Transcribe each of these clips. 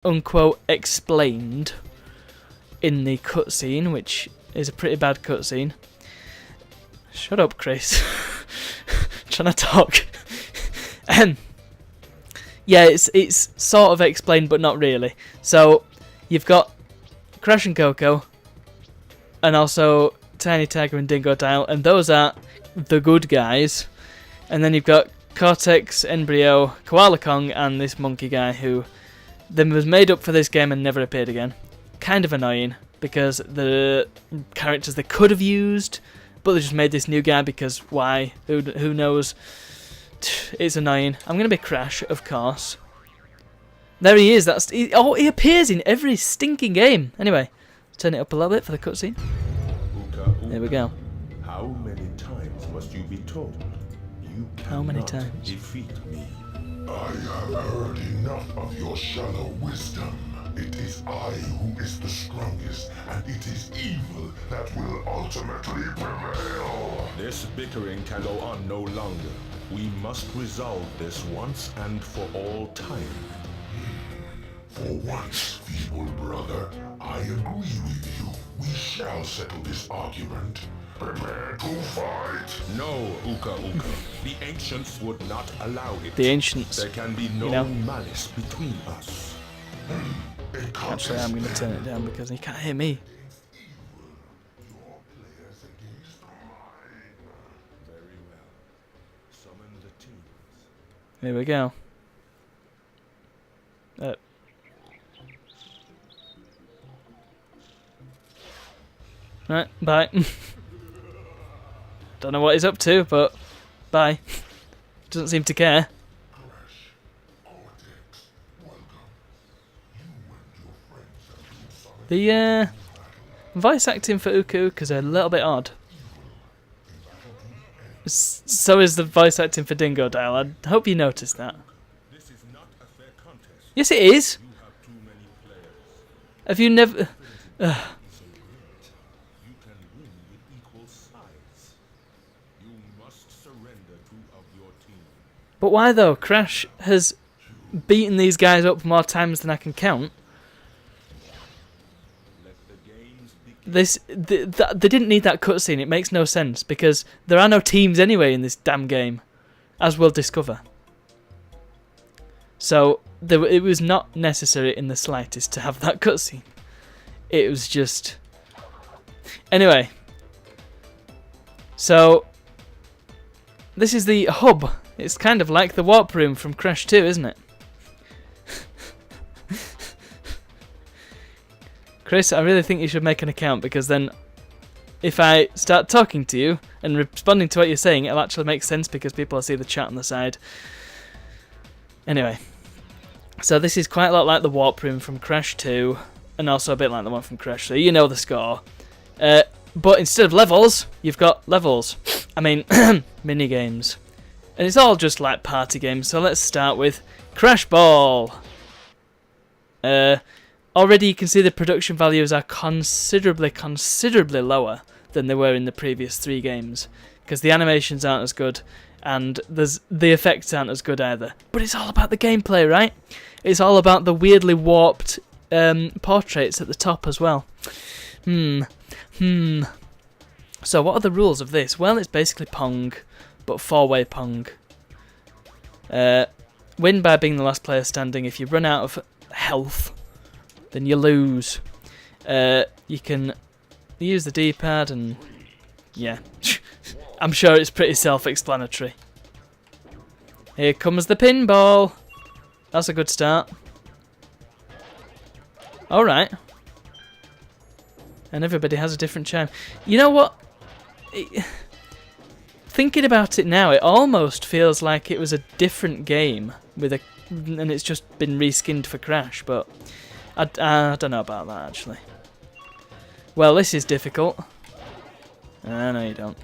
unquote explained in the cutscene, which is a pretty bad cutscene. Shut up, Chris. Trying to talk. Yeah, it's sort of explained, but not really. So you've got Crash and Coco, and also Tiny Tiger and Dingo Dial, and those are the good guys. And then you've got Cortex, Embryo, Koala Kong, and this monkey guy who was made up for this game and never appeared again. Kind of annoying, because the characters they could have used, but they just made this new guy because why? Who knows? It's annoying. I'm going to be Crash, of course. There he is. He appears in every stinking game. Anyway, let's turn it up a little bit for the cutscene. There we go. How many times must you be told? You How many cannot times? defeat me. I have heard enough of your shallow wisdom. It is I who is the strongest, and it is evil that will ultimately prevail. This bickering can go on no longer. We must resolve this once and for all time. For once, feeble brother, I agree with you. We shall settle this argument. Prepare to fight. No, Uka Uka. The ancients would not allow it. The ancients. There can be no You know. malice between us. Actually, I'm going to turn it down because he can't hear me. Very well. Summon the teams. Here we go. Right, bye. Don't know what he's up to, but bye. Doesn't seem to care. The voice acting for Uka Uka is a little bit odd. So is the voice acting for Dingo Dial. I hope you noticed that. This is not a fair contest. Yes, it is. You have too many players. Have you never? You can win with equal size. You must surrender two of your team. But why though? Crash has beaten these guys up more times than I can count. Let the games begin. They didn't need that cutscene. It makes no sense because there are no teams anyway in this damn game, as we'll discover. So it was not necessary in the slightest to have that cutscene. It was just... Anyway. So, this is the hub. It's kind of like the warp room from Crash 2, isn't it? Chris, I really think you should make an account because then if I start talking to you and responding to what you're saying, it'll actually make sense because people will see the chat on the side. Anyway. So this is quite a lot like the warp room from Crash 2 and also a bit like the one from Crash 3. You know the score. But instead of levels, you've got levels. I mean, mini-games. And it's all just like party games. So let's start with Crash Ball. Already you can see the production values are considerably lower than they were in the previous 3 games. Because the animations aren't as good. And the effects aren't as good either. But it's all about the gameplay, right? It's all about the weirdly warped portraits at the top as well. So what are the rules of this? Well, it's basically Pong, but 4-way Pong. Win by being the last player standing. If you run out of health, then you lose. You can use the D-pad and... yeah. I'm sure it's pretty self-explanatory. Here comes the pinball. That's a good start. Alright. And everybody has a different chime. You know what? Thinking about it now, it almost feels like it was a different game and it's just been reskinned for Crash, but I don't know about that actually. Well, this is difficult. No, you don't.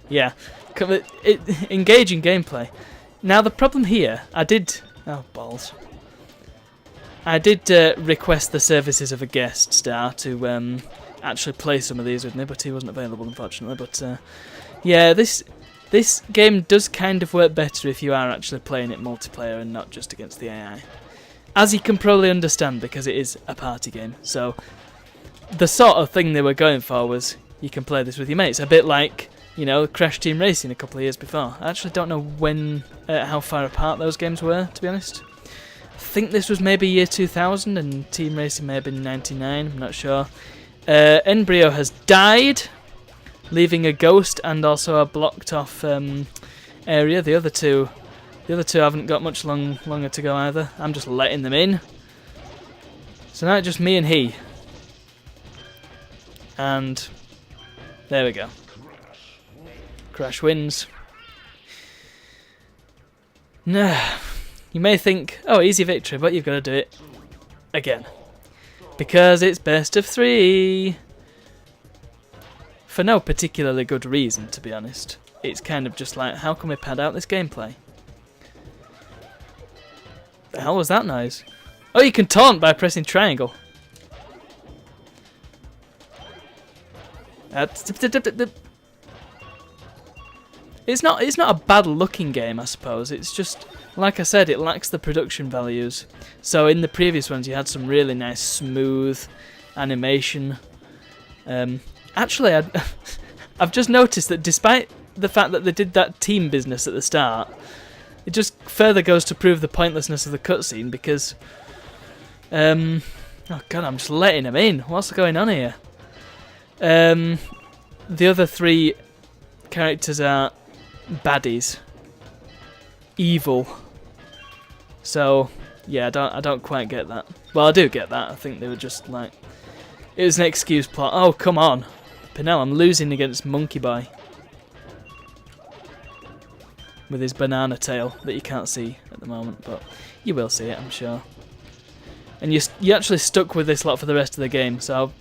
Yeah, engaging gameplay. Now the problem here, oh balls. I did request the services of a guest star to actually play some of these with me, but he wasn't available unfortunately. But yeah, this This game does kind of work better if you are actually playing it multiplayer and not just against the AI. As you can probably understand, because it is a party game. So the sort of thing they were going for was you can play this with your mates. A bit like, you know, Crash Team Racing a couple of years before. I actually don't know when, how far apart those games were, to be honest. I think this was maybe year 2000 and Team Racing may have been 99, I'm not sure. Embryo has died, leaving a ghost and also a blocked off area. The other two haven't got much longer to go either. I'm just letting them in. So now it's just me and he. And there we go. Crash wins. Nah. You may think, oh, easy victory, but you've got to do it again. Because it's best of 3. For no particularly good reason, to be honest. It's kind of just like, how can we pad out this gameplay? The hell was that noise? Oh, you can taunt by pressing triangle. It's not a bad looking game, I suppose. It's just, like I said, it lacks the production values. So in the previous ones you had some really nice smooth animation. Actually, I've just noticed that despite the fact that they did that team business at the start, it just further goes to prove the pointlessness of the cutscene because... oh god, I'm just letting them in. What's going on here? The other 3 characters are baddies. Evil. So, yeah, I don't quite get that. Well, I do get that. I think they were just like... It was an excuse plot. Oh, come on. Pinell, I'm losing against Monkey Boy. With his banana tail that you can't see at the moment, but you will see it, I'm sure. And you actually stuck with this lot for the rest of the game, so...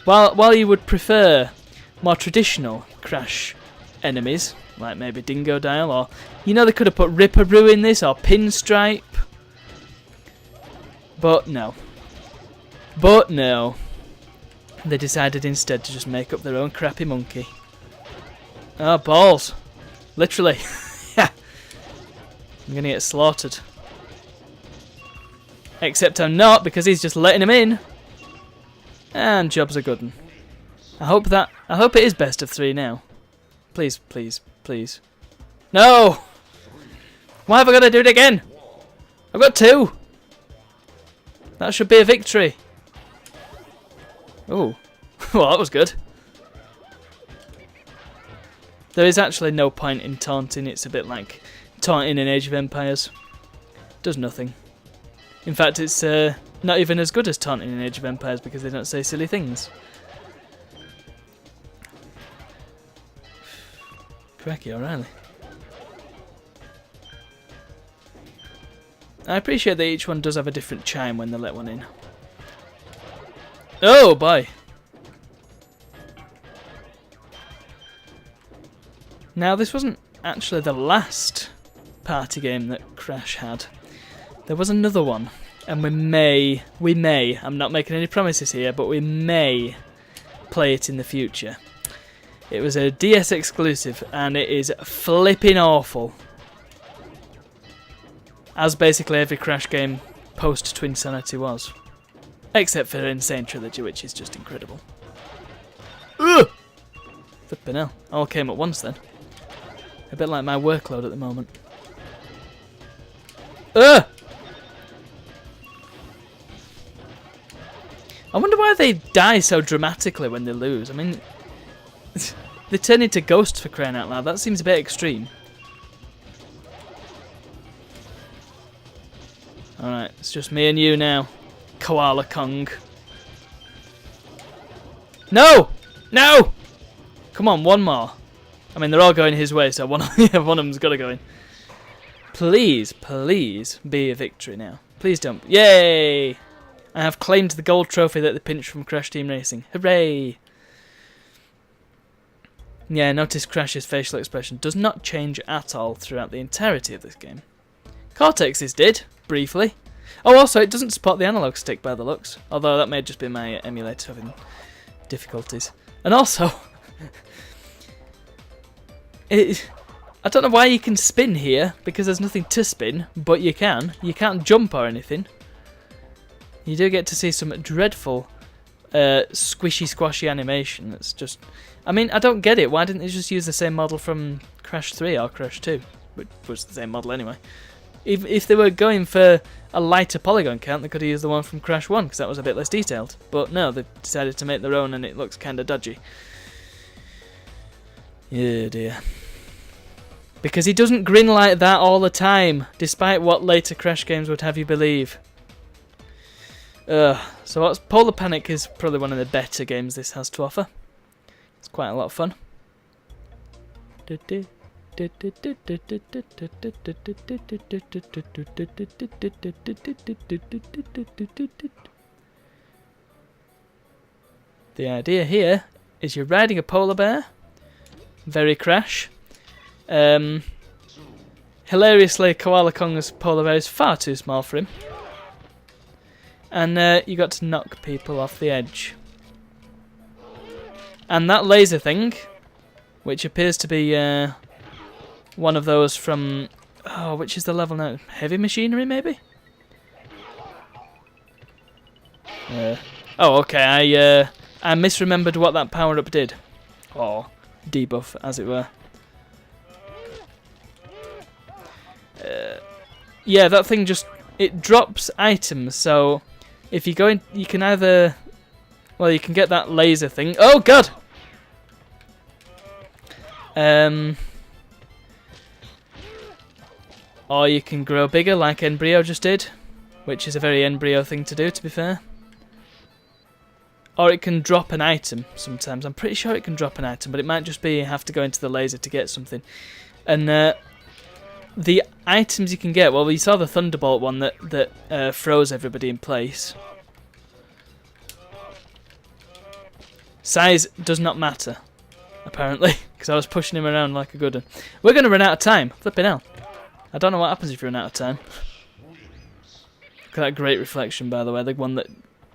While you would prefer more traditional Crash enemies, like maybe Dingodile, or... You know, they could have put Ripperoo in this, or Pinstripe. But no. But no. They decided instead to just make up their own crappy monkey. Oh, balls. Literally. I'm gonna get slaughtered. Except I'm not, because he's just letting him in. And job's a good one. I hope it is best of 3 now. Please, please, please. No! Why have I got to do it again? I've got 2. That should be a victory. Oh, well, that was good. There is actually no point in taunting. It's a bit like taunting in Age of Empires. Does nothing. In fact, it's not even as good as taunting in Age of Empires because they don't say silly things. Cracky, O'Reilly. I appreciate that each one does have a different chime when they let one in. Oh, boy. Now, this wasn't actually the last party game that Crash had. There was another one, and we may, I'm not making any promises here, but we may play it in the future. It was a DS exclusive, and it is flipping awful. As basically every Crash game post-Twinsanity was. Except for Insane Trilogy, which is just incredible. Ugh! Flipping hell. All came at once then. A bit like my workload at the moment. Ugh! I wonder why they die so dramatically when they lose. I mean, they turn into ghosts for crying out loud. That seems a bit extreme. Alright, it's just me and you now. Koala Kong. No! No! Come on, one more. I mean, they're all going his way, so one of them's got to go in. Please, please be a victory now. Please don't. Yay! I have claimed the gold trophy that they pinched from Crash Team Racing. Hooray! Yeah, notice Crash's facial expression does not change at all throughout the entirety of this game. Cortex's did, briefly. Oh, also, it doesn't support the analog stick by the looks, although that may just be my emulator having difficulties. And also, I don't know why you can spin here, because there's nothing to spin, but you can. You can't jump or anything. You do get to see some dreadful squishy squashy animation. That's just... I mean, I don't get it. Why didn't they just use the same model from Crash 3 or Crash 2? Which was the same model anyway. If they were going for a lighter polygon count, they could have used the one from Crash 1, because that was a bit less detailed. But no, they've decided to make their own, and it looks kind of dodgy. Yeah, dear. Because he doesn't grin like that all the time, despite what later Crash games would have you believe. So what's Polar Panic is probably one of the better games this has to offer. It's quite a lot of fun. The idea here is you're riding a polar bear. Very Crash. Hilariously, Koala Kong's polar bear is far too small for him. And you got to knock people off the edge. And that laser thing, which appears to be one of those from... Oh, which is the level now? Heavy Machinery, maybe? Oh, okay, I misremembered what that power-up did. Or debuff, as it were. Yeah, that thing just... It drops items, so... If you go in... You can either... Well, you can get that laser thing. Oh, God! Or you can grow bigger, like Embryo just did. Which is a very Embryo thing to do, to be fair. Or it can drop an item sometimes. I'm pretty sure it can drop an item, but it might just be you have to go into the laser to get something. And the items you can get, well, we saw the Thunderbolt one that froze everybody in place. Size does not matter, apparently, because I was pushing him around like a good one. We're going to run out of time. Flipping hell. I don't know what happens if you run out of time. Look at that great reflection, by the way. The one that...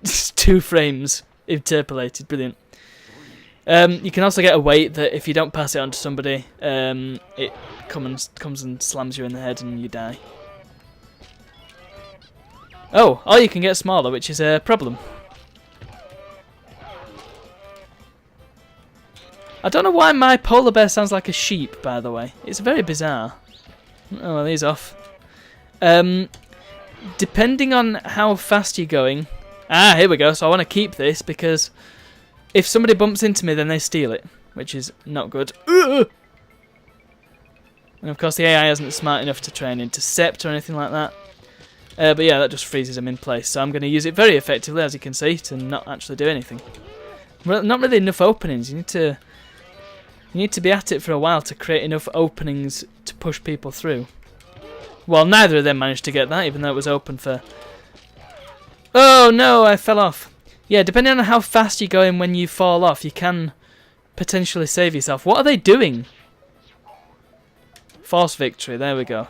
2 frames interpolated. Brilliant. You can also get a weight that if you don't pass it on to somebody, it comes and slams you in the head and you die. Oh, or you can get smaller, which is a problem. I don't know why my polar bear sounds like a sheep, by the way. It's very bizarre. Oh, well, he's off. Depending on how fast you're going... Ah, here we go. So I want to keep this because if somebody bumps into me, then they steal it, which is not good. And of course, the AI isn't smart enough to try and intercept or anything like that. But yeah, that just freezes them in place. So I'm going to use it very effectively, as you can see, to not actually do anything. Well, not really enough openings. You need to be at it for a while to create enough openings to push people through. Well, neither of them managed to get that, even though it was open for... Oh no, I fell off. Yeah, depending on how fast you're going when you fall off, you can potentially save yourself. What are they doing? Force victory, there we go.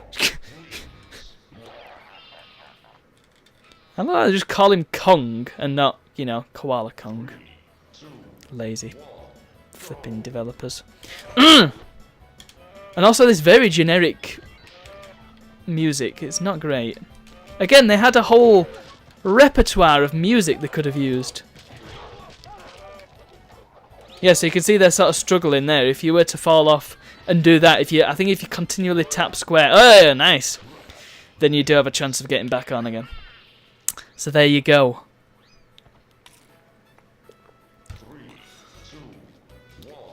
I love how they just call him Kong and not, you know, Koala Kong. Lazy. Flipping developers. And also this very generic music. It's not great. Again, they had a whole repertoire of music they could have used. Yeah, so you can see they're sort of struggling there. If you were to fall off and do that, I think if you continually tap square, oh yeah, nice, then you do have a chance of getting back on again. So there you go.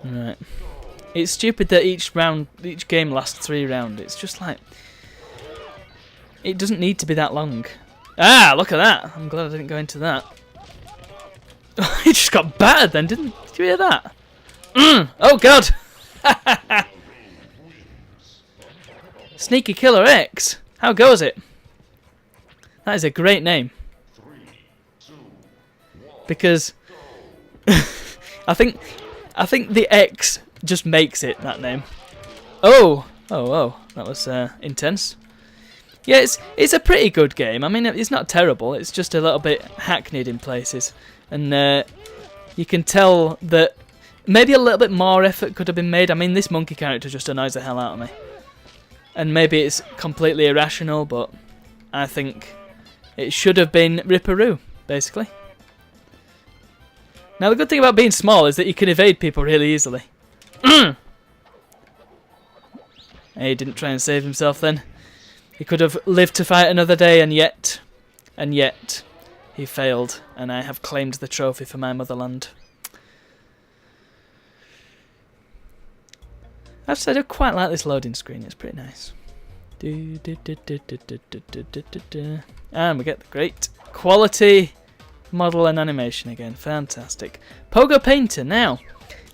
Right. It's stupid that each game lasts 3 rounds. It's just like, it doesn't need to be that long. Ah, look at that. I'm glad I didn't go into that. He just got battered then, didn't you hear that? Oh, God. Sneaky Killer X. How goes it? That is a great name. Because I think the X just makes it that name. Oh, that was intense. Yeah, it's a pretty good game. I mean, it's not terrible. It's just a little bit hackneyed in places, and you can tell that maybe a little bit more effort could have been made. I mean, this monkey character just annoys the hell out of me. And maybe it's completely irrational, but I think it should have been Ripperoo, basically. Now the good thing about being small is that you can evade people really easily. He didn't try and save himself then. He could have lived to fight another day, and yet, he failed, and I have claimed the trophy for my motherland. I do quite like this loading screen, it's pretty nice. And we get the great quality model and animation again, fantastic. Pogo Painter, now,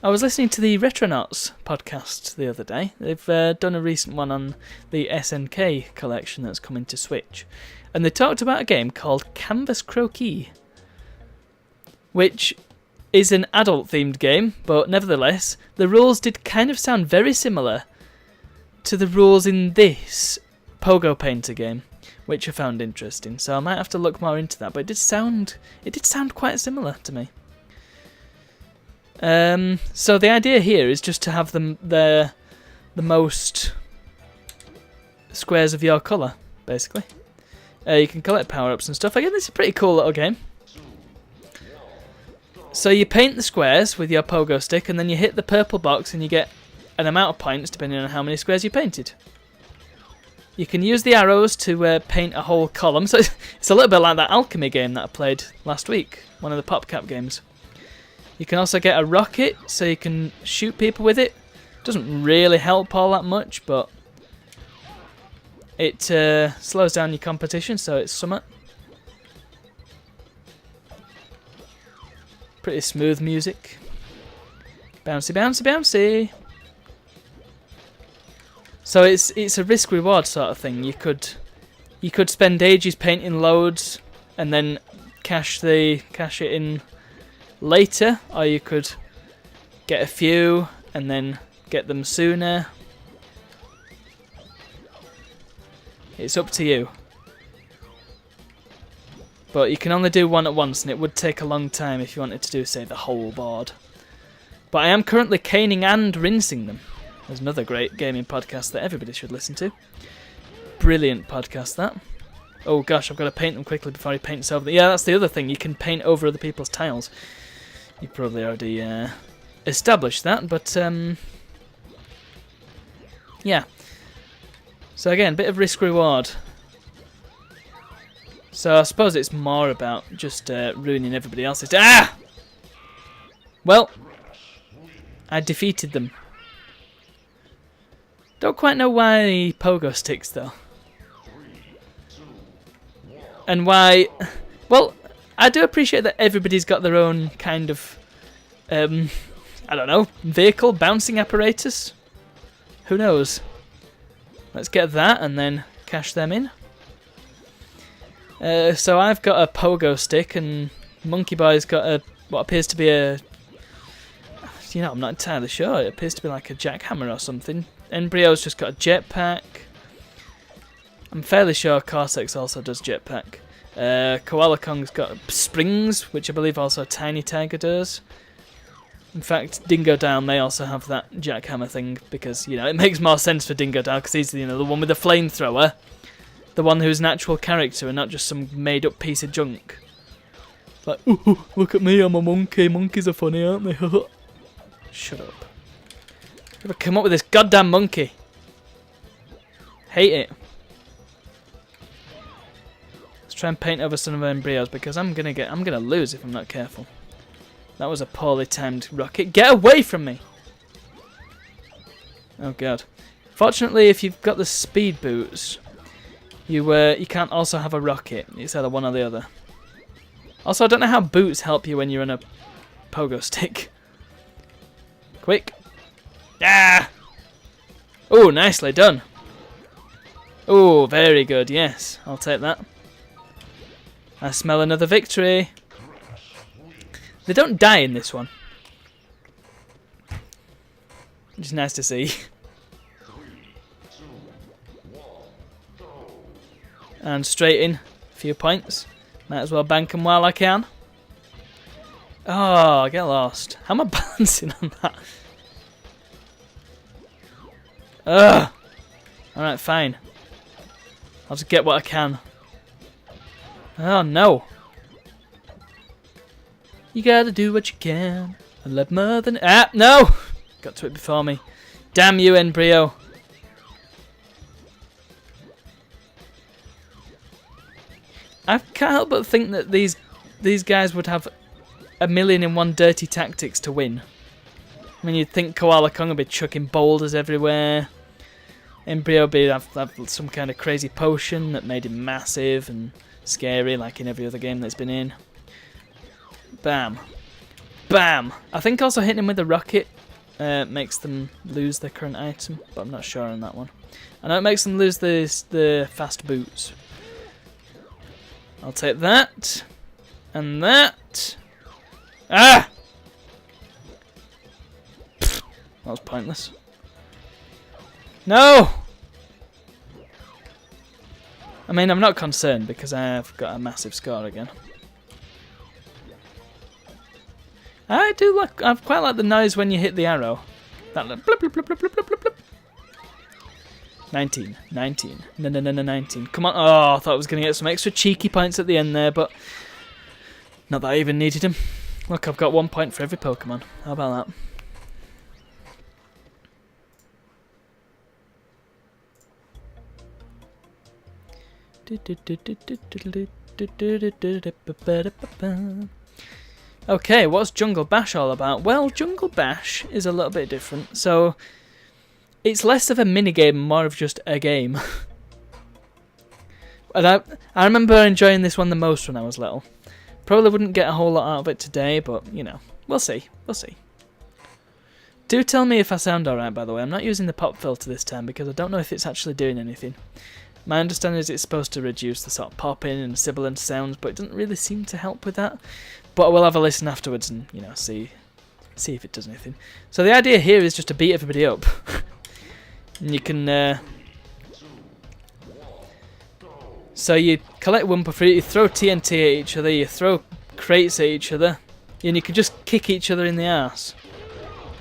I was listening to the Retronauts podcast the other day. They've done a recent one on the SNK collection that's coming to Switch. And they talked about a game called Canvas Croquis, which is an adult-themed game, but nevertheless, the rules did kind of sound very similar to the rules in this Pogo Painter game, which I found interesting. So I might have to look more into that, but it did sound quite similar to me. So the idea here is just to have the most squares of your colour, basically. You can collect power-ups and stuff. Again, this is a pretty cool little game. So you paint the squares with your pogo stick, and then you hit the purple box and you get an amount of points depending on how many squares you painted. You can use the arrows to paint a whole column. So it's a little bit like that alchemy game that I played last week, one of the PopCap games. You can also get a rocket, so you can shoot people with it. Doesn't really help all that much, but it slows down your competition, so it's somewhat. Pretty smooth music. Bouncy, bouncy, bouncy. So it's a risk reward sort of thing. You could spend ages painting loads and then cash it in later, or you could get a few and then get them sooner. It's up to you. But you can only do one at once, and it would take a long time if you wanted to do, say, the whole board. But I am currently caning and rinsing them. There's another great gaming podcast that everybody should listen to. Brilliant podcast, that. Oh gosh, I've got to paint them quickly before he paints over them. Yeah, that's the other thing. You can paint over other people's tiles. You probably already established that, but yeah. So again, bit of risk reward. So I suppose it's more about just ruining everybody else's. Ah! Well, I defeated them. Don't quite know why pogo sticks though. And why... Well, I do appreciate that everybody's got their own kind of, I don't know, vehicle, bouncing apparatus. Who knows? Let's get that and then cash them in. So I've got a pogo stick, and Monkey Boy's got what appears to be a... You know, I'm not entirely sure. It appears to be like a jackhammer or something. Embryo's just got a jetpack. I'm fairly sure Cortex also does jetpack. Koala Kong's got springs, which I believe also Tiny Tiger does. In fact, Dingo Down may also have that jackhammer thing, because, you know, it makes more sense for Dingo Down, because he's, you know, the one with the flamethrower. The one who's an actual character and not just some made-up piece of junk. Like, ooh, look at me, I'm a monkey. Monkeys are funny, aren't they? Shut up. Never come up with this goddamn monkey. Hate it. Let's try and paint over some of the embryos, because I'm gonna lose if I'm not careful. That was a poorly timed rocket. Get away from me! Oh god. Fortunately, if you've got the speed boots, you can't also have a rocket. It's either one or the other. Also, I don't know how boots help you when you're on a pogo stick. Quick. Ah! Oh, nicely done. Oh, very good. Yes, I'll take that. I smell another victory. They don't die in this one, which is nice to see. And straight in, a few points. Might as well bank them while I can. Oh, get lost. How am I balancing on that? Ugh! Alright, fine. I'll just get what I can. Oh, no. You gotta do what you can. I love more than... Ah, no! Got to it before me. Damn you, Embryo. I can't help but think that these guys would have 1,000,001 dirty tactics to win. I mean, you'd think Koala Kong would be chucking boulders everywhere. Embryo would have some kind of crazy potion that made him massive and scary, like in every other game that's been in. Bam. Bam! I think also hitting him with a rocket makes them lose their current item, but I'm not sure on that one. I know it makes them lose the fast boots. I'll take that. And that. Ah! Pfft, that was pointless. No! I mean, I'm not concerned because I've got a massive score again. I quite like the noise when you hit the arrow. That blip, blip, blip, blip, blip, blip, blip. 19, 19, no, 19. Come on. Oh, I thought I was going to get some extra cheeky points at the end there, but not that I even needed them. Look, I've got 1 point for every Pokemon. How about that? Okay, what's Jungle Bash all about? Well, Jungle Bash is a little bit different. So, it's less of a minigame, more of just a game. And I remember enjoying this one the most when I was little. Probably wouldn't get a whole lot out of it today, but, you know, we'll see. We'll see. Do tell me if I sound alright, by the way. I'm not using the pop filter this time because I don't know if it's actually doing anything. My understanding is it's supposed to reduce the sort of popping and sibilant sounds, but it doesn't really seem to help with that. But we'll have a listen afterwards and, you know, see if it does anything. So the idea here is just to beat everybody up. And you can... So you collect Wumpa Fruit, you throw TNT at each other, you throw crates at each other, and you can just kick each other in the arse.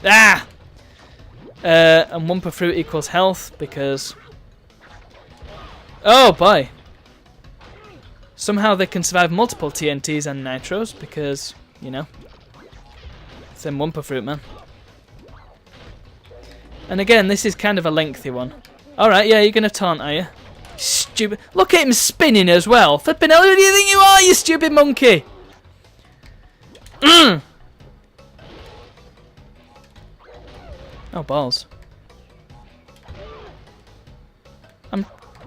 Ah! And Wumpa Fruit equals health because... Oh boy! Somehow they can survive multiple TNTs and Nitros because, you know, it's them Wumpa Fruit, man. And again, this is kind of a lengthy one. Alright, yeah, you're going to taunt, are you? Stupid. Look at him spinning as well. Flipping hell, who do you think you are, you stupid monkey? Oh, balls.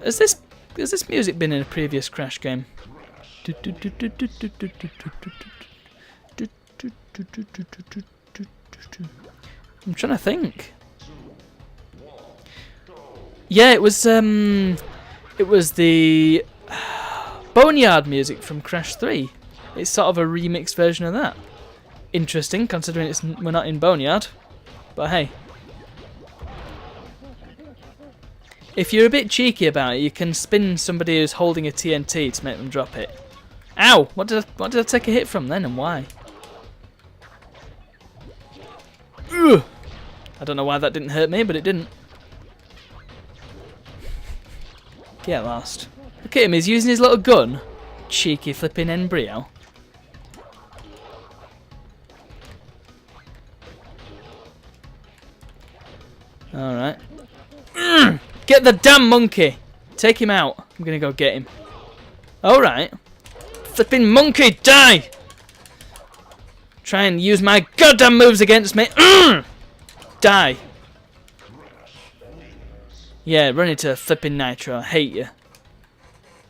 Has this music been in a previous Crash game? I'm trying to think. Yeah, it was the Boneyard music from Crash 3. It's sort of a remixed version of that. Interesting, considering we're not in Boneyard. But hey. If you're a bit cheeky about it, you can spin somebody who's holding a TNT to make them drop it. Ow! What did I take a hit from then, and why? Ugh. I don't know why that didn't hurt me, but it didn't. Get lost. Look at him, he's using his little gun. Cheeky flipping embryo. Alright. Get the damn monkey! Take him out. I'm gonna go get him. Alright. Flipping monkey, die! Try and use my goddamn moves against me. Die. Yeah, run into flipping Nitro. I hate you.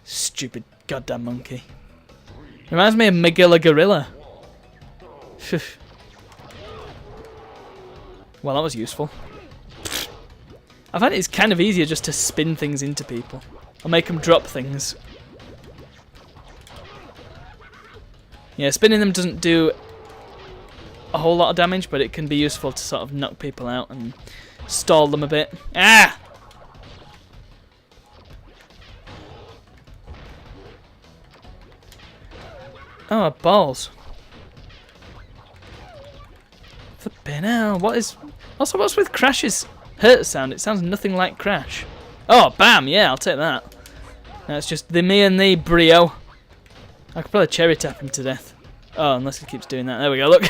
Stupid goddamn monkey. Reminds me of Magilla Gorilla. Well, that was useful. I find it's kind of easier just to spin things into people. Or make them drop things. Yeah, spinning them doesn't do a whole lot of damage, but it can be useful to sort of knock people out and stall them a bit. Ah! Oh, balls. Flippin' hell, what is... Also, what's with Crash's hurt sound? It sounds nothing like Crash. Oh, bam! Yeah, I'll take that. That's just me and the Brio. I could probably cherry tap him to death. Oh, unless he keeps doing that. There we go, look.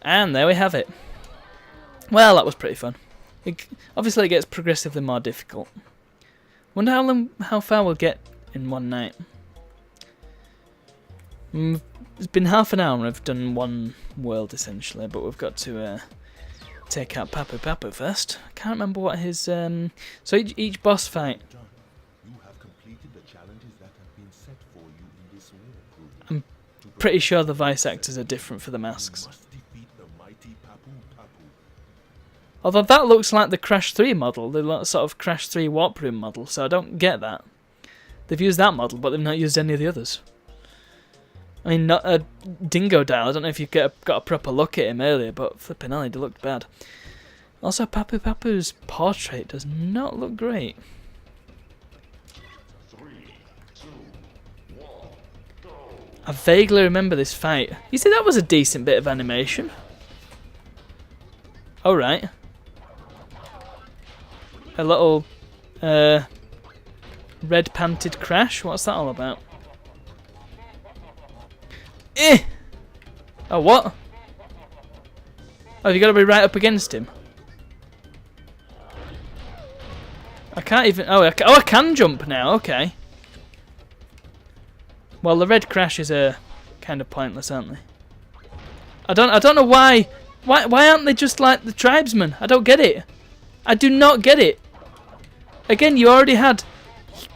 And there we have it. Well, that was pretty fun. Obviously, it gets progressively more difficult. Wonder how far we'll get in one night. It's been half an hour and I've done one world essentially, but we've got to take out Papu Papu first. I can't remember what his so each boss fight. You have completed the challenges that have been set for you in this world. I'm pretty sure the voice actors are different for the masks. You must defeat the mighty Papu Papu. Although that looks like the Crash 3 model, the sort of Crash 3 Warp Room model, so I don't get that. They've used that model, but they've not used any of the others. I mean, not a Dingo Dial. I don't know if you got a proper look at him earlier, but flipping hell, he looked bad. Also, Papu Papu's portrait does not look great. 3, 2, 1, go. I vaguely remember this fight. You see, that was a decent bit of animation. Oh, right. A little red-panted Crash. What's that all about? Eh! Oh, what? Oh, you got to be right up against him. I can't even... Oh, I can jump now. Okay. Well, the red crashes are kind of pointless, aren't they? I don't know why. Why aren't they just like the tribesmen? I don't get it. I do not get it. Again, you already had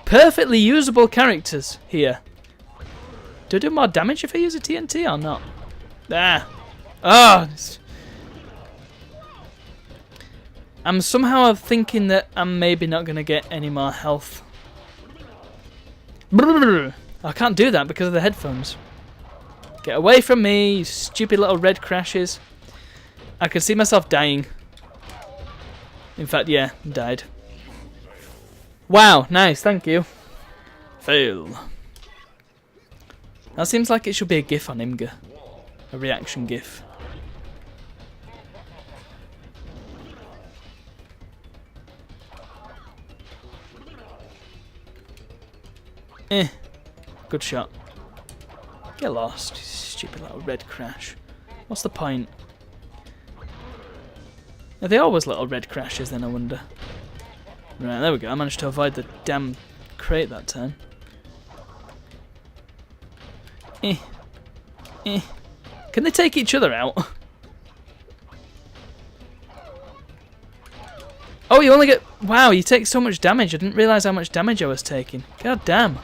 perfectly usable characters here. Do I do more damage if I use a TNT or not? Ah. Oh. I'm somehow thinking that I'm maybe not going to get any more health. I can't do that because of the headphones. Get away from me, you stupid little red crashes. I can see myself dying. In fact, yeah, died. Wow, nice, thank you. Fail. That seems like it should be a GIF on Imgur. A reaction GIF. Good shot. Get lost, you stupid little red crash. What's the point? Are they always little red crashes then, I wonder? Right, there we go. I managed to avoid the damn crate that time. Can they take each other out? Oh, you only get... Wow, you take so much damage. I didn't realise how much damage I was taking. God damn.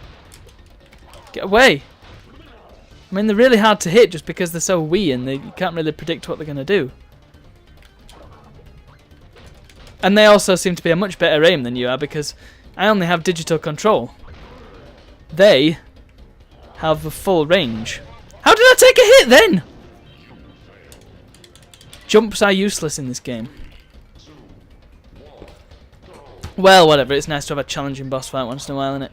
Get away. I mean, they're really hard to hit just because they're so wee and you can't really predict what they're going to do. And they also seem to be a much better aim than you are because I only have digital control. They have a full range. How did I take a hit then? Jumps are useless in this game. Well, whatever. It's nice to have a challenging boss fight once in a while, isn't it?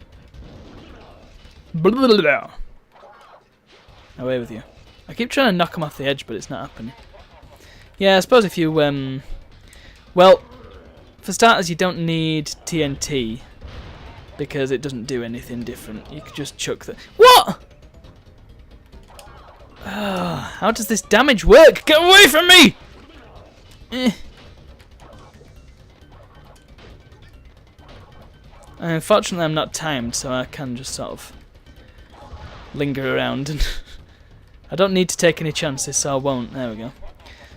Away with you. I keep trying to knock him off the edge, but it's not happening. Yeah, I suppose if you... Well, for starters, you don't need TNT because it doesn't do anything different. You could just chuck the... What?! How does this damage work? Get away from me! Unfortunately, I'm not timed, so I can just sort of linger around. And I don't need to take any chances, so I won't. There we go.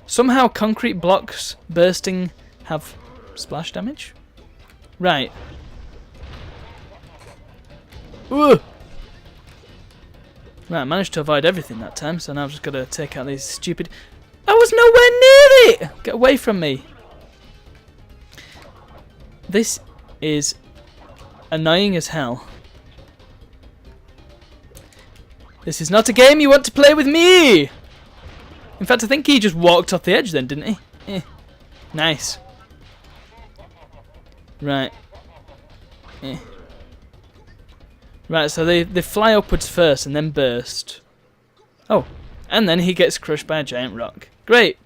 Somehow, concrete blocks bursting have splash damage? Right. Ugh. Right, I managed to avoid everything that time, so now I've just got to take out these stupid... I was nowhere near it! Get away from me. This is annoying as hell. This is not a game you want to play with me! In fact, I think he just walked off the edge then, didn't he? Nice. Right. Right, so they fly upwards first and then burst. Oh, and then he gets crushed by a giant rock. Great.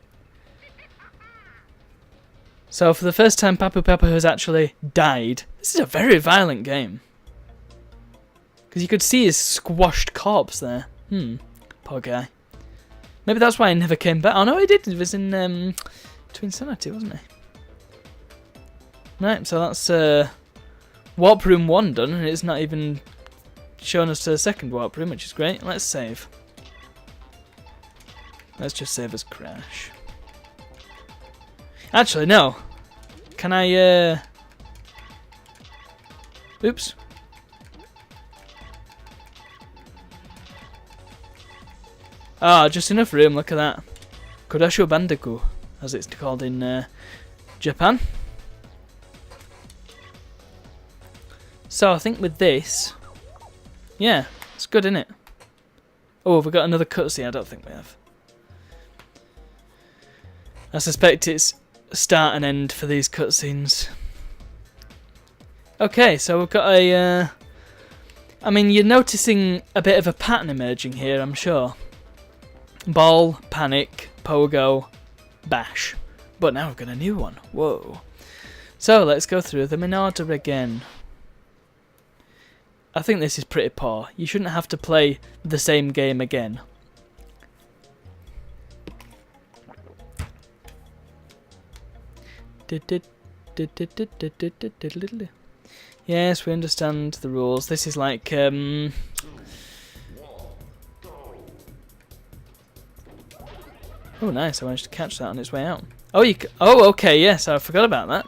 So for the first time Papu Papu has actually died. This is a very violent game. Because you could see his squashed corpse there. Poor guy. Maybe that's why he never came back. Oh no, he did. He was in Twin Sanity, wasn't he? Right, so that's Warp Room 1 done, and it's not even showing us to the second Warp Room, which is great. Let's save. Let's just save as Crash. Actually, no. Can I, oops. Ah, just enough room, look at that. Kodasho Bandaku, as it's called in Japan. So I think with this, yeah, it's good, isn't it? Oh, have we got another cutscene? I don't think we have. I suspect it's start and end for these cutscenes. Okay, so we've got a... I mean, you're noticing a bit of a pattern emerging here, I'm sure. Ball, panic, pogo, bash. But now we've got a new one. Whoa. So let's go through them in order again. I think this is pretty poor. You shouldn't have to play the same game again. Yes, we understand the rules. This is like oh, nice! I managed to catch that on its way out. Oh, oh, okay. Yes, I forgot about that.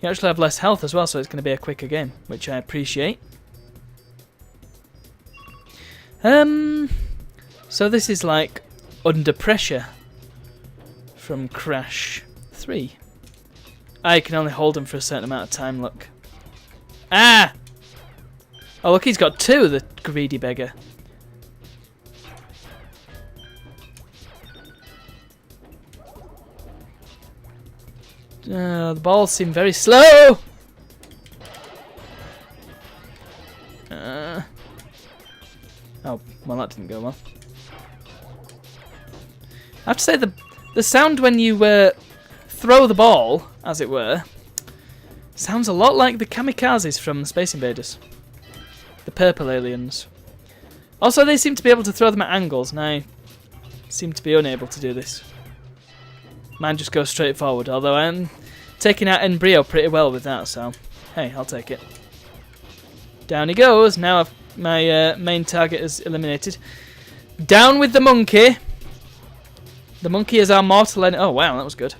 You actually have less health as well, so it's going to be a quicker game, which I appreciate. So this is like Under Pressure from Crash 3. I can only hold him for a certain amount of time, look. Ah! Oh, look, he's got two, the greedy beggar. The balls seem very slow! Oh, well, that didn't go well. I have to say, the sound when you throw the ball, as it were, sounds a lot like the kamikazes from Space Invaders. The purple aliens. Also, they seem to be able to throw them at angles, and I seem to be unable to do this. Mine just goes straight forward, although I'm taking out Embryo pretty well with that, so hey, I'll take it. Down he goes. Now my main target is eliminated. Down with the monkey. The monkey is our mortal enemy. Oh, wow, that was good.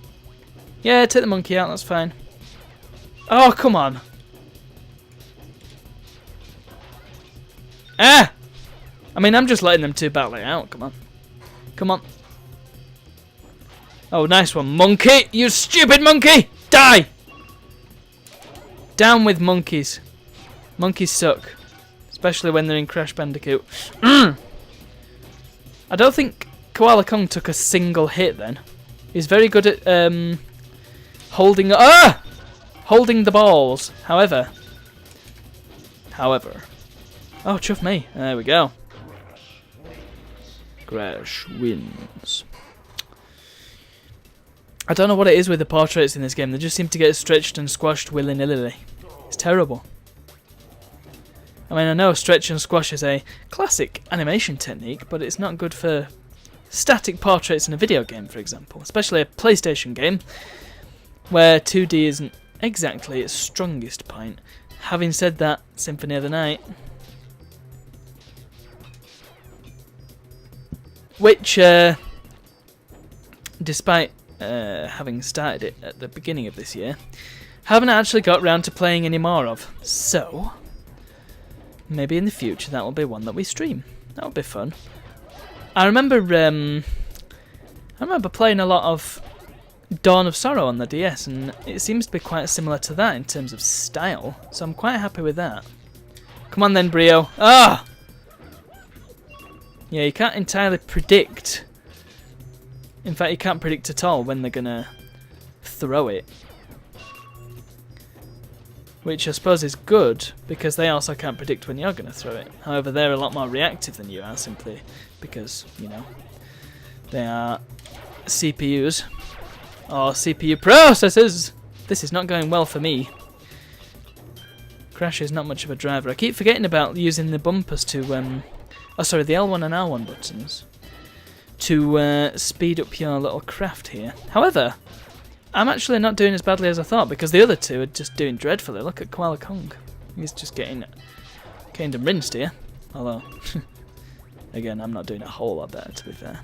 Yeah, take the monkey out, that's fine. Oh, come on. Ah! I mean, I'm just letting them two battle it out. Come on. Come on. Oh, nice one, monkey! You stupid monkey! Die! Down with monkeys. Monkeys suck. Especially when they're in Crash Bandicoot. I don't think Koala Kong took a single hit then. He's very good at holding the balls. However. Oh, chuff me. There we go. Crash wins. I don't know what it is with the portraits in this game. They just seem to get stretched and squashed willy-nilly. It's terrible. I mean, I know stretch and squash is a classic animation technique, but it's not good for static portraits in a video game, for example. Especially a PlayStation game, where 2D isn't exactly its strongest point. Having said that, Symphony of the Night, which, despite having started it at the beginning of this year, haven't actually got round to playing any more of. So, maybe in the future that will be one that we stream. That would be fun. I remember playing a lot of Dawn of Sorrow on the DS, and it seems to be quite similar to that in terms of style. So I'm quite happy with that. Come on then, Brio. Ah! Yeah, you can't entirely predict. In fact, you can't predict at all when they're gonna throw it. Which I suppose is good, because they also can't predict when you're gonna throw it. However, they're a lot more reactive than you are, simply because, you know, they are CPUs. Or CPU processors! This is not going well for me. Crash is not much of a driver. I keep forgetting about using the bumpers to, oh sorry, the L1 and R1 buttons to speed up your little craft here. However, I'm actually not doing as badly as I thought because the other two are just doing dreadfully. Look at Koala Kong. He's just getting kind of rinsed here. Although, again, I'm not doing a whole lot better, to be fair.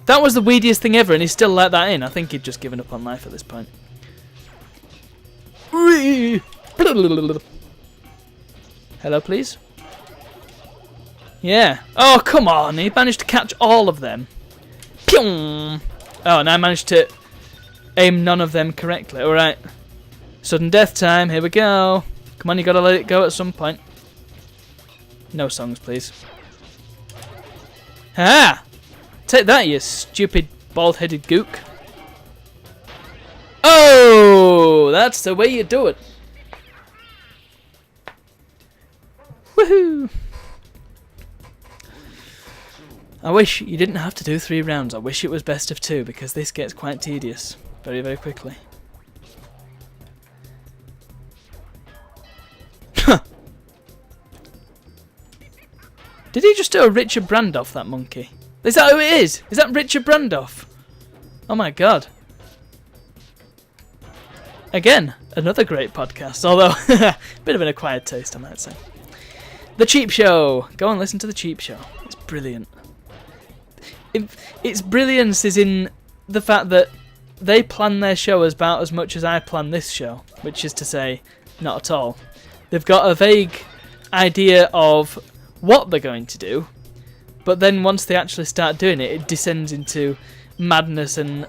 That was the weediest thing ever, and he still let that in. I think he'd just given up on life at this point. Hello, please? Yeah. Oh, come on. He managed to catch all of them. Pyong! Oh, and I managed to aim none of them correctly. Alright. Sudden death time. Here we go. Come on, you gotta let it go at some point. No songs, please. Ha! Take that, you stupid bald-headed gook. Oh! That's the way you do it. Woohoo! I wish you didn't have to do 3 rounds. I wish it was best of 2 because this gets quite tedious very, very quickly. Did he just do a Richard Brandoff, that monkey? Is that who it is? Is that Richard Brandoff? Oh my god. Again, another great podcast, although a bit of an acquired taste, I might say. The Cheap Show. Go and listen to The Cheap Show. It's brilliant. Its brilliance is in the fact that they plan their show about as much as I plan this show, which is to say, not at all. They've got a vague idea of what they're going to do, but then once they actually start doing it, it descends into madness and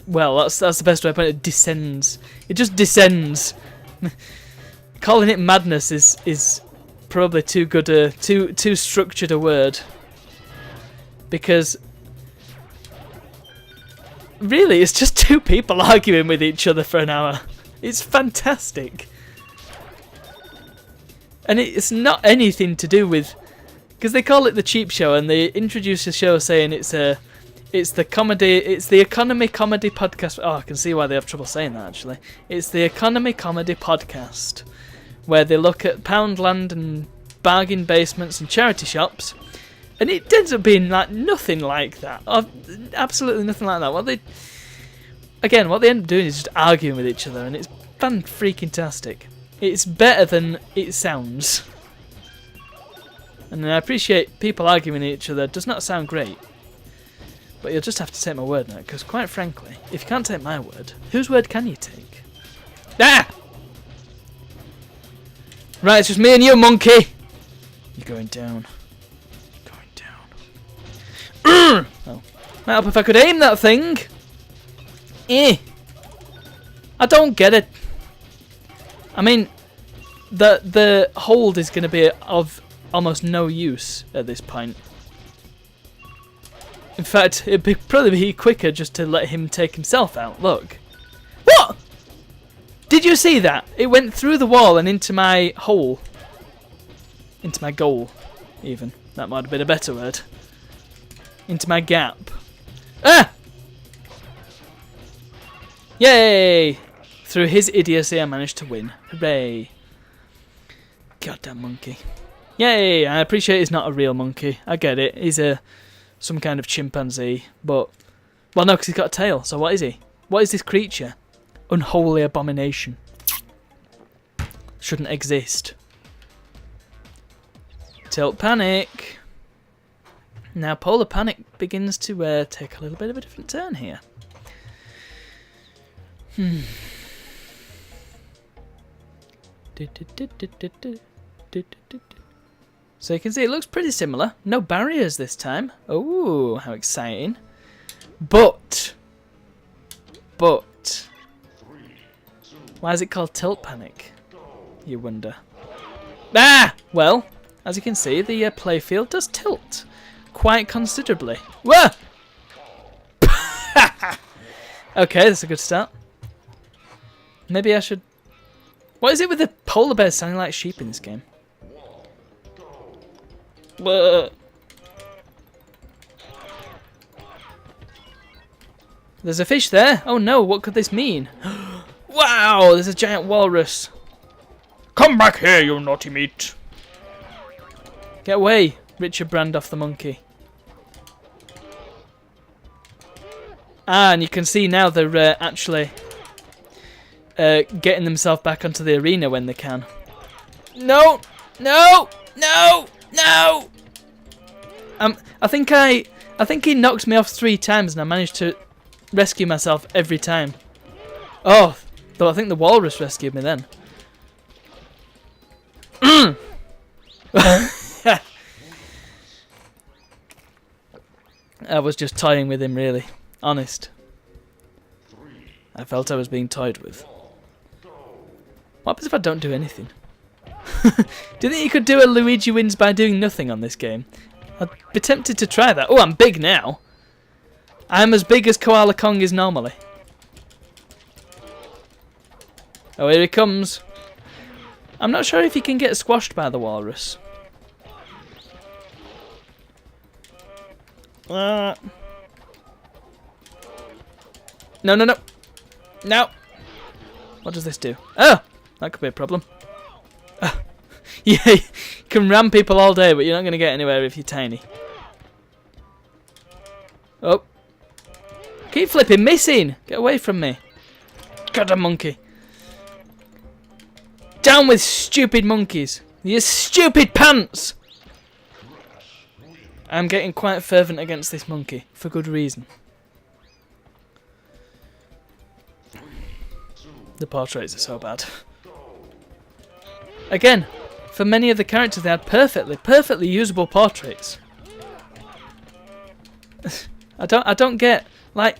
well, that's the best way to put it. It descends. It just descends. Calling it madness is probably too good a too structured a word, because really it's just 2 people arguing with each other for an hour. It's fantastic. And it's not anything to do with, because they call it The Cheap Show and they introduce the show saying it's the economy comedy podcast. Oh, I can see why they have trouble saying that actually. It's the economy comedy podcast where they look at Poundland and bargain basements and charity shops, and it ends up being like nothing like that. Absolutely nothing like that. What they end up doing is just arguing with each other, and it's fan-freaking-tastic. It's better than it sounds. And I appreciate people arguing with each other. It does not sound great. But you'll just have to take my word now, because quite frankly, if you can't take my word, whose word can you take? Ah! Right, it's just me and you, monkey! You're going down. Going down. Oh. Might help if I could aim that thing! Eh! I don't get it. I mean, the hold is going to be of almost no use at this point. In fact, it'd probably be quicker just to let him take himself out. Look. What? Did you see that? It went through the wall and into my hole. Into my goal, even. That might have been a better word. Into my gap. Ah! Yay! Through his idiocy, I managed to win. Hooray. Goddamn monkey. Yay! I appreciate he's not a real monkey. I get it. He's some kind of chimpanzee. But, well, no, because he's got a tail. So what is he? What is this creature? Unholy abomination. Shouldn't exist. Tilt Panic. Now, Polar Panic begins to take a little bit of a different turn here. So you can see it looks pretty similar. No barriers this time. Oh, how exciting. But, why is it called Tilt Panic? You wonder. Ah! Well, as you can see, the playfield does tilt quite considerably. Whoa! Okay, that's a good start. Maybe I should... What is it with the polar bears sounding like sheep in this game? There's a fish there. Oh no, what could this mean? Wow, there's a giant walrus. Come back here, you naughty meat. Get away, Richard Brandoff the monkey. Ah, and you can see now they're actually getting themselves back onto the arena when they can. No! No! No! No! I think he knocked me off 3 times and I managed to rescue myself every time. Oh, though I think the walrus rescued me then. I was just toying with him, really. Honest. I felt I was being toyed with. What happens if I don't do anything? Do you think you could do a Luigi wins by doing nothing on this game? I'd be tempted to try that. Oh, I'm big now. I'm as big as Koala Kong is normally. Oh, here he comes. I'm not sure if he can get squashed by the walrus. No, no, no. No. What does this do? Oh, that could be a problem. Yeah, you can ram people all day, but you're not going to get anywhere if you're tiny. Oh. Keep flipping missing. Get away from me. God, a monkey. Down with stupid monkeys. You stupid pants. I'm getting quite fervent against this monkey, for good reason. The portraits are so bad. Again, for many of the characters they had perfectly usable portraits. I don't get, like,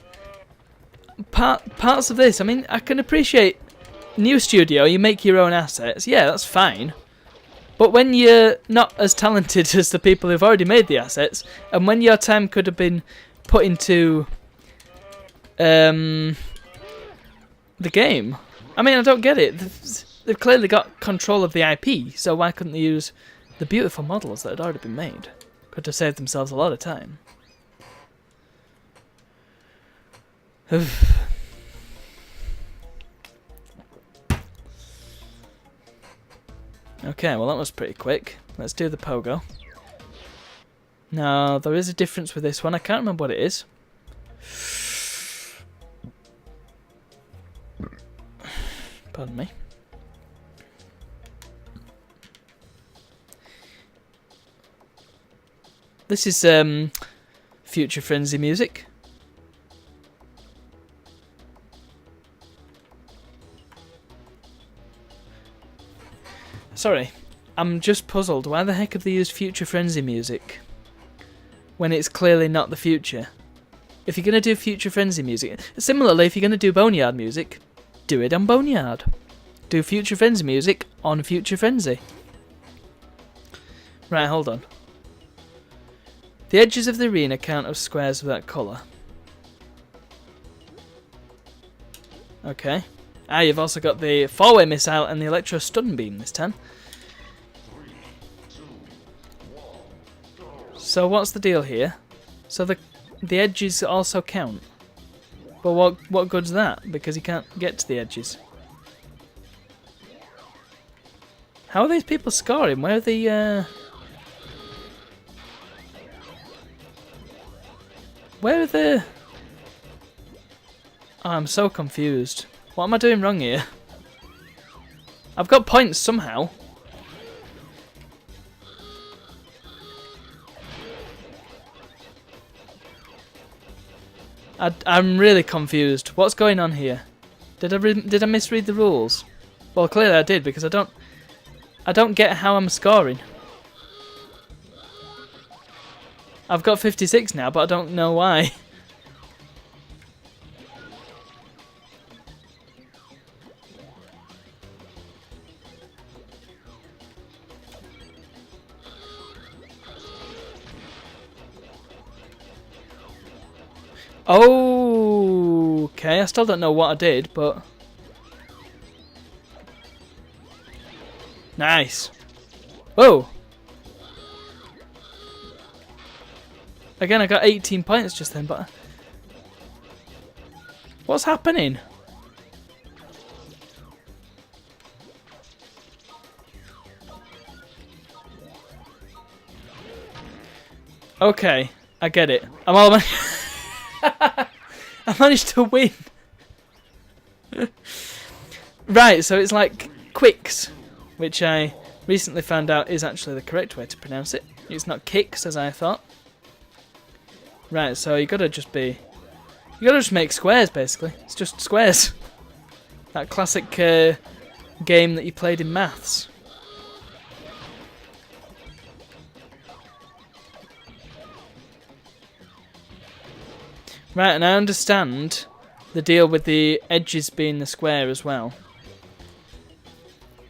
parts of this. I mean, I can appreciate new studio, you make your own assets. Yeah, that's fine. But when you're not as talented as the people who've already made the assets, and when your time could have been put into the game, I mean, I don't get it. They've clearly got control of the IP, so why couldn't they use the beautiful models that had already been made? Could have saved themselves a lot of time. Okay, well that was pretty quick. Let's do the pogo. Now, there is a difference with this one. I can't remember what it is. Pardon me. This is Future Frenzy music. Sorry, I'm just puzzled. Why the heck have they used Future Frenzy music when it's clearly not the future? If you're going to do Future Frenzy music... Similarly, if you're going to do Boneyard music, do it on Boneyard. Do Future Frenzy music on Future Frenzy. Right, hold on. The edges of the arena count as squares of that colour. Okay. Ah, you've also got the 4-way missile and the electro stun beam this time. So what's the deal here? So the edges also count. But what good's that? Because he can't get to the edges. How are these people scoring? Where are the where are the... Oh, I'm so confused. What am I doing wrong here? I've got points somehow. I'm really confused. What's going on here? Did I misread the rules? Well, clearly I did, because I don't get how I'm scoring. I've got 56 now, but I don't know why. Oh, okay. I still don't know what I did, but... Nice. Whoa. Again, I got 18 points just then, but... What's happening? Okay, I get it. I'm all I managed to win. Right, so it's like Quicks, which I recently found out is actually the correct way to pronounce it. It's not Kicks as I thought. Right, so you gotta just make squares basically. It's just squares. That classic game that you played in maths. Right, and I understand the deal with the edges being the square as well.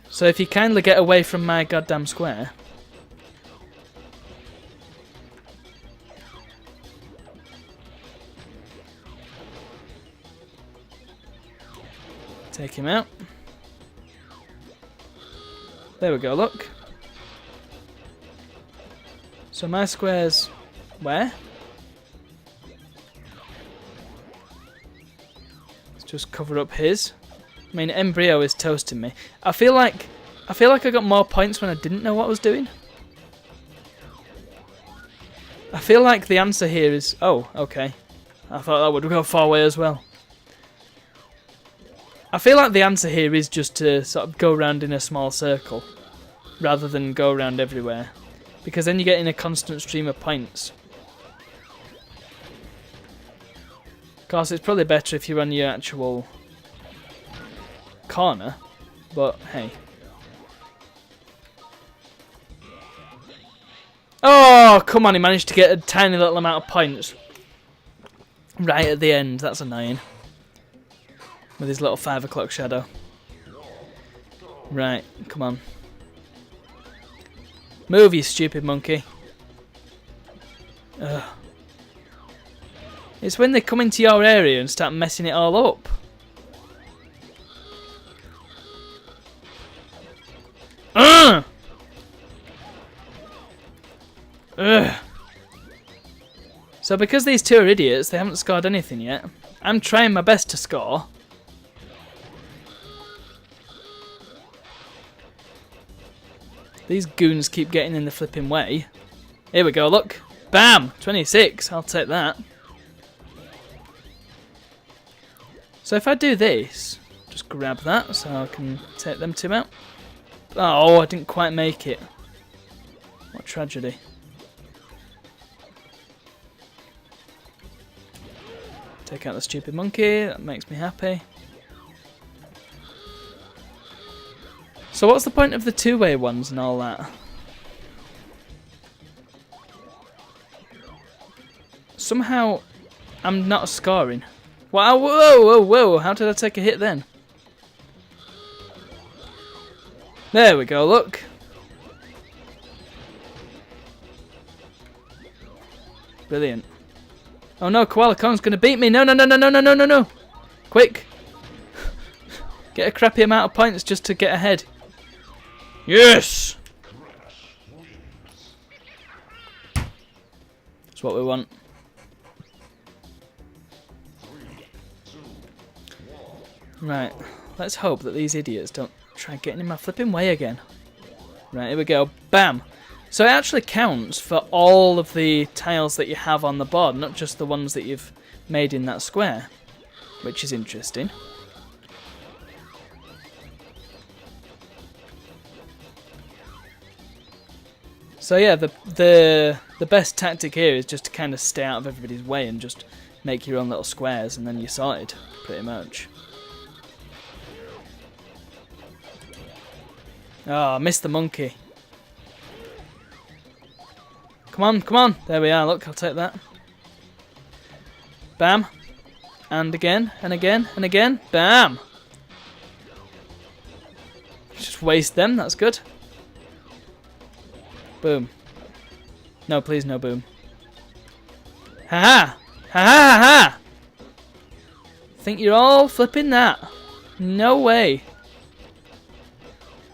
So if you kindly get away from my goddamn square. Take him out. There we go, look. So my square's where? Let's just cover up his. I mean, Embryo is toasting me. I feel like I got more points when I didn't know what I was doing. I feel like the answer here is... Oh, okay. I thought that would go far away as well. I feel like the answer here is just to sort of go around in a small circle rather than go around everywhere, because then you get in a constant stream of points. Of course, it's probably better if you're on your actual corner, but hey. Oh, come on, he managed to get a tiny little amount of points right at the end. That's annoying. With his little 5 o'clock shadow. Right, come on. Move, you stupid monkey. Ugh. It's when they come into your area and start messing it all up. Ugh! Ugh. So because these two are idiots, they haven't scored anything yet. I'm trying my best to score. These goons keep getting in the flipping way. Here we go, look. Bam! 26. I'll take that. So if I do this, just grab that so I can take them two out. Oh, I didn't quite make it. What tragedy. Take out the stupid monkey. That makes me happy. So what's the point of the two-way ones and all that? Somehow I'm not scoring. Wow, whoa, whoa, whoa, how did I take a hit then? There we go, look. Brilliant. Oh no, Koala Kong's gonna beat me. No, no, no, no, no, no, no, no, no. Quick. Get a crappy amount of points just to get ahead. Yes! That's what we want. Right, let's hope that these idiots don't try getting in my flipping way again. Right, here we go. Bam! So it actually counts for all of the tiles that you have on the board, not just the ones that you've made in that square, which is interesting. So yeah, the best tactic here is just to kind of stay out of everybody's way and just make your own little squares, and then you're sorted, pretty much. Oh, I missed the monkey. Come on, come on. There we are, look, I'll take that. Bam. And again, and again, and again. Bam. Just waste them, that's good. Boom. No, please, no boom. Ha-ha! Ha-ha, ha-ha! Think you're all flipping that? No way.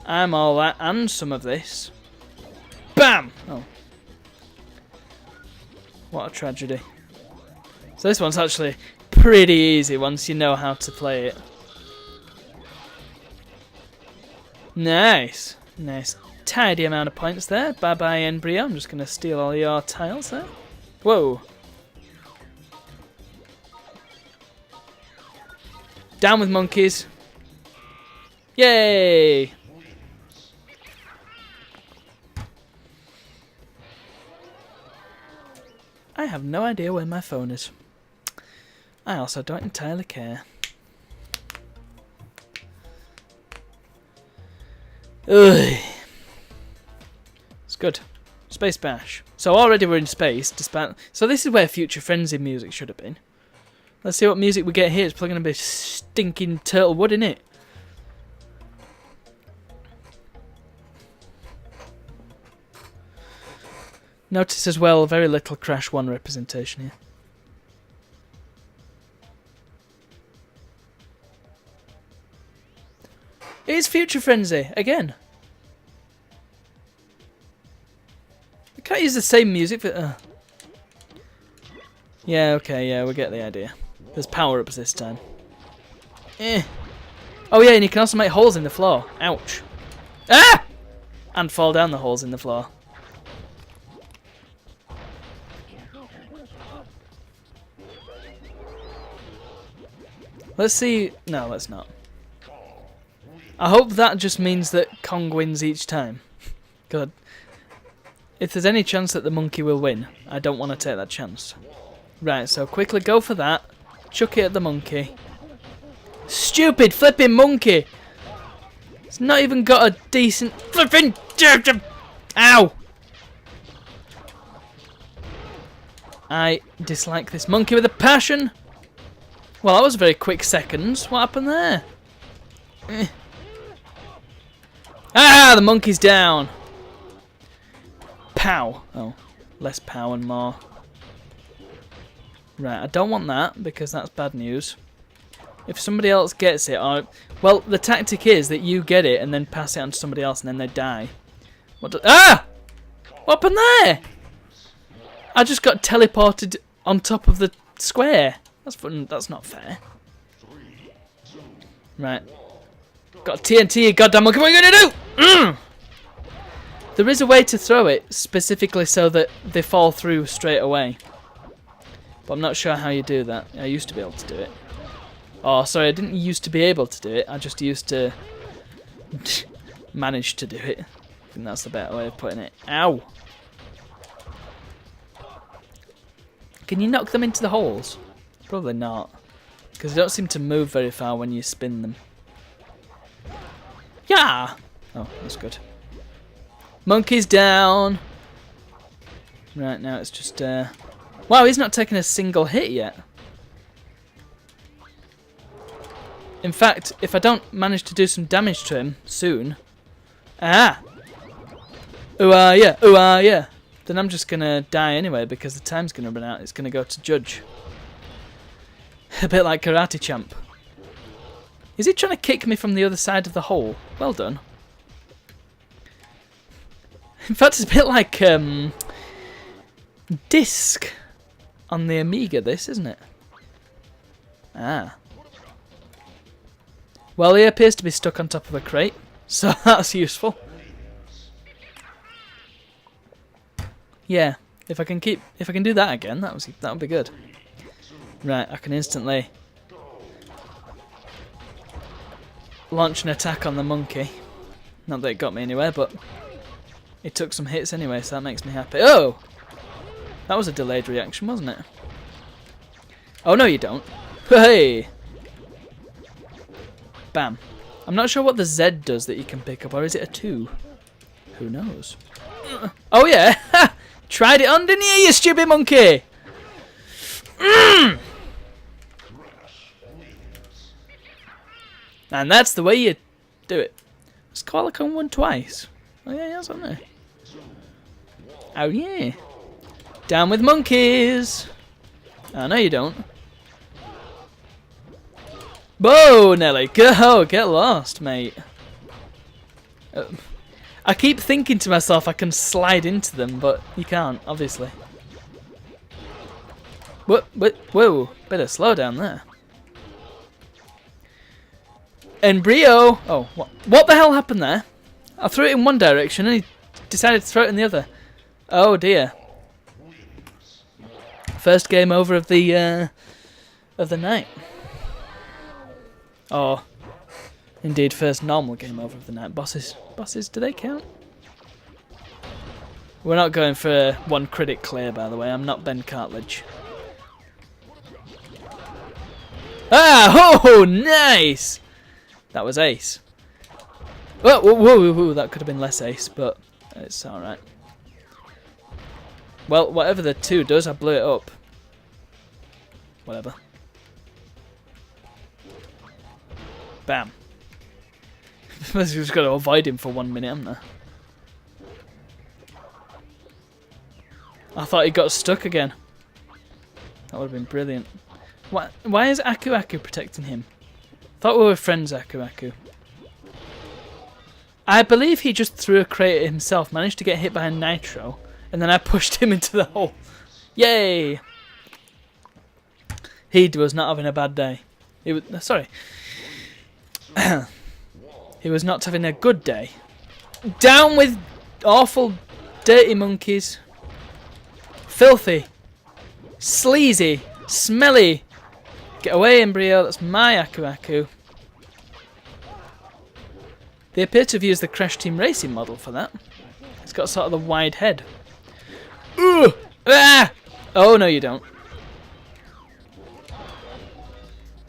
I'm all that and some of this. Bam! Oh. What a tragedy. So this one's actually pretty easy once you know how to play it. Nice. Nice. Tidy amount of points there. Bye-bye, Embryo. I'm just going to steal all your tiles there. Whoa. Down with monkeys. Yay! I have no idea where my phone is. I also don't entirely care. Ugh. It's good. Space Bash. So already we're in space, despite... So this is where Future Frenzy music should have been. Let's see what music we get here. It's probably going to be stinking turtle wood, isn't it? Notice as well, very little Crash 1 representation here. It's Future Frenzy, again. I can't use the same music for... Yeah, okay, yeah, we get the idea. There's power-ups this time. Eh. Oh yeah, and you can also make holes in the floor. Ouch. Ah! And fall down the holes in the floor. Let's see... No, let's not. I hope that just means that Kong wins each time. Good. If there's any chance that the monkey will win, I don't want to take that chance. Right, so quickly go for that. Chuck it at the monkey. Stupid flipping monkey! It's not even got a decent flipping... Ow! I dislike this monkey with a passion. Well, that was very quick seconds. What happened there? Ah, the monkey's down. Pow. Oh, less pow and more. Right, I don't want that because that's bad news. If somebody else gets it, or... Well, the tactic is that you get it and then pass it on to somebody else and then they die. Ah! What happened there? I just got teleported on top of the square. That's fun. That's not fair. Right. Got TNT, you goddamn monkey. What are you going to do? There is a way to throw it specifically so that they fall through straight away. But I'm not sure how you do that. I used to be able to do it. Oh, sorry, I didn't used to be able to do it. I just used to manage to do it. I think that's the better way of putting it. Ow! Can you knock them into the holes? Probably not. Because they don't seem to move very far when you spin them. Yeah! Oh, that's good. Monkey's down! Right, now it's just... Wow, he's not taken a single hit yet. In fact, if I don't manage to do some damage to him soon... Ah! Ooh, yeah, ooh, yeah. Then I'm just going to die anyway because the time's going to run out. It's going to go to Judge. A bit like Karate Champ. Is he trying to kick me from the other side of the hole? Well done. In fact, it's a bit like Disc on the Amiga, this, isn't it? Ah. Well, he appears to be stuck on top of a crate, so that's useful. Yeah, if I can do that again, that would be good. Right, I can instantly launch an attack on the monkey. Not that it got me anywhere, but it took some hits anyway, so that makes me happy. Oh! That was a delayed reaction, wasn't it? Oh, no, you don't. Hey! Bam. I'm not sure what the Z does that you can pick up, or is it a 2? Who knows? Oh, yeah! Tried it on, didn't you, you stupid monkey? And that's the way you do it. Has Koala-kun won twice? Oh yeah, he has, hasn't he? Oh yeah. Down with monkeys! Oh, no you don't. Whoa, Nelly, go! Get lost, mate. I keep thinking to myself I can slide into them, but you can't, obviously. Whoa, bit of slow down there. Embryo! Oh, what the hell happened there? I threw it in one direction and he decided to throw it in the other. Oh dear. First game over of the night. Oh, indeed, first normal game over of the night. Bosses, do they count? We're not going for one critic clear, by the way. I'm not Ben Cartledge. Ah! Oh, nice! That was ace. Oh, whoa, that could have been less ace, but it's alright. Well, whatever the 2 does, I blew it up. Whatever. Bam. Just got to avoid him for 1 minute, haven't I? I thought he got stuck again. That would have been brilliant. Why is Aku Aku protecting him? Thought we were friends, Aku Aku. I believe he just threw a crate at himself, managed to get hit by a nitro, and then I pushed him into the hole. Yay! He was not having a bad day. He was sorry. He was not having a good day. Down with awful, dirty monkeys. Filthy. Sleazy. Smelly. Get away, Embryo. That's my Aku Aku. They appear to have used the Crash Team Racing model for that. It's got sort of the wide head. Ooh! Ah! Oh, no, you don't.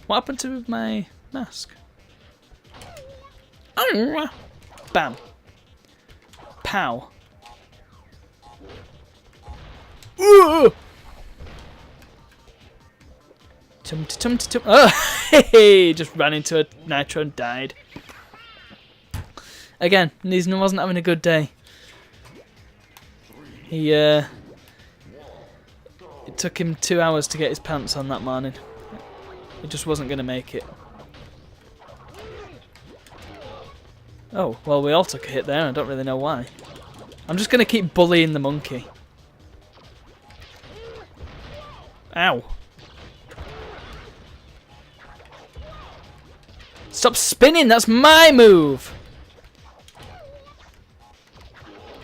What happened to my mask? Bam. Pow. Ooh! Tum. Oh, hey! Just ran into a nitro and died. Again, Nielsen wasn't having a good day. It took him 2 hours to get his pants on that morning. He just wasn't going to make it. Oh, well, we all took a hit there. I don't really know why. I'm just going to keep bullying the monkey. Ow. Stop spinning! That's my move!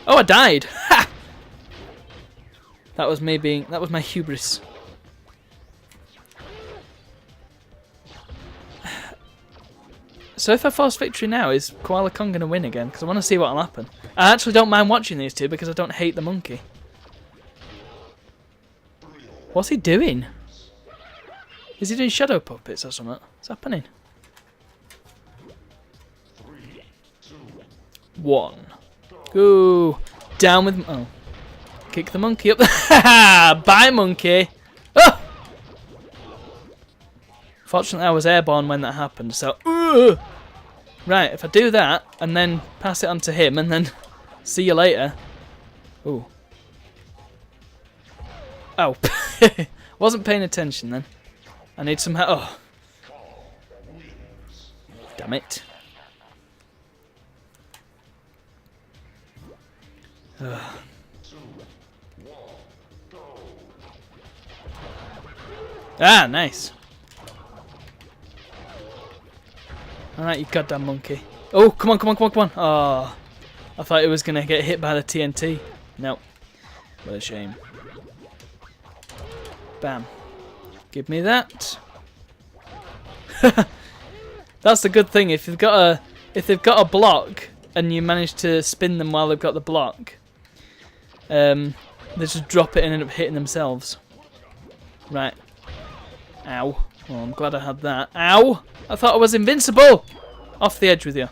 Oh, I died! Ha! That was my hubris. So if I force victory now, is Koala Kong going to win again? Because I want to see what will happen. I actually don't mind watching these two because I don't hate the monkey. What's he doing? Is he doing shadow puppets or something? What's happening? 1. Go down with... Oh. Kick the monkey up. Bye, monkey. Oh! Fortunately, I was airborne when that happened, so... Right, if I do that, and then pass it on to him, and then see you later... Ooh. Oh. Wasn't paying attention then. I need some help. Oh. Damn it. Ah, nice. Alright, you goddamn monkey. Oh, come on. Oh, I thought it was going to get hit by the TNT. Nope. What a shame. Bam. Give me that. That's the good thing. If they've got a block and you manage to spin them while they've got the block, they just drop it and end up hitting themselves. Right. Ow. Well, I'm glad I had that. Ow! I thought I was invincible! Off the edge with you.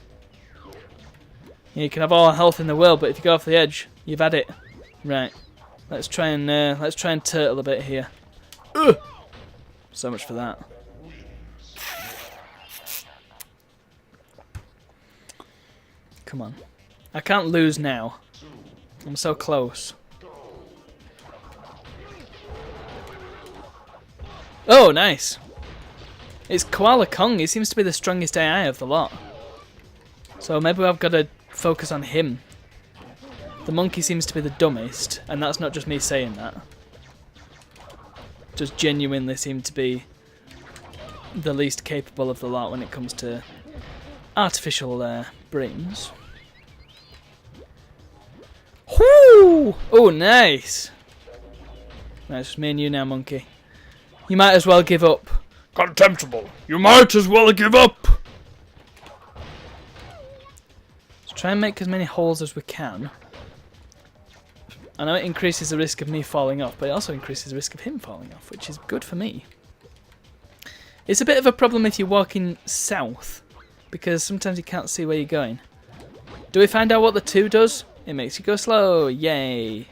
You can have all the health in the world, but if you go off the edge, you've had it. Right. Let's try and turtle a bit here. Ugh! So much for that. Come on. I can't lose now. I'm so close. Oh, nice. It's Koala Kong. He seems to be the strongest AI of the lot. So maybe I've got to focus on him. The monkey seems to be the dumbest, and that's not just me saying that. just genuinely seem to be the least capable of the lot when it comes to artificial brains. Whoo! Oh, nice. Right, it's just me and you now, monkey. You might as well give up. Contemptible! You might as well give up! Let's try and make as many holes as we can. I know it increases the risk of me falling off, but it also increases the risk of him falling off, which is good for me. It's a bit of a problem if you're walking south, because sometimes you can't see where you're going. Do we find out what the 2 does? It makes you go slow. Yay.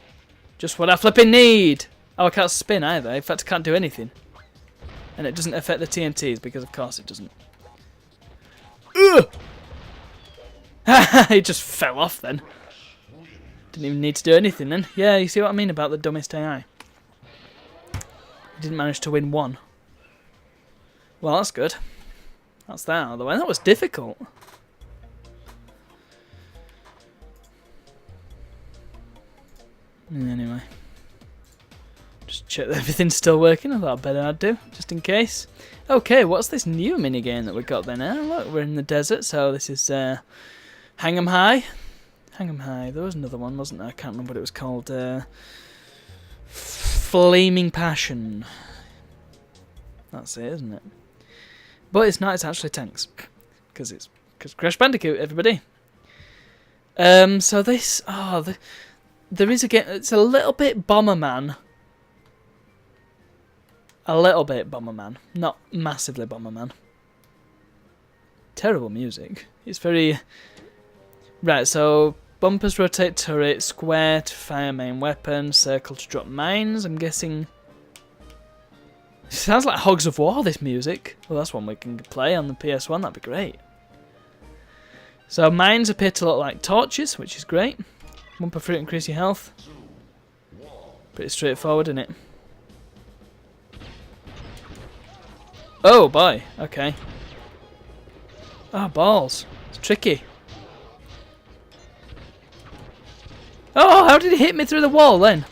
Just what I flipping need. Oh, I can't spin either. In fact, I can't do anything. And it doesn't affect the TNTs, because of course it doesn't. Ugh! He just fell off then. Didn't even need to do anything then. Yeah, you see what I mean about the dumbest AI. He didn't manage to win one. Well, that's good. That's that out of the way. That was difficult. Anyway. Just check that everything's still working. I thought better I'd do, just in case. Okay, what's this new minigame that we got then? Look, we're in the desert, so this is Hang 'em High. Hang 'em High. There was another one, wasn't there? I can't remember what it was called. Flaming Passion. That's it, isn't it? But it's not. It's actually tanks, because Crash Bandicoot, everybody. So this. There is a game. It's a little bit Bomberman. A little bit Bomberman, not massively Bomberman. Terrible music. It's very. Right, so bumpers rotate turret, square to fire main weapon, circle to drop mines. I'm guessing. It sounds like Hogs of War, this music. Well, that's one we can play on the PS1, that'd be great. So mines appear to look like torches, which is great. One per fruit, increase your health. Pretty straightforward, isn't it? Oh boy, okay. Oh, balls. It's tricky. Oh, how did it hit me through the wall then?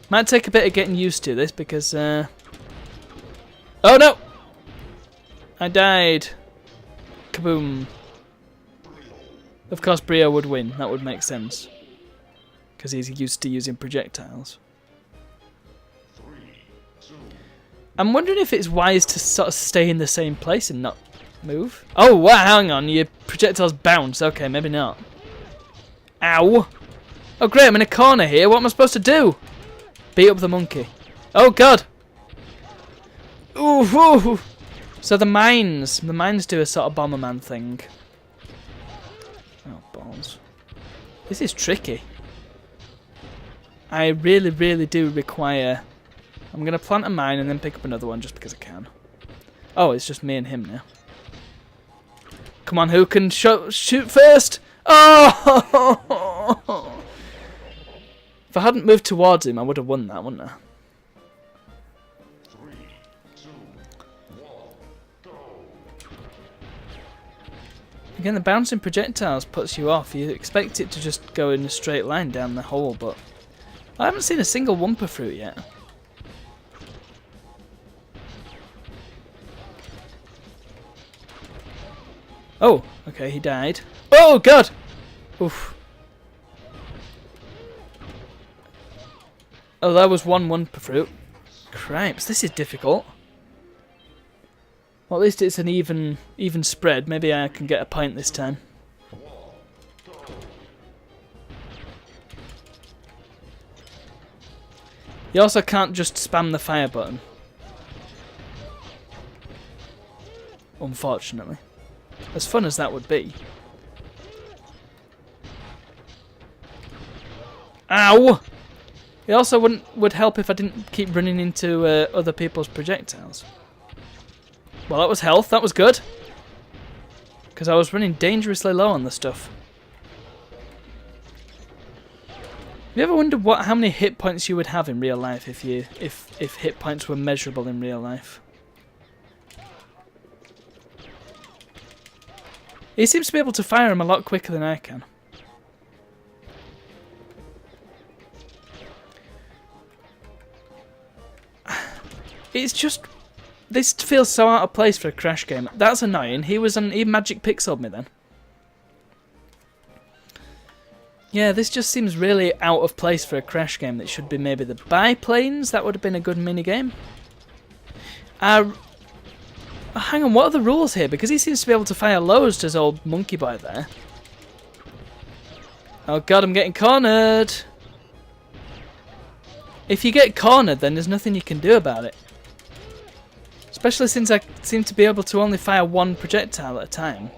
Might take a bit of getting used to this because... Oh no! I died. Kaboom. Of course Brio would win, that would make sense. Because he's used to using projectiles. I'm wondering if it's wise to sort of stay in the same place and not move. Oh wow, hang on, your projectiles bounce. Okay, maybe not. Ow! Oh great, I'm in a corner here, what am I supposed to do? Beat up the monkey. Oh god! Ooh! So the mines do a sort of Bomberman thing. Oh balls. This is tricky. I really, really do require... I'm going to plant a mine and then pick up another one just because I can. Oh, it's just me and him now. Come on, who can shoot first? Oh! If I hadn't moved towards him, I would have won that, wouldn't I? 3, 2, 1, go. Again, the bouncing projectiles puts you off. You expect it to just go in a straight line down the hole, but I haven't seen a single Wumpa fruit yet. Oh, okay, he died. Oh, God! Oof. Oh, that was one Wumpa fruit. Cripes, this is difficult. Well, at least it's an even spread. Maybe I can get a pint this time. You also can't just spam the fire button. Unfortunately. As fun as that would be. Ow! It also would help if I didn't keep running into other people's projectiles. Well, that was health. That was good. Because I was running dangerously low on the stuff. Have you ever wondered how many hit points you would have in real life if hit points were measurable in real life? He seems to be able to fire them a lot quicker than I can. It's just... This feels so out of place for a Crash game. That's annoying. He magic pixeled me then. Yeah, this just seems really out of place for a Crash game that should be maybe the biplanes. That would have been a good minigame. Hang on, what are the rules here? Because he seems to be able to fire loads to his old monkey boy there. Oh god, I'm getting cornered. If you get cornered, then there's nothing you can do about it. Especially since I seem to be able to only fire one projectile at a time.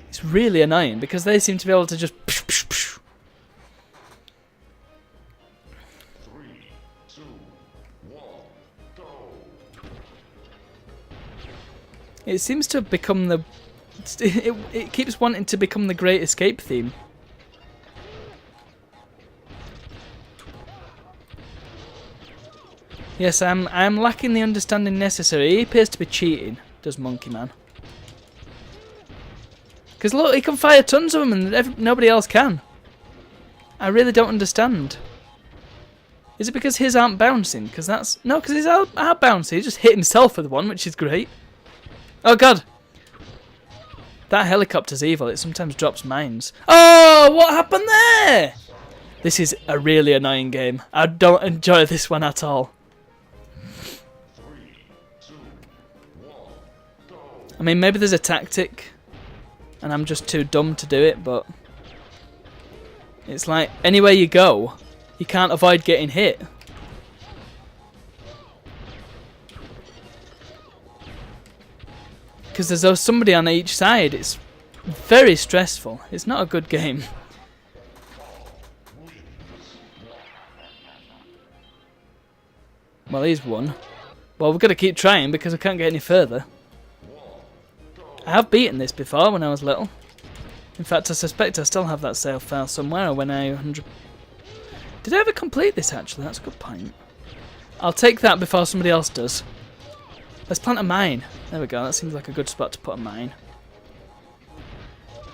It's really annoying because they seem to be able to just... It seems to have become the... It keeps wanting to become the Great Escape theme. Yes, I'm lacking the understanding necessary. He appears to be cheating, does Monkey Man. Because look, he can fire tons of them and nobody else can. I really don't understand. Is it because his aren't bouncing? Because that's... No, because his are bouncing. He just hit himself with one, which is great. Oh god! That helicopter's evil. It sometimes drops mines. Oh, what happened there? This is a really annoying game. I don't enjoy this one at all. I mean, maybe there's a tactic, and I'm just too dumb to do it, but... It's like, anywhere you go, you can't avoid getting hit. Because there's somebody on each side. It's very stressful. It's not a good game. Well, he's won. Well, we've got to keep trying because we can't get any further. I have beaten this before when I was little. In fact, I suspect I still have that save file somewhere when I 100... Did I ever complete this, actually? That's a good point. I'll take that before somebody else does. Let's plant a mine. There we go, that seems like a good spot to put a mine.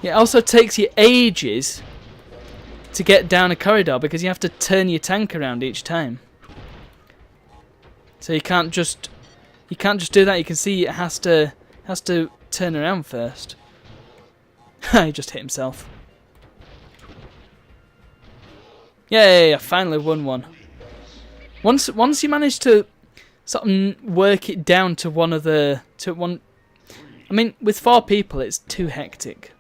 It also takes you ages to get down a corridor because you have to turn your tank around each time. So you can't just do that. You can see it has to turn around first. He just hit himself. Yay, I finally won one. Once you manage to sort of work it down to one of the... I mean, with 4 people, it's too hectic.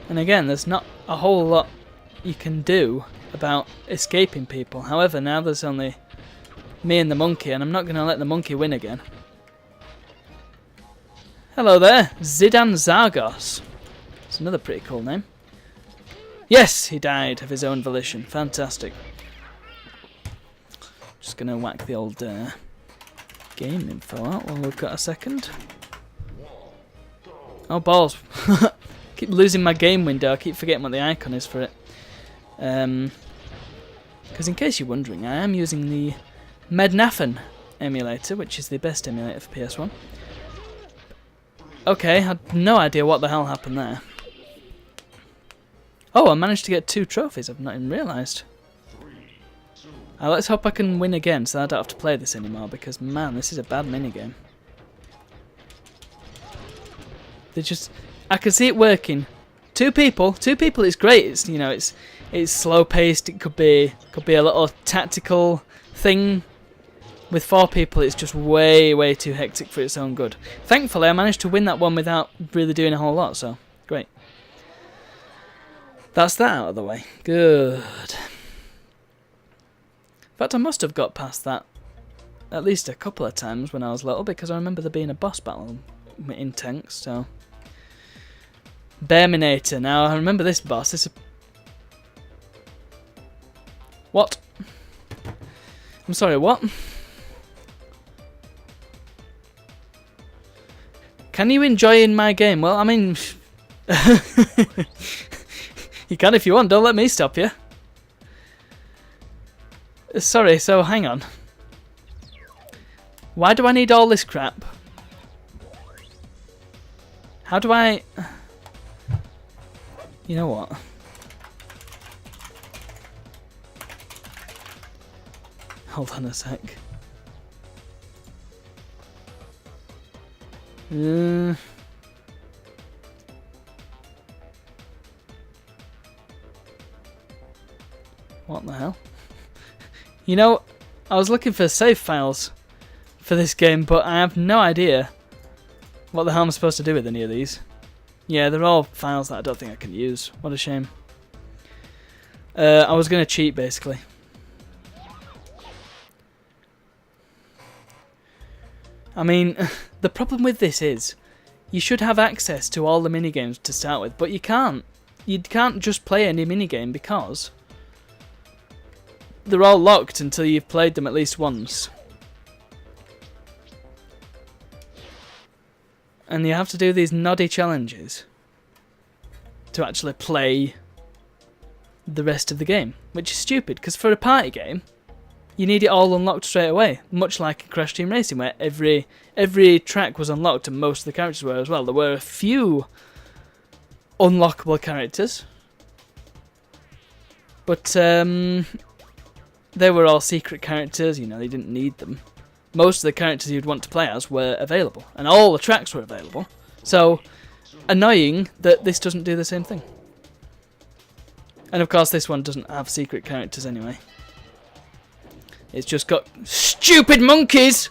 And again, there's not a whole lot you can do about escaping people. However, now there's only me and the monkey, and I'm not going to let the monkey win again. Hello there, Zidane Zargos. It's another pretty cool name. Yes, he died of his own volition. Fantastic. Just going to whack the old game info out while we've got a second. Oh, balls. Keep losing my game window. I keep forgetting what the icon is for it. Because in case you're wondering, I am using the Mednafen emulator, which is the best emulator for PS1. Okay, I had no idea what the hell happened there. Oh, I managed to get 2 trophies. I've not even realised. Let's hope I can win again so I don't have to play this anymore, because, man, this is a bad minigame. I can see it working. 2 people is great. It's, you know, it's slow paced. It could be a little tactical thing. With 4 people, it's just way too hectic for its own good. Thankfully, I managed to win that one without really doing a whole lot, so great. That's that out of the way. Good. In fact, I must have got past that at least a couple of times when I was little, because I remember there being a boss battle in tanks, so... Bearminator. Now, I remember this boss. This is... What? I'm sorry, what? Can you enjoy in my game? Well, I mean... You can if you want, don't let me stop you. Sorry, so hang on. Why do I need all this crap? How do I... You know what? Hold on a sec. What the hell? You know, I was looking for save files for this game, but I have no idea what the hell I'm supposed to do with any of these. Yeah, they're all files that I don't think I can use. What a shame. I was going to cheat, basically. I mean, the problem with this is, you should have access to all the minigames to start with, but you can't. You can't just play any minigame because they're all locked until you've played them at least once. And you have to do these noddy challenges to actually play the rest of the game, which is stupid, because for a party game, you need it all unlocked straight away, much like in Crash Team Racing, where every track was unlocked and most of the characters were as well. There were a few unlockable characters, but they were all secret characters, you know, they didn't need them. Most of the characters you'd want to play as were available, and all the tracks were available. So, annoying that this doesn't do the same thing. And of course this one doesn't have secret characters anyway. It's just got stupid monkeys!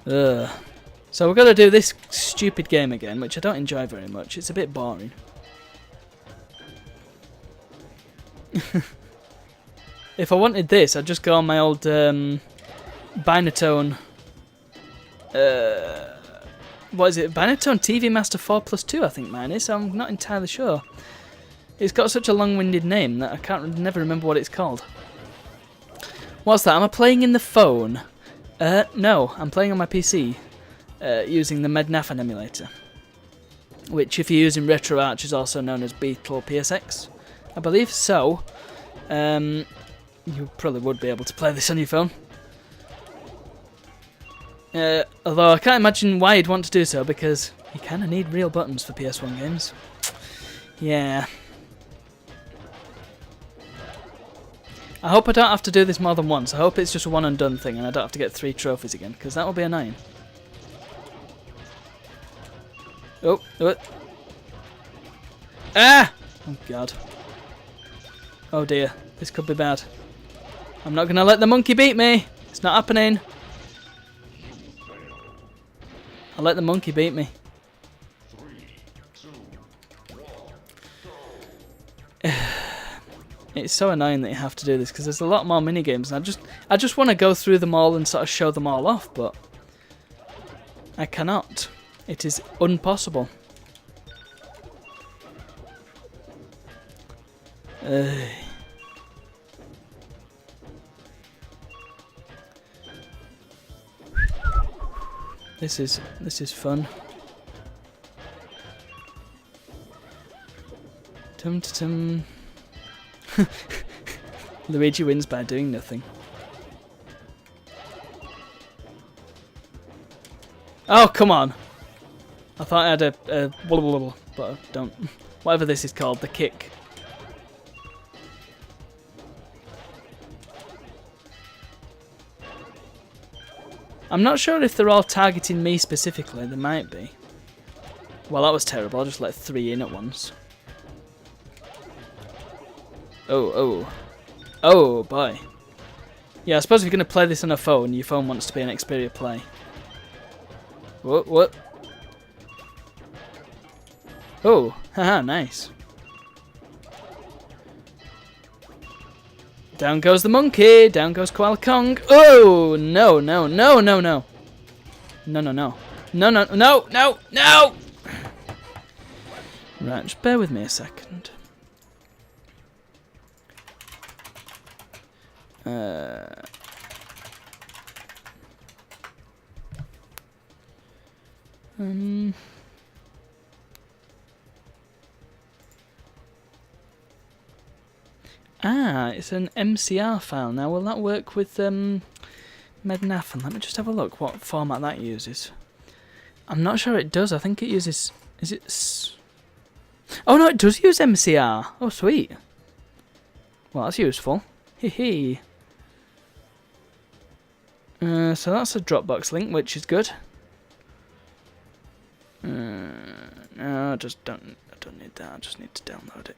Ugh. So we're going to do this stupid game again, which I don't enjoy very much. It's a bit boring. If I wanted this, I'd just go on my old Binatone. What is it? Binatone TV Master 4+2, I think mine is. I'm not entirely sure. It's got such a long-winded name that I never remember what it's called. What's that? Am I playing in the phone? No, I'm playing on my PC using the Mednafen emulator, which, if you're using RetroArch, is also known as Beetle PSX, I believe. So, you probably would be able to play this on your phone. Although I can't imagine why you'd want to do so, because you kind of need real buttons for PS1 games. Yeah. I hope I don't have to do this more than once. I hope it's just a one and done thing and I don't have to get 3 trophies again, because that would be annoying. Oh, what? Ah! Oh god. Oh dear, this could be bad. I'm not going to let the monkey beat me. It's not happening. I'll let the monkey beat me. 3, 2, 1, It's so annoying that you have to do this, because there's a lot more minigames, and I just want to go through them all and sort of show them all off, but I cannot. It is impossible. This is fun. Tum tum. Luigi wins by doing nothing. Oh, come on! I thought I had a wobble, but I don't. Whatever this is called, the kick. I'm not sure if they're all targeting me specifically. They might be. Well, that was terrible. I just let 3 in at once. Oh boy. Yeah, I suppose if you're going to play this on a phone, your phone wants to be an Xperia Play. What? Oh, haha, nice. Down goes the monkey, down goes Koala Kong. Oh, no. No! Right, just bear with me a second. Ah, it's an MCR file. Now, will that work with Mednafen? Let me just have a look what format that uses. I'm not sure it does. I think it uses... Is it... Oh, no, it does use MCR. Oh, sweet. Well, that's useful. Hee hee. So that's a Dropbox link, which is good. No, I don't need that. I just need to download it.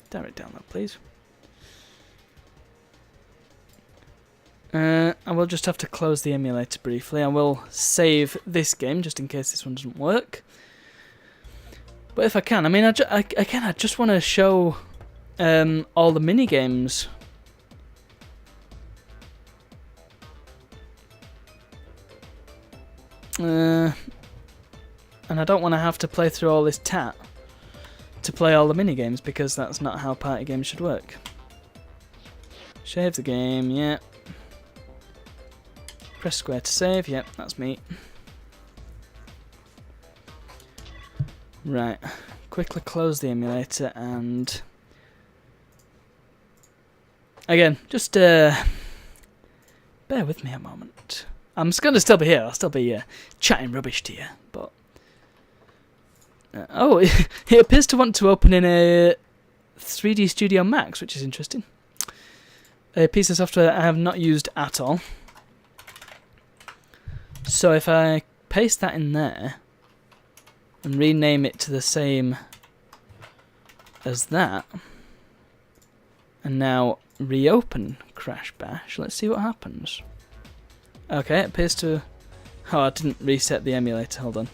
Direct download, please. I will just have to close the emulator briefly. I will save this game just in case this one doesn't work. But if I can, I mean, I just want to show all the mini games. And I don't want to have to play through all this tat to play all the mini games because that's not how party games should work. Save the game, yeah. Press square to save, yep, that's me. Right, quickly close the emulator and... Again, just bear with me a moment. I'm just going to still be here, I'll still be chatting rubbish to you, but... oh, it appears to want to open in a 3D Studio Max, which is interesting. A piece of software I have not used at all. So if I paste that in there and rename it to the same as that, and now reopen Crash Bash, let's see what happens. Okay, it appears to... Oh, I didn't reset the emulator, hold on.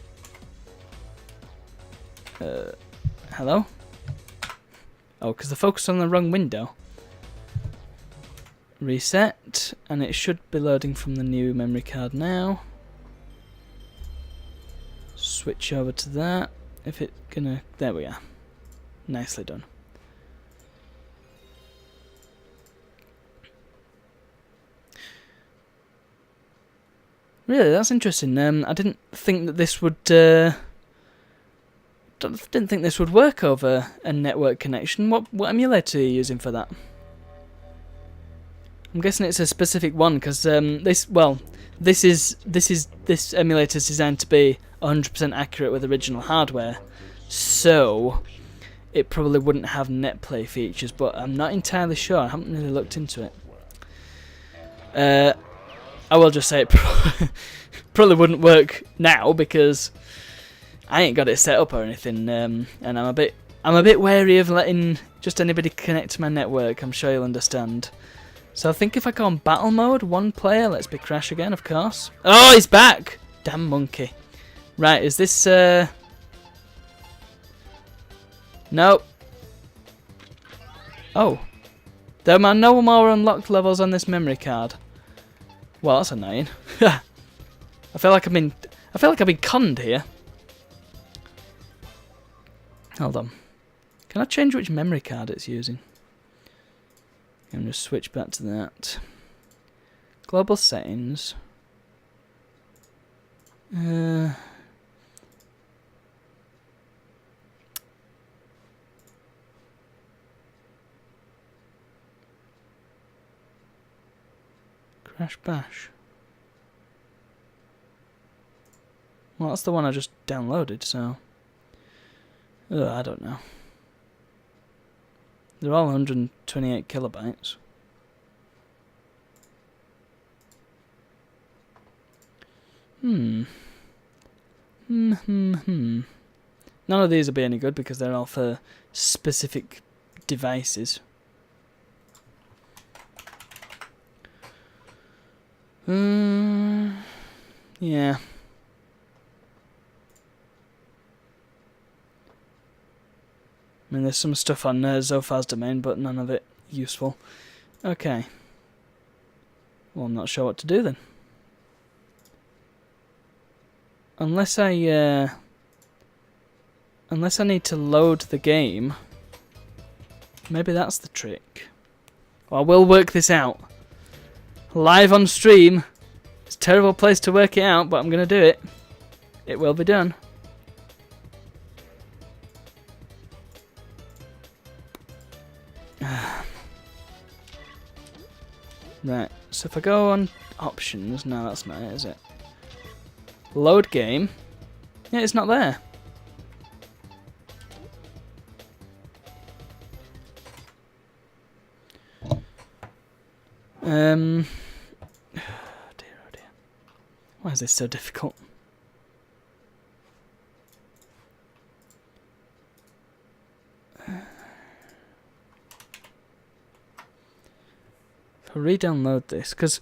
Hello? Oh, because the focus on the wrong window. Reset, and it should be loading from the new memory card now. Switch over to that. If it's gonna... There we are. Nicely done. Really, that's interesting. I didn't think that this would... didn't think this would work over a network connection. What emulator are you using for that? I'm guessing it's a specific one because this emulator is designed to be 100% accurate with original hardware, so it probably wouldn't have netplay features. But I'm not entirely sure. I haven't really looked into it. I will just say it probably wouldn't work now because I ain't got it set up or anything, and I'm a bit wary of letting just anybody connect to my network. I'm sure you'll understand. So I think if I go on battle mode, one player, let's be Crash again, of course. Oh, he's back! Damn monkey. Right, is this Nope. Oh. There are no more unlocked levels on this memory card. Well, that's annoying. I feel like I've been conned here. Hold on. Can I change which memory card it's using? I'm going to switch back to that. Global settings. Crash Bash. Well, that's the one I just downloaded, so... I don't know. They're all 128 kilobytes. None of these will be any good because they're all for specific devices. Yeah. I mean, there's some stuff on Zophar's domain, but none of it useful. Okay. Well, I'm not sure what to do then. Unless I need to load the game. Maybe that's the trick. Well, we'll work this out. Live on stream. It's a terrible place to work it out, but I'm going to do it. It will be done. Right, so if I go on options, no, that's not it, is it? Load game. Yeah, it's not there. Oh dear, oh dear. Why is this so difficult? If I re-download this, because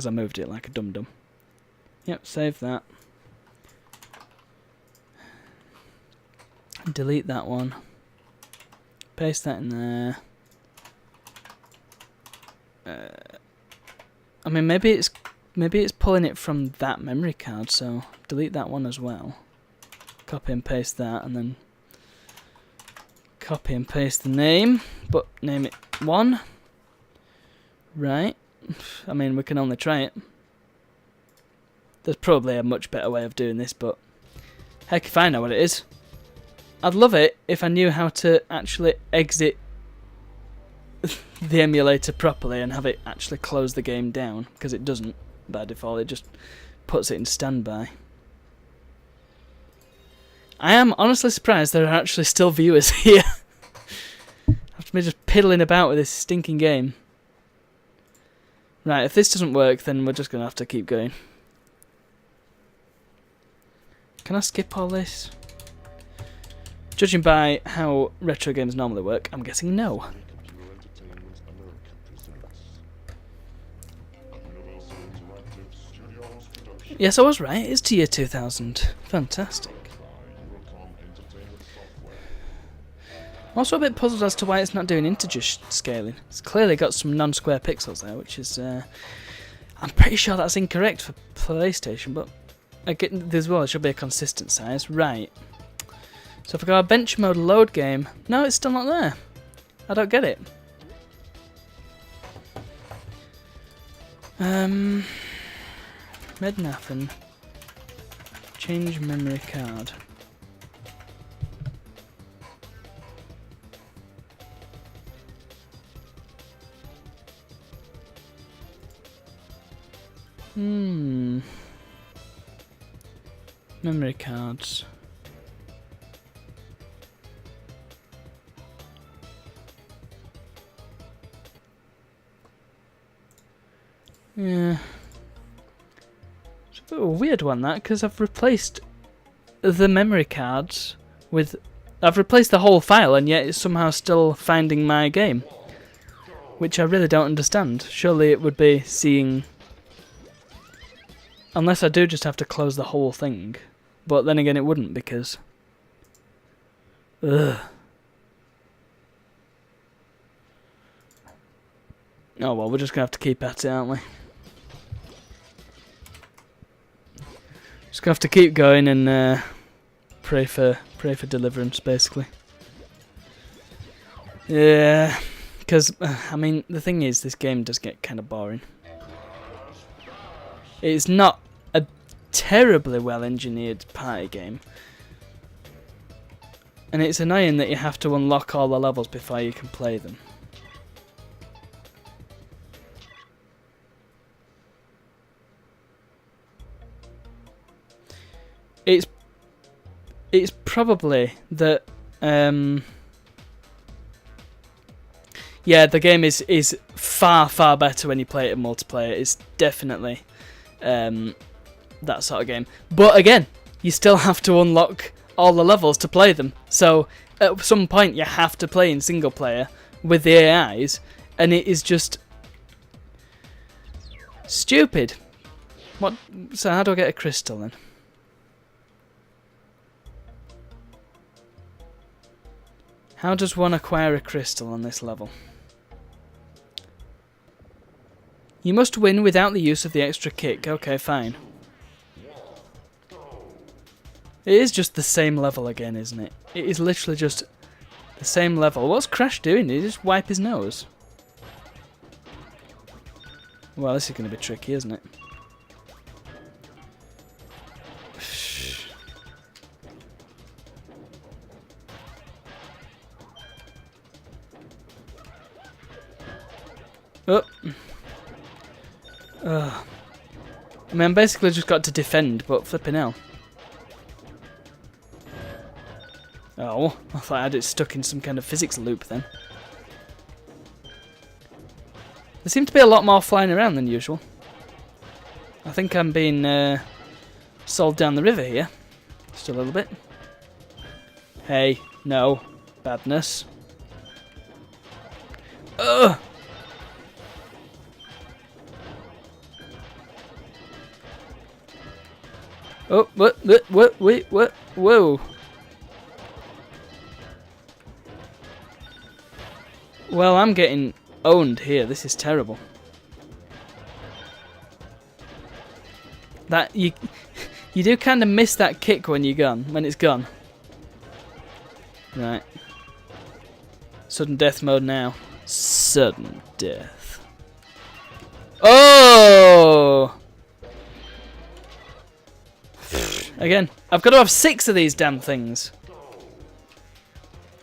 I moved it like a dum-dum. Yep, save that. Delete that one. Paste that in there. I mean, maybe it's pulling it from that memory card, so delete that one as well. Copy and paste that, and then copy and paste the name, but name it 1. Right. I mean, we can only try it. There's probably a much better way of doing this, but heck if I know what it is. I'd love it if I knew how to actually exit the emulator properly and have it actually close the game down, because it doesn't by default, it just puts it in standby. I am honestly surprised there are actually still viewers here after me just piddling about with this stinking game. Right, if this doesn't work, then we're just going to have to keep going. Can I skip all this? Judging by how retro games normally work, I'm guessing no. Yes, I was right. It's to year 2000. Fantastic. I'm also a bit puzzled as to why it's not doing integer scaling. It's clearly got some non-square pixels there, which is... I'm pretty sure that's incorrect for PlayStation, but as well, it should be a consistent size. Right. So if I go bench mode load game... No, it's still not there. I don't get it. Mednafen. Change memory card. Memory cards. Yeah. It's a bit of a weird one, that, because I've replaced the memory cards with... I've replaced the whole file, and yet it's somehow still finding my game. Which I really don't understand. Surely it would be seeing... Unless I do just have to close the whole thing. But then again, it wouldn't, because... Ugh. Oh well, we're just going to have to keep at it, aren't we? Just going to have to keep going and pray for deliverance, basically. Yeah, because, I mean, the thing is, this game does get kind of boring. It's not a terribly well-engineered party game. And it's annoying that you have to unlock all the levels before you can play them. It's probably that... yeah, the game is far, far better when you play it in multiplayer. It's definitely... that sort of game. But again, you still have to unlock all the levels to play them. So at some point you have to play in single player with the AIs, and it is just stupid. What? So how do I get a crystal then? How does one acquire a crystal on this level? You must win without the use of the extra kick. Okay, fine. It is just the same level again, isn't it? It is literally just the same level. What's Crash doing? Did he just wipe his nose? Well, this is going to be tricky, isn't it? Oh. I mean, I'm basically just got to defend, but flipping hell. Oh, I thought I had it stuck in some kind of physics loop then. There seem to be a lot more flying around than usual. I think I'm being sold down the river here. Just a little bit. Hey, no. Badness. Ugh! Oh, what, wait, what, whoa. Well, I'm getting owned here. This is terrible. That, you do kind of miss that kick when you're gone, when it's gone. Right. Sudden death mode now. Sudden death. Oh! Again, I've got to have 6 of these damn things.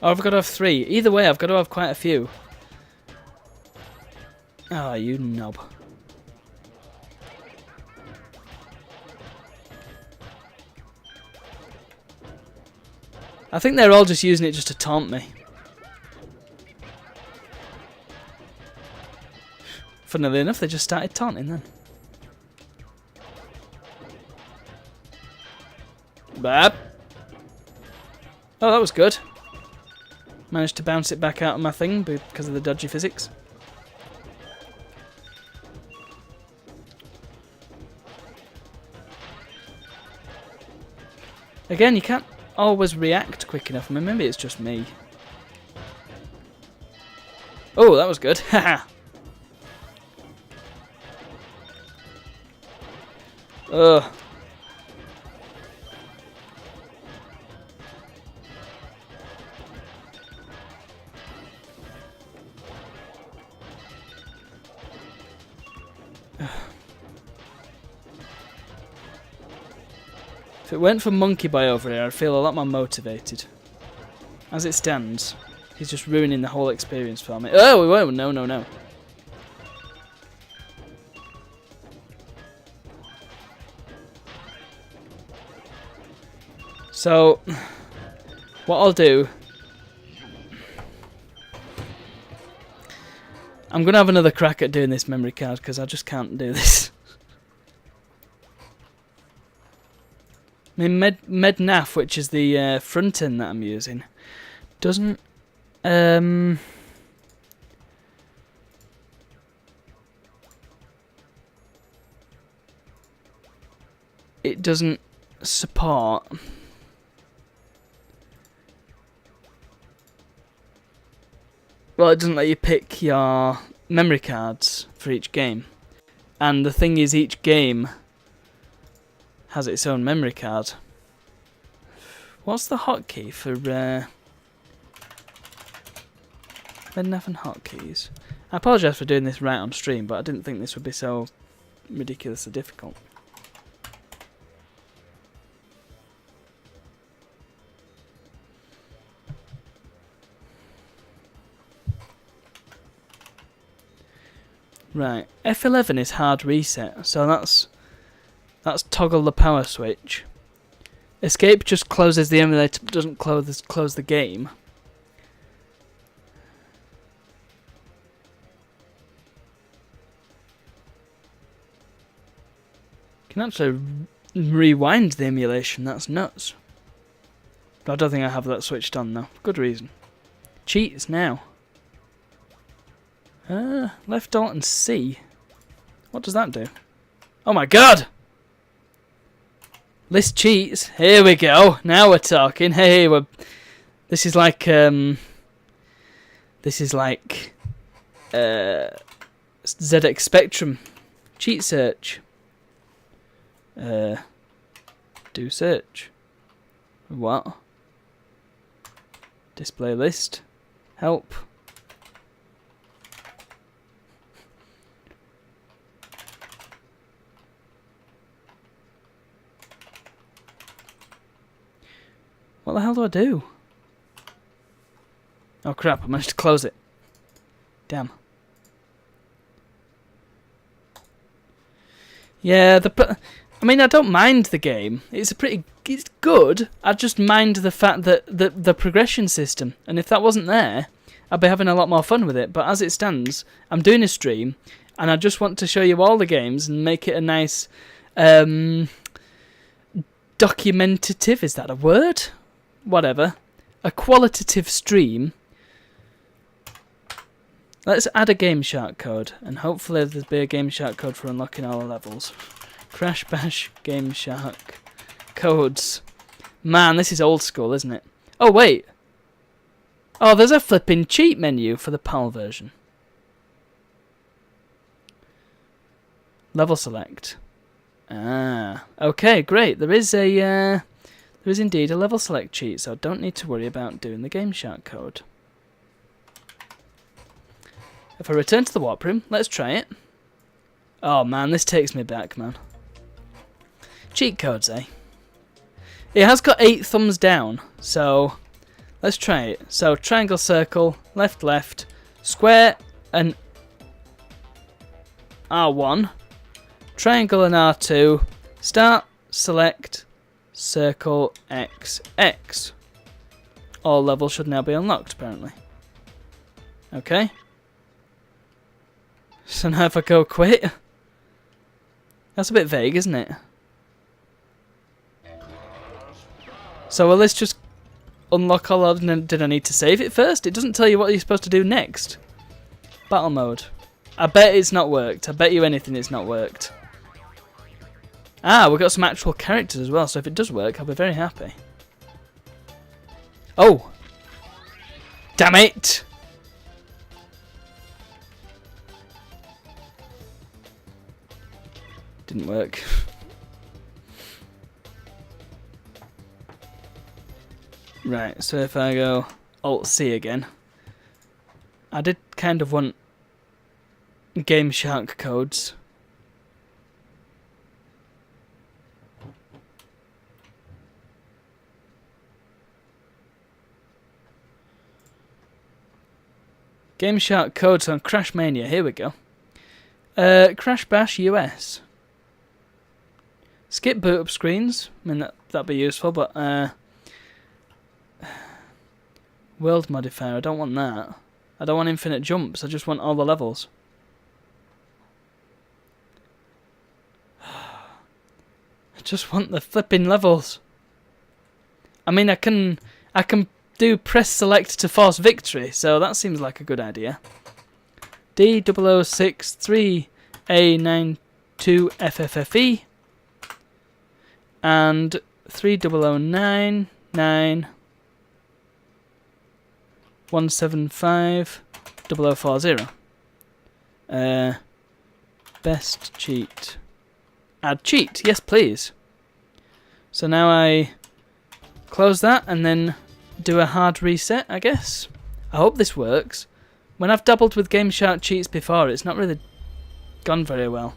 Or I've got to have 3. Either way, I've got to have quite a few. Oh, you knob. I think they're all just using it just to taunt me. Funnily enough, they just started taunting then. Bap. Oh, that was good. Managed to bounce it back out of my thing because of the dodgy physics. Again, you can't always react quick enough. I mean, maybe it's just me. Oh, that was good. Haha. Ugh. If it weren't for Monkey Boy over here, I'd feel a lot more motivated. As it stands, he's just ruining the whole experience for me. Oh, whoa, no, no, no. So, what I'll do... I'm going to have another crack at doing this memory card, because I just can't do this. I mean, MedNav, which is the front end that I'm using, doesn't... it doesn't support... Well, it doesn't let you pick your memory cards for each game. And the thing is, each game has its own memory card. What's the hotkey for MedNav and hotkeys? I apologise for doing this right on stream, but I didn't think this would be so ridiculously difficult. Right, F11 is hard reset, so that's toggle the power switch. Escape just closes the emulator, but doesn't close the game. You can actually rewind the emulation, that's nuts. But I don't think I have that switched on though. Good reason. Cheats now. Left alt and C. What does that do? Oh my god! List cheats. Here we go. Now we're talking. Hey, this is like ZX Spectrum cheat search. Do search. What? Display list. Help. What the hell do I do? Oh crap, I managed to close it. Damn. Yeah, I mean, I don't mind the game. It's good. I just mind the fact that the progression system, and if that wasn't there, I'd be having a lot more fun with it. But as it stands, I'm doing a stream, and I just want to show you all the games and make it a nice, documentative. Is that a word? Whatever. A qualitative stream. Let's add a Game Shark code, and hopefully there'll be a Game Shark code for unlocking all the levels. Crash Bash Game Shark codes. Man, this is old school, isn't it? Oh, wait. Oh, there's a flipping cheat menu for the PAL version. Level select. Ah, okay, great. There is indeed a level select cheat, so I don't need to worry about doing the Game Shark code. If I return to the warp room, let's try it. Oh man, this takes me back, man. Cheat codes, eh? It has got 8 thumbs down, so let's try it. So triangle, circle, left, left, square and R1, triangle and R2, start, select, circle, X, X. All levels should now be unlocked, apparently. Okay. So now if I go quit, that's a bit vague, isn't it? So will this just unlock all of them? Did I need to save it first? It doesn't tell you what you're supposed to do next. Battle mode. I bet it's not worked. I bet you anything it's not worked. Ah, we've got some actual characters as well, so if it does work, I'll be very happy. Oh! Damn it! Didn't work. Right, so if I go Alt-C again, I did kind of want Game Shark codes. Game Shark codes on Crash Mania, here we go. Crash Bash US. Skip boot up screens, I mean that'd be useful, but world modifier, I don't want that. I don't want infinite jumps, I just want all the levels. I just want the flipping levels. I mean I can do press select to force victory, so that seems like a good idea. D0063A92FFFE and 309991750040. Best cheat. Add cheat, yes please. So now I close that and then do a hard reset, I guess. I hope this works. When I've dabbled with Game Shark cheats before, it's not really gone very well.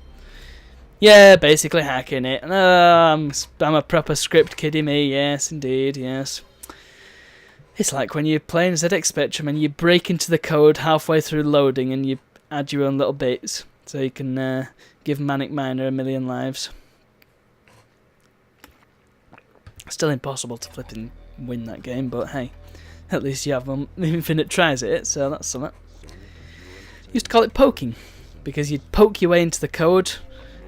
Yeah, basically hacking it. I'm a proper script kiddie me, yes indeed, yes. It's like when you're playing ZX Spectrum and you break into the code halfway through loading and you add your own little bits so you can give Manic Miner a million lives. Still impossible to flipping win that game, but hey, at least you have infinite tries at it, so that's something. Used to call it poking, because you'd poke your way into the code.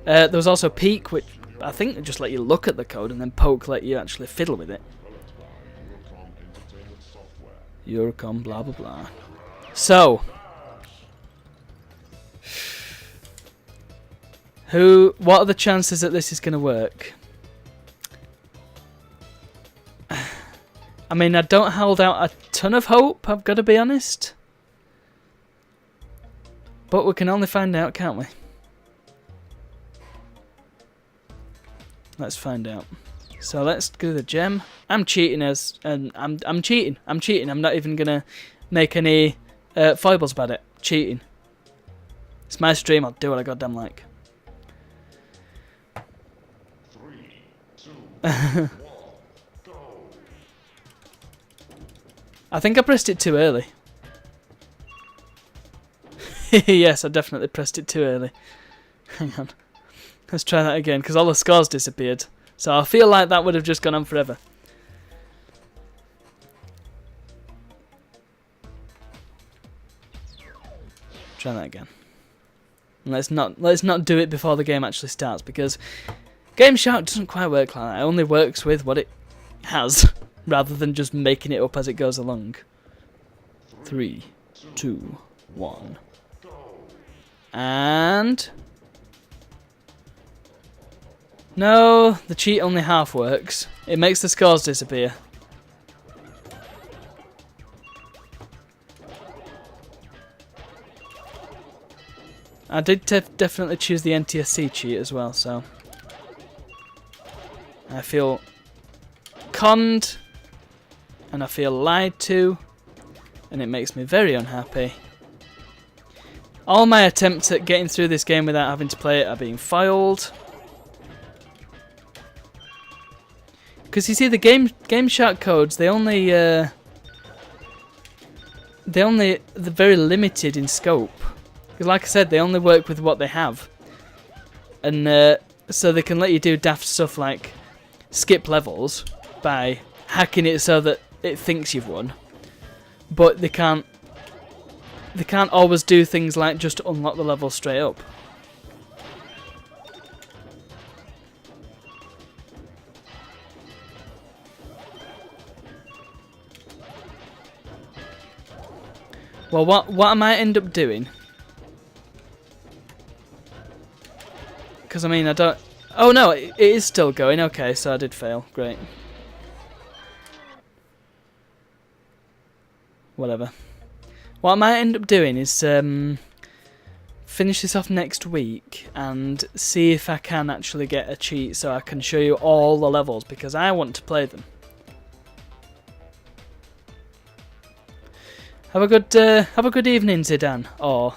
There was also peek, which I think would just let you look at the code, and then poke let you actually fiddle with it. Eurocom, blah blah blah. So, what are the chances that this is going to work? I mean, I don't hold out a ton of hope, I've got to be honest. But we can only find out, can't we? Let's find out. So let's do the gem. I'm cheating and I'm cheating. I'm not even gonna make any foibles about it. Cheating. It's my stream. I'll do what I goddamn like. 3, 2, 1, go. I think I pressed it too early. Yes, I definitely pressed it too early. Hang on. Let's try that again, because all the scores disappeared. So I feel like that would have just gone on forever. Try that again. And let's not do it before the game actually starts, because Game Shark doesn't quite work like that. It only works with what it has, rather than just making it up as it goes along. 3, 2, 1. And... no, the cheat only half works. It makes the scores disappear. I did definitely choose the NTSC cheat as well, so... I feel conned, and I feel lied to, and it makes me very unhappy. All my attempts at getting through this game without having to play it are being foiled. Because you see, the Game Shark codes, they're very limited in scope. Because like I said, they only work with what they have. And so they can let you do daft stuff like skip levels by hacking it so that it thinks you've won. But they can't always do things like just unlock the level straight up. Well, what I might end up doing... because I mean, I don't... oh no, it is still going. Okay, so I did fail. Great. Whatever. What I might end up doing is finish this off next week and see if I can actually get a cheat so I can show you all the levels, because I want to play them. Have a good evening, Zidane, or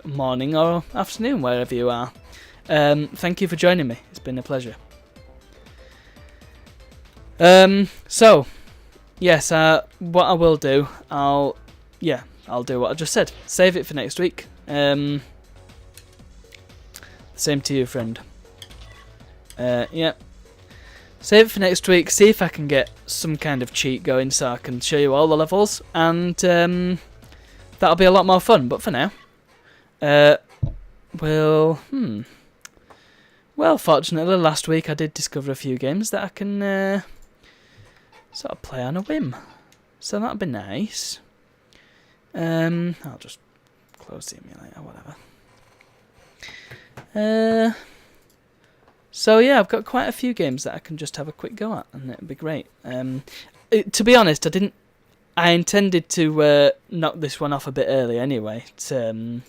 morning or afternoon, wherever you are. Thank you for joining me. It's been a pleasure. So, yes, what I will do, I'll do what I just said. Save it for next week. Same to you, friend. Yeah. Save it for next week, see if I can get some kind of cheat going so I can show you all the levels, and that'll be a lot more fun. But for now, well, fortunately, last week I did discover a few games that I can sort of play on a whim. So that'll be nice. I'll just close the emulator, whatever. So yeah, I've got quite a few games that I can just have a quick go at, and it'd be great. To be honest, I intended to knock this one off a bit early anyway. I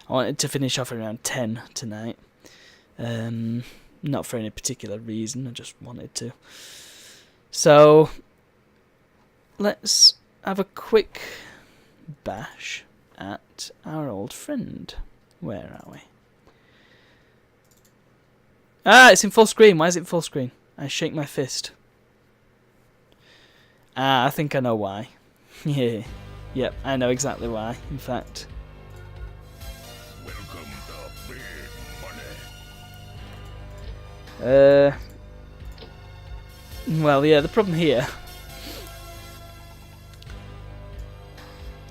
wanted to finish off around 10 tonight. Not for any particular reason, I just wanted to. So, let's have a quick bash at our old friend. Where are we? Ah, it's in full screen. Why is it full screen? I shake my fist. Ah, I think I know why. Yeah. Yep, I know exactly why, in fact. Welcome to big money. Well, yeah, the problem here...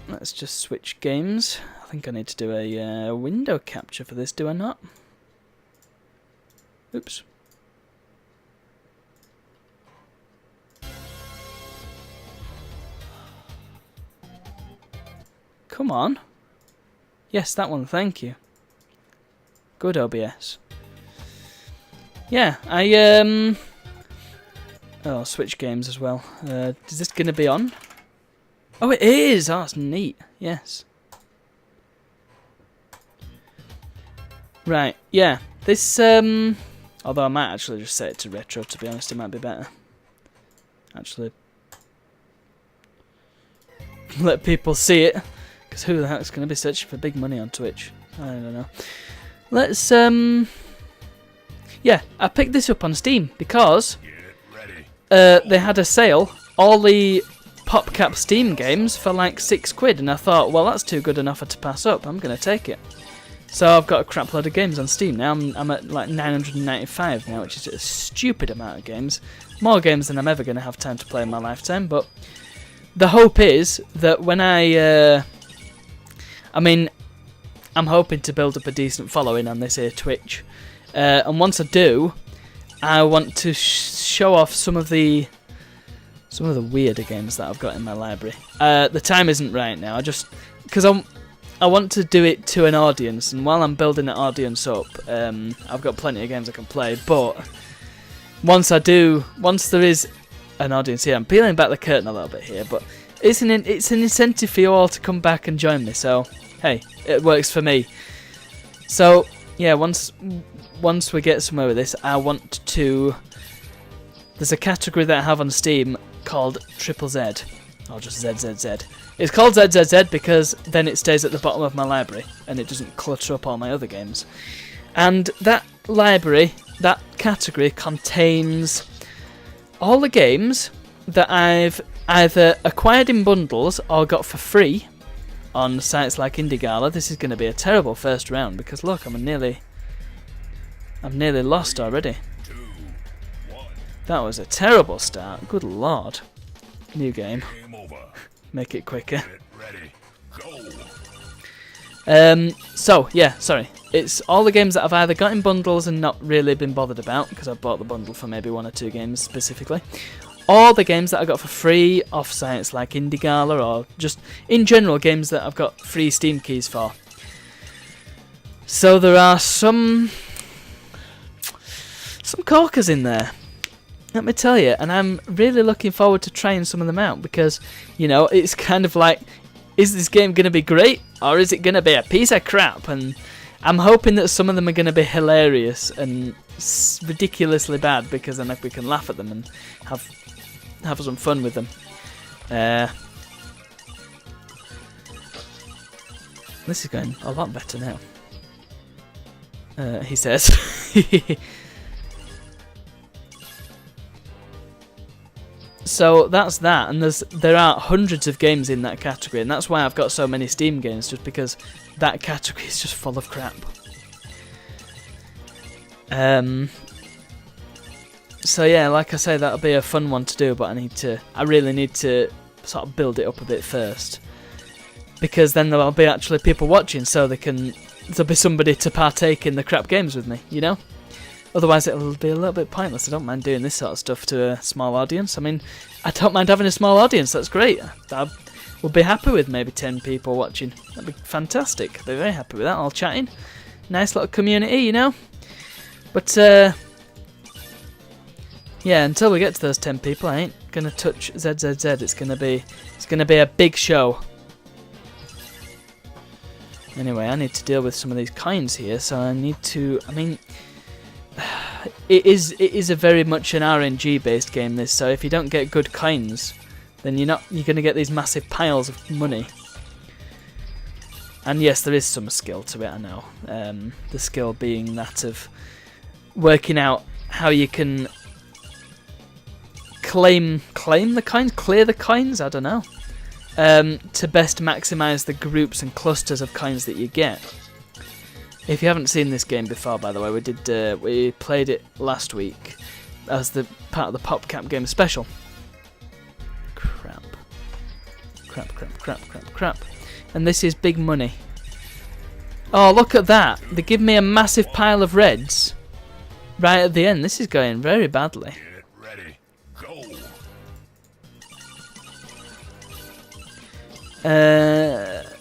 let's just switch games. I think I need to do a window capture for this, do I not? Oops. Come on. Yes, that one, thank you. Good OBS. Yeah, oh, switch games as well. Is this going to be on? Oh, it is! Oh, that's neat. Yes. Right, yeah. This, although I might actually just set it to retro, to be honest, it might be better. Actually. Let people see it. Because who the heck's going to be searching for big money on Twitch? I don't know. Let's, yeah, I picked this up on Steam because they had a sale. All the PopCap Steam games for like £6, and I thought, well, that's too good an offer to pass up. I'm going to take it. So I've got a crap load of games on Steam now. I'm at like 995 now, which is a stupid amount of games. More games than I'm ever going to have time to play in my lifetime. But the hope is that when I mean, I'm hoping to build up a decent following on this here Twitch. And once I do, I want to show off some of the weirder games that I've got in my library. The time isn't right now. Because I want to do it to an audience, and while I'm building that audience up, I've got plenty of games I can play. But once there is an audience here, I'm peeling back the curtain a little bit here, but it's an incentive for you all to come back and join me. So hey, it works for me. So yeah, once we get somewhere with this, I want to. There's a category that I have on Steam called Triple Z, or just ZZZ. It's called ZZZ because then it stays at the bottom of my library and it doesn't clutter up all my other games. And that library, that category, contains all the games that I've either acquired in bundles or got for free on sites like IndieGala. This is going to be a terrible first round because look, I'm nearly lost already. That was a terrible start. Good lord. New game. Make it quicker. So yeah, sorry. It's all the games that I've either got in bundles and not really been bothered about because I bought the bundle for maybe 1 or 2 games specifically. All the games that I got for free off sites like IndieGala or just in general games that I've got free Steam keys for. So there are some corkers in there. Let me tell you, and I'm really looking forward to trying some of them out because, you know, it's kind of like, is this game going to be great or is it going to be a piece of crap? And I'm hoping that some of them are going to be hilarious and ridiculously bad because then we can laugh at them and have some fun with them. This is going a lot better now. He says. So that's that, and there are hundreds of games in that category, and that's why I've got so many Steam games, just because that category is just full of crap. So yeah, like I say, that'll be a fun one to do, but I really need to sort of build it up a bit first, because then there'll be actually people watching, so there'll be somebody to partake in the crap games with me, you know? Otherwise it'll be a little bit pointless. I don't mind doing this sort of stuff to a small audience. I mean, I don't mind having a small audience, that's great. I would be happy with maybe 10 people watching. That'd be fantastic. I'd be very happy with that, all chatting. Nice little community, you know? But, yeah, until we get to those 10 people, I ain't gonna touch ZZZ. It's gonna be a big show. Anyway, I need to deal with some of these coins here, so I need to, I mean... It is a very much an RNG based game, this, so if you don't get good coins, then you're going to get these massive piles of money. And yes, there is some skill to it, I know. The skill being that of working out how you can claim the coins, clear the coins, I don't know, to best maximise the groups and clusters of coins that you get. If you haven't seen this game before, by the way, we played it last week as the part of the PopCap game special. Crap. And this is big money. Oh, look at that. They give me a massive pile of reds right at the end. This is going very badly. Get ready. Go.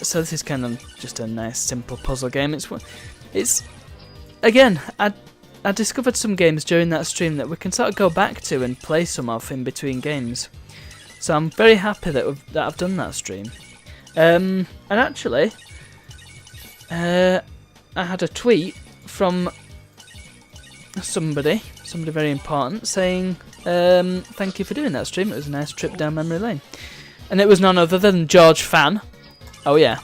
So this is kind of just a nice, simple puzzle game. It's again, I discovered some games during that stream that we can sort of go back to and play some of in between games. So I'm very happy that I've done that stream. And actually, I had a tweet from somebody very important, saying thank you for doing that stream. It was a nice trip down memory lane. And it was none other than George Fan. Oh yeah,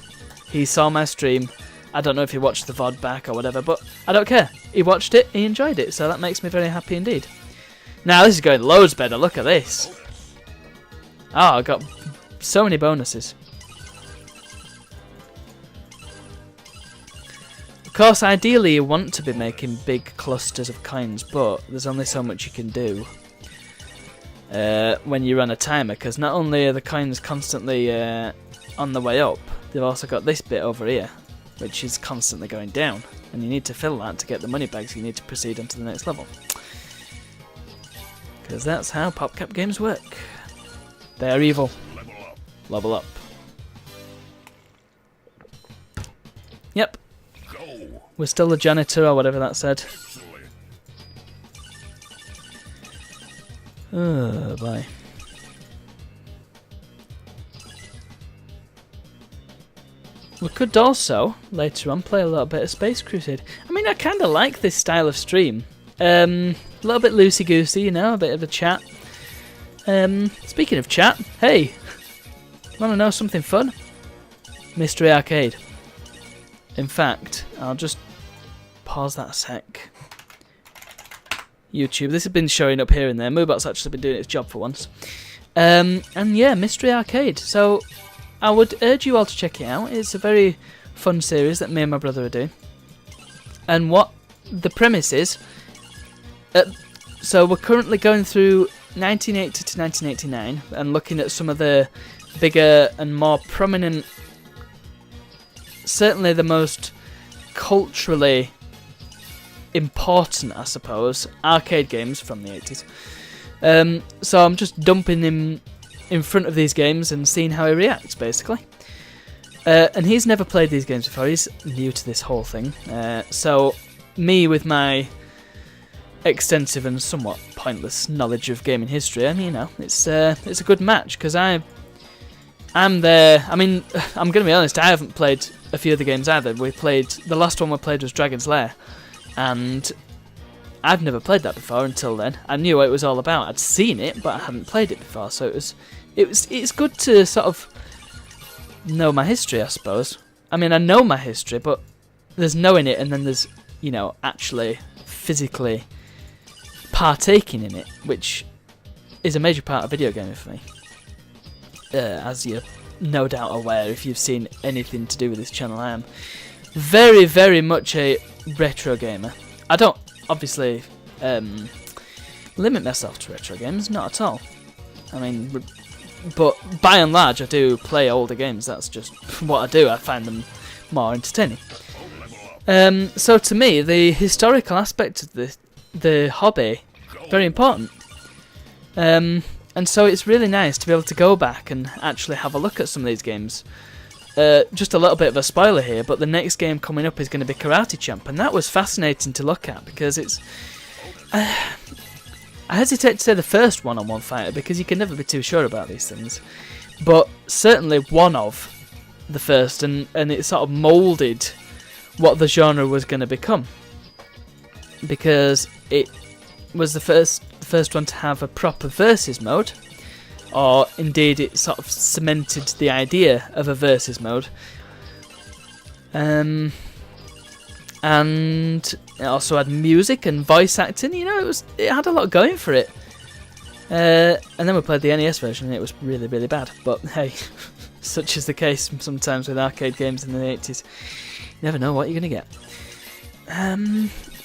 he saw my stream. I don't know if he watched the VOD back or whatever, but I don't care. He watched it, he enjoyed it, so that makes me very happy indeed. Now this is going loads better, look at this. Oh, I got so many bonuses. course, ideally you want to be making big clusters of coins, but there's only so much you can do when you run a timer, because not only are the coins constantly on the way up, they've also got this bit over here, which is constantly going down, and you need to fill that to get the money bags. You need to proceed on to the next level, because that's how PopCap games work. They're evil. Level up. Yep. We're still the janitor, or whatever that said. Oh, bye. We could also, later on, play a little bit of Space Crusade. I mean, I kind of like this style of stream. A little bit loosey-goosey, you know, a bit of a chat. Speaking of chat, hey! Want to know something fun? Mystery Arcade. In fact, I'll just pause that a sec. YouTube. This has been showing up here and there. Moobot's actually been doing its job for once. And yeah, Mystery Arcade. So I would urge you all to check it out. It's a very fun series that me and my brother are doing. And what the premise is... so we're currently going through 1980 to 1989 and looking at some of the bigger and more prominent, certainly the most culturally important, I suppose, arcade games from the 80s. So I'm just dumping him in front of these games and seeing how he reacts, basically. And he's never played these games before. He's new to this whole thing. So me, with my extensive and somewhat pointless knowledge of gaming history, and you know, it's a good match, because I'm there. I mean, I'm going to be honest, I haven't played a few of the games either. The last one we played was Dragon's Lair, and I've never played that before until then. I knew what it was all about. I'd seen it, but I hadn't played it before, so it's good to sort of know my history, I suppose. I mean, I know my history, but there's knowing it, and then there's, you know, actually physically partaking in it, which is a major part of video gaming for me. As you're no doubt aware if you've seen anything to do with this channel, I am very, very much a retro gamer. I don't obviously limit myself to retro games, not at all. I mean, but by and large I do play older games. That's just what I do. I find them more entertaining. So to me, the historical aspect of the hobby, very important. And so it's really nice to be able to go back and actually have a look at some of these games. Just a little bit of a spoiler here, but the next game coming up is going to be Karate Champ, and that was fascinating to look at, because it's... I hesitate to say the first one-on-one fighter, because you can never be too sure about these things, but certainly one of the first, and it sort of moulded what the genre was going to become, because it was the first one to have a proper versus mode, or indeed it sort of cemented the idea of a versus mode. And it also had music and voice acting. You know, it had a lot going for it. And then we played the NES version, and it was really, really bad. But hey, such is the case sometimes with arcade games in the 80s. You never know what you're gonna get.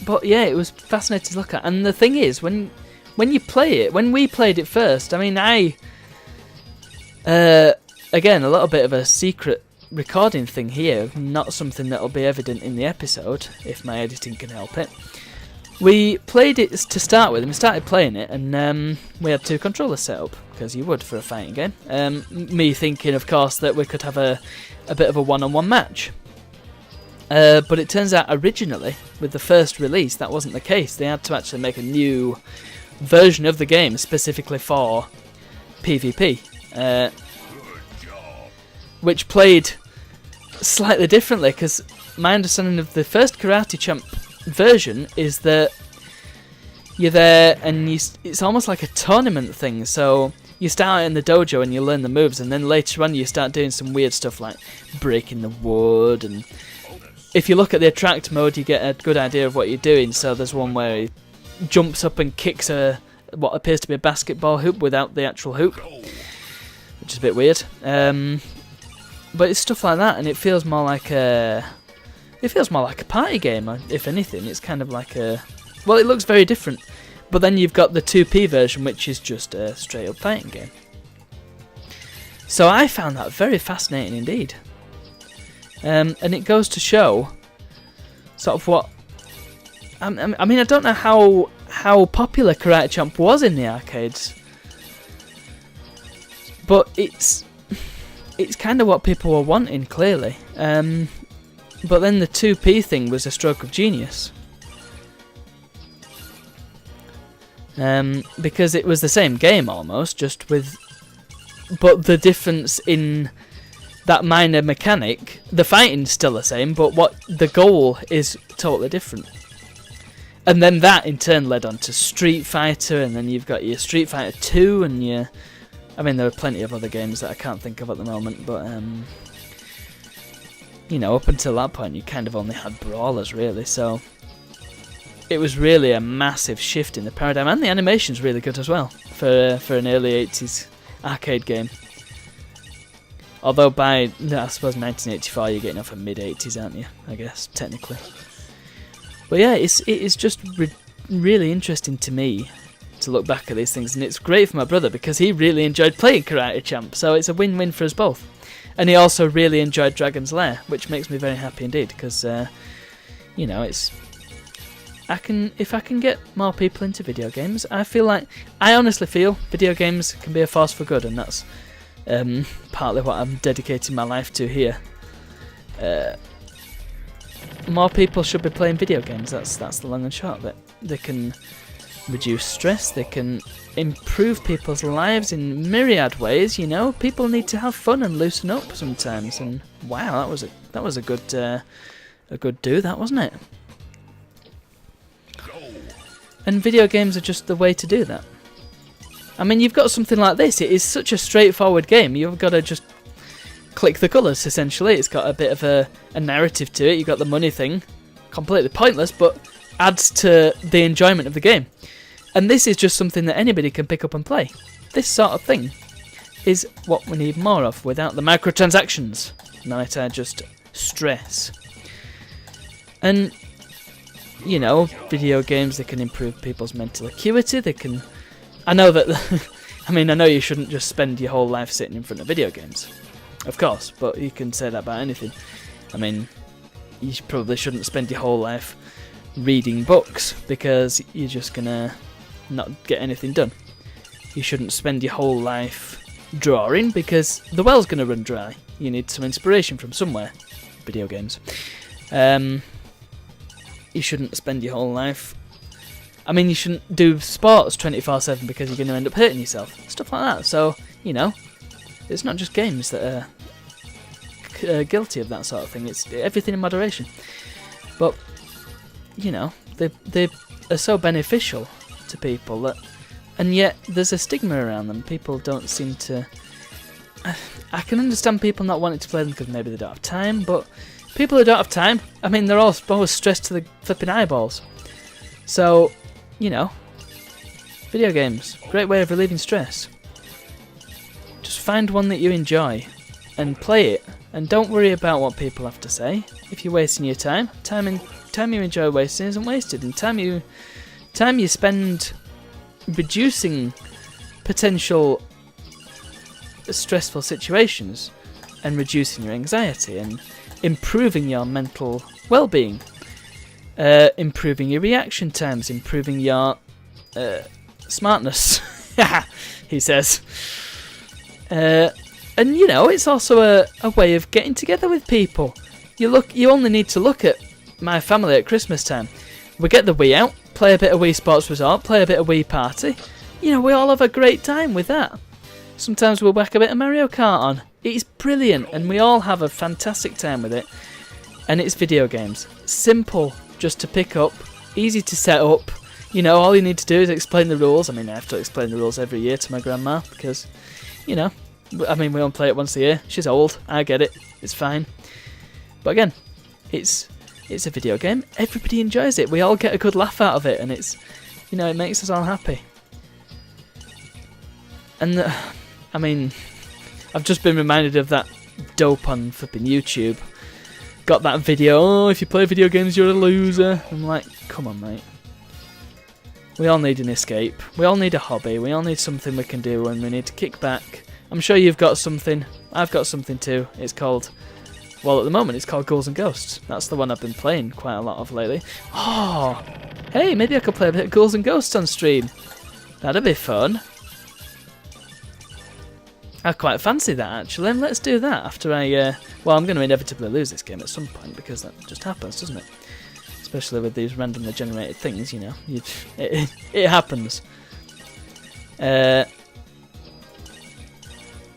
But yeah, it was fascinating to look at. And the thing is, when you play it, when we played it first, I mean, again, a little bit of a secret recording thing here, not something that'll be evident in the episode, if my editing can help it. We played it to start with, and we started playing it, and we had two controllers set up, because you would for a fighting game. Me thinking, of course, that we could have a bit of a one-on-one match. But it turns out originally, with the first release, that wasn't the case. They had to actually make a new version of the game specifically for PvP, which played slightly differently, because my understanding of the first Karate Champ version is that you're there and it's almost like a tournament thing. So you start out in the dojo and you learn the moves, and then later on you start doing some weird stuff like breaking the wood, and if you look at the attract mode you get a good idea of what you're doing. So there's one where he jumps up and kicks what appears to be a basketball hoop without the actual hoop, which is a bit weird. But it's stuff like that, and it feels more like it It feels more like a party game, if anything. It's kind of like a... Well, it looks very different. But then you've got the 2P version, which is just a straight-up fighting game. So I found that very fascinating indeed. And it goes to show sort of what... I mean, I don't know how popular Karate Champ was in the arcades. But it's kind of what people were wanting, clearly. But then the 2P thing was a stroke of genius. Because it was the same game almost, just with... But the difference in that minor mechanic, the fighting's still the same, but what the goal is totally different. And then that in turn led on to Street Fighter, and then you've got your Street Fighter 2, and your... I mean, there are plenty of other games that I can't think of at the moment, but... you know, up until that point, you kind of only had brawlers, really, so... It was really a massive shift in the paradigm, and the animation's really good as well, for an early 80s arcade game. Although by, I suppose, 1984, you're getting off of mid-80s, aren't you, I guess, technically. But yeah, it is just really interesting to me to look back at these things, and it's great for my brother, because he really enjoyed playing Karate Champ, so it's a win-win for us both. And he also really enjoyed Dragon's Lair, which makes me very happy indeed, because, you know, it's... if I can get more people into video games, I honestly feel video games can be a force for good, and that's partly what I'm dedicating my life to here. More people should be playing video games, that's the long and short of it. They can reduce stress, they can improve people's lives in myriad ways, you know. People need to have fun and loosen up sometimes, and wow, that was a good do, that, wasn't it? And video games are just the way to do that. I mean, you've got something like this. It is such a straightforward game. You've got to just click the colours, essentially. It's got a bit of a narrative to it. You've got the money thing. Completely pointless, but adds to the enjoyment of the game. And this is just something that anybody can pick up and play. This sort of thing is what we need more of, without the microtransactions, might I just stress. And... you know, video games, they can improve people's mental acuity, they can... I know that... I mean, I know you shouldn't just spend your whole life sitting in front of video games. Of course, but you can say that about anything. I mean, you probably shouldn't spend your whole life reading books, because you're just gonna not get anything done. You shouldn't spend your whole life drawing, because the well's gonna run dry. You need some inspiration from somewhere. Video games. You shouldn't spend your whole life... I mean, you shouldn't do sports 24/7 because you're going to end up hurting yourself. Stuff like that. So, you know, it's not just games that are guilty of that sort of thing. It's everything in moderation. But, you know, they are so beneficial to people that... And yet, there's a stigma around them. People don't seem to... I can understand people not wanting to play them because maybe they don't have time, but... People who don't have time, I mean, they're all always stressed to the flipping eyeballs. So, you know, video games, great way of relieving stress. Just find one that you enjoy and play it, and don't worry about what people have to say. If you're wasting your time you enjoy wasting isn't wasted, and time you spend reducing potential stressful situations and reducing your anxiety and improving your mental well-being, improving your reaction times, improving your smartness, he says. And you know, it's also a way of getting together with people. You only need to look at my family at Christmas time. We get the Wii out, play a bit of Wii Sports Resort, play a bit of Wii Party. You know, we all have a great time with that. Sometimes we'll whack a bit of Mario Kart on. It's brilliant, and we all have a fantastic time with it. And it's video games. Simple, just to pick up, easy to set up. You know, all you need to do is explain the rules. I mean, I have to explain the rules every year to my grandma, because, you know, I mean, we only play it once a year. She's old, I get it, it's fine. But again, it's a video game. Everybody enjoys it. We all get a good laugh out of it, and it's, you know, it makes us all happy. And, I mean... I've just been reminded of that dope on flipping YouTube got that video, oh, if you play video games, you're a loser. I'm like, come on, mate. We all need an escape. We all need a hobby. We all need something we can do when we need to kick back. I'm sure you've got something. I've got something too. It's called, well, at the moment, it's called Ghouls and Ghosts. That's the one I've been playing quite a lot of lately. Oh, hey, maybe I could play a bit of Ghouls and Ghosts on stream. That'd be fun. I quite fancy that, actually. Let's do that after I... well, I'm going to inevitably lose this game at some point, because that just happens, doesn't it? Especially with these randomly generated things, you know. It happens.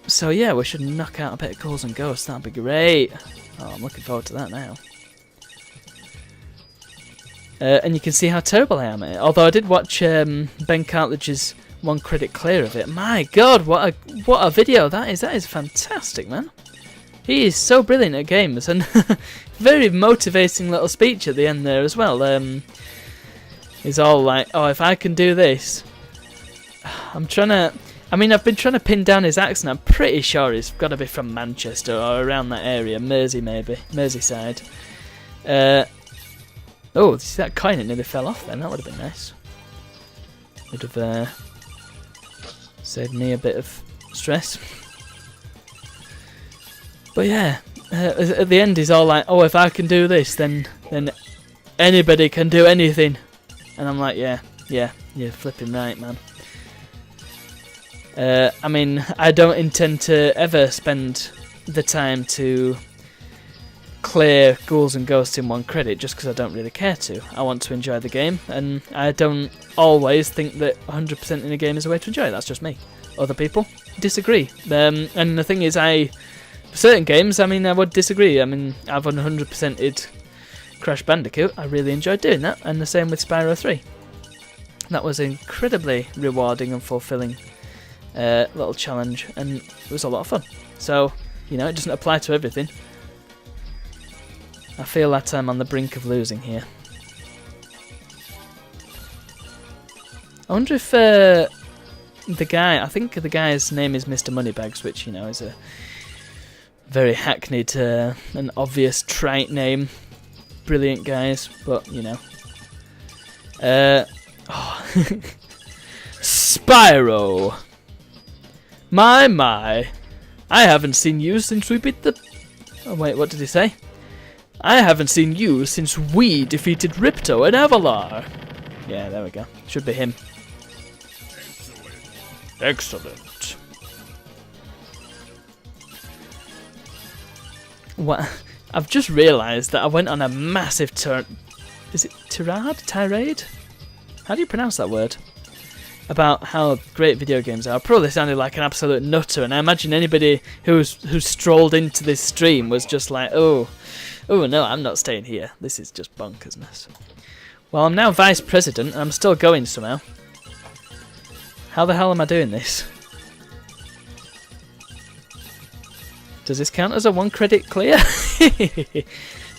So, yeah, we should knock out a bit of Ghouls and Ghosts. That'd be great. Oh, I'm looking forward to that now. And you can see how terrible I am at it. Although I did watch Ben Cartledge's 1 credit clear of it. My God, what a video that is! That is fantastic, man. He is so brilliant at games, and very motivating little speech at the end there as well. He's all like, "Oh, if I can do this," I've been trying to pin down his accent. I'm pretty sure he's got to be from Manchester or around that area, Mersey maybe, Merseyside. Oh, see that coin? It nearly fell off then. That would have been nice. Would have saved me a bit of stress. But yeah, at the end he's all like, "Oh, if I can do this, then anybody can do anything." And I'm like, yeah, you're flipping right, man. I mean, I don't intend to ever spend the time to clear Ghouls and Ghosts in 1 credit just because I don't really care to. I want to enjoy the game, and I don't always think that 100% in a game is a way to enjoy it. That's just me. Other people disagree. And the thing is, certain games, I would disagree. I've 100%ed Crash Bandicoot. I really enjoyed doing that, and the same with Spyro 3. That was incredibly rewarding and fulfilling little challenge, and it was a lot of fun. So, you know, it doesn't apply to everything. I feel that I'm on the brink of losing here. I wonder if the guy, I think the guy's name is Mr. Moneybags, which, you know, is a very hackneyed and obvious trite name. Brilliant guys, but, you know. Spyro! My. I haven't seen you since we beat the... Oh, wait, what did he say? I haven't seen you since we defeated Ripto and Avalar. Yeah, there we go. Should be him. Excellent. What? I've just realised that I went on a massive Is it tirade? How do you pronounce that word? About how great video games are. I probably sounded like an absolute nutter, and I imagine anybody who strolled into this stream was just like, oh no, I'm not staying here. This is just bonkersness. Well, I'm now vice president, and I'm still going somehow. How the hell am I doing this? Does this count as a 1 credit clear?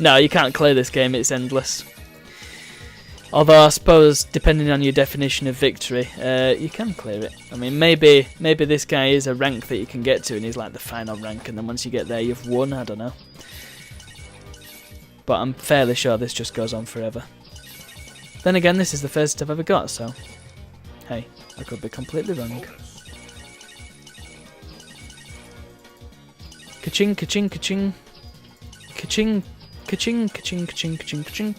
No, you can't clear this game, it's endless. Although I suppose, depending on your definition of victory, you can clear it. I mean, maybe this guy is a rank that you can get to, and he's like the final rank, and then once you get there, you've won. I don't know. But I'm fairly sure this just goes on forever. Then again, this is the first I've ever got, so hey, I could be completely wrong. Ka-ching, ka-ching, ka-ching. Ka-ching, ka-ching, ka-ching, ka-ching, ka-ching, ka-ching.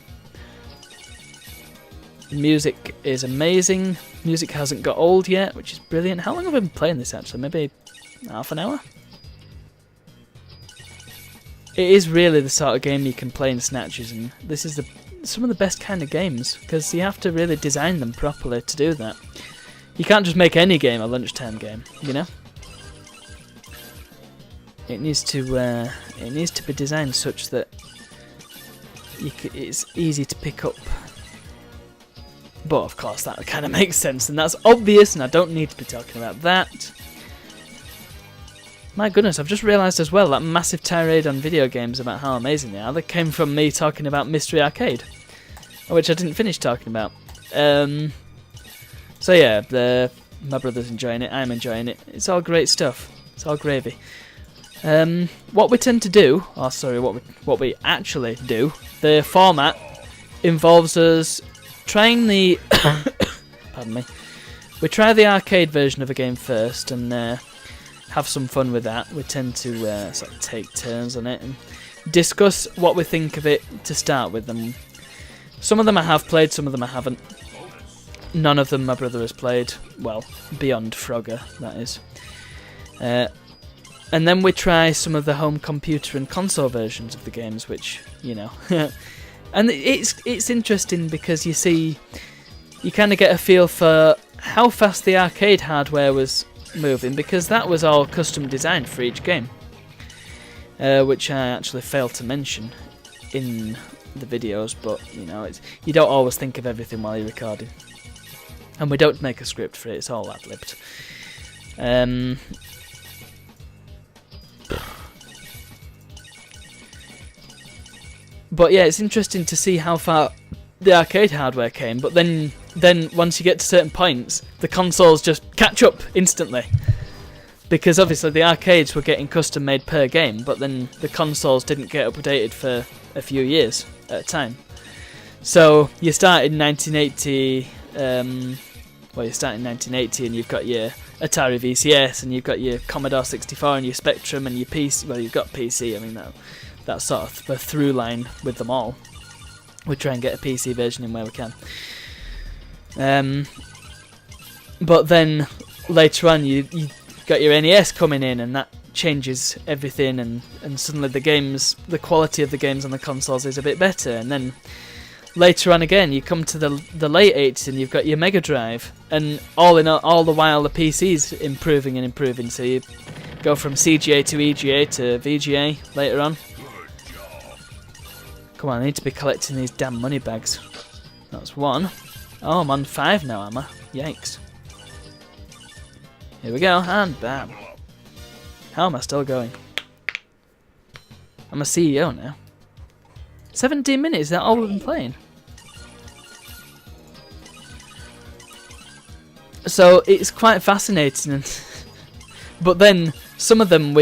The music is amazing. Music hasn't got old yet, which is brilliant. How long have I been playing this actually? Maybe half an hour? It is really the sort of game you can play in snatches, and this is some of the best kind of games, because you have to really design them properly to do that. You can't just make any game a lunchtime game, you know? It needs to be designed such that it's easy to pick up. But of course that kind of makes sense, and that's obvious, and I don't need to be talking about that. My goodness, I've just realised as well that massive tirade on video games about how amazing they are, that came from me talking about Mystery Arcade, which I didn't finish talking about. So yeah, my brother's enjoying it, I'm enjoying it. It's all great stuff. It's all gravy. What we tend to do, or sorry, what we actually do, the format involves us trying the pardon me. We try the arcade version of a game first and have some fun with that. We tend to sort of take turns on it and discuss what we think of it to start with. And some of them I have played, some of them I haven't. None of them my brother has played. Well, beyond Frogger, that is. And then we try some of the home computer and console versions of the games, which, you know. And it's interesting because you kind of get a feel for how fast the arcade hardware was moving, because that was all custom designed for each game, which I actually failed to mention in the videos, but you know, you don't always think of everything while you're recording, and we don't make a script for it, it's all ad-libbed. But yeah, it's interesting to see how far the arcade hardware came, but then once you get to certain points, the consoles just catch up instantly. Because obviously the arcades were getting custom made per game, but then the consoles didn't get updated for a few years at a time. So you start in 1980, you start in 1980 and you've got your Atari VCS and you've got your Commodore 64 and your Spectrum and your PC, well, you've got PC, I mean that's sort of the through line with them all. We try and get a PC version in where we can. But then later on you got your NES coming in, and that changes everything, and suddenly the quality of the games on the consoles is a bit better. And then later on again you come to the late 80s and you've got your Mega Drive, and all the while the PC's improving and improving, so you go from CGA to EGA to VGA later on. Come on, I need to be collecting these damn money bags. That's one. Oh, I'm on 5 now, am I? Yikes. Here we go, and bam. How am I still going? I'm a CEO now. 17 minutes, is that all we've been playing? So, it's quite fascinating. But then, some of them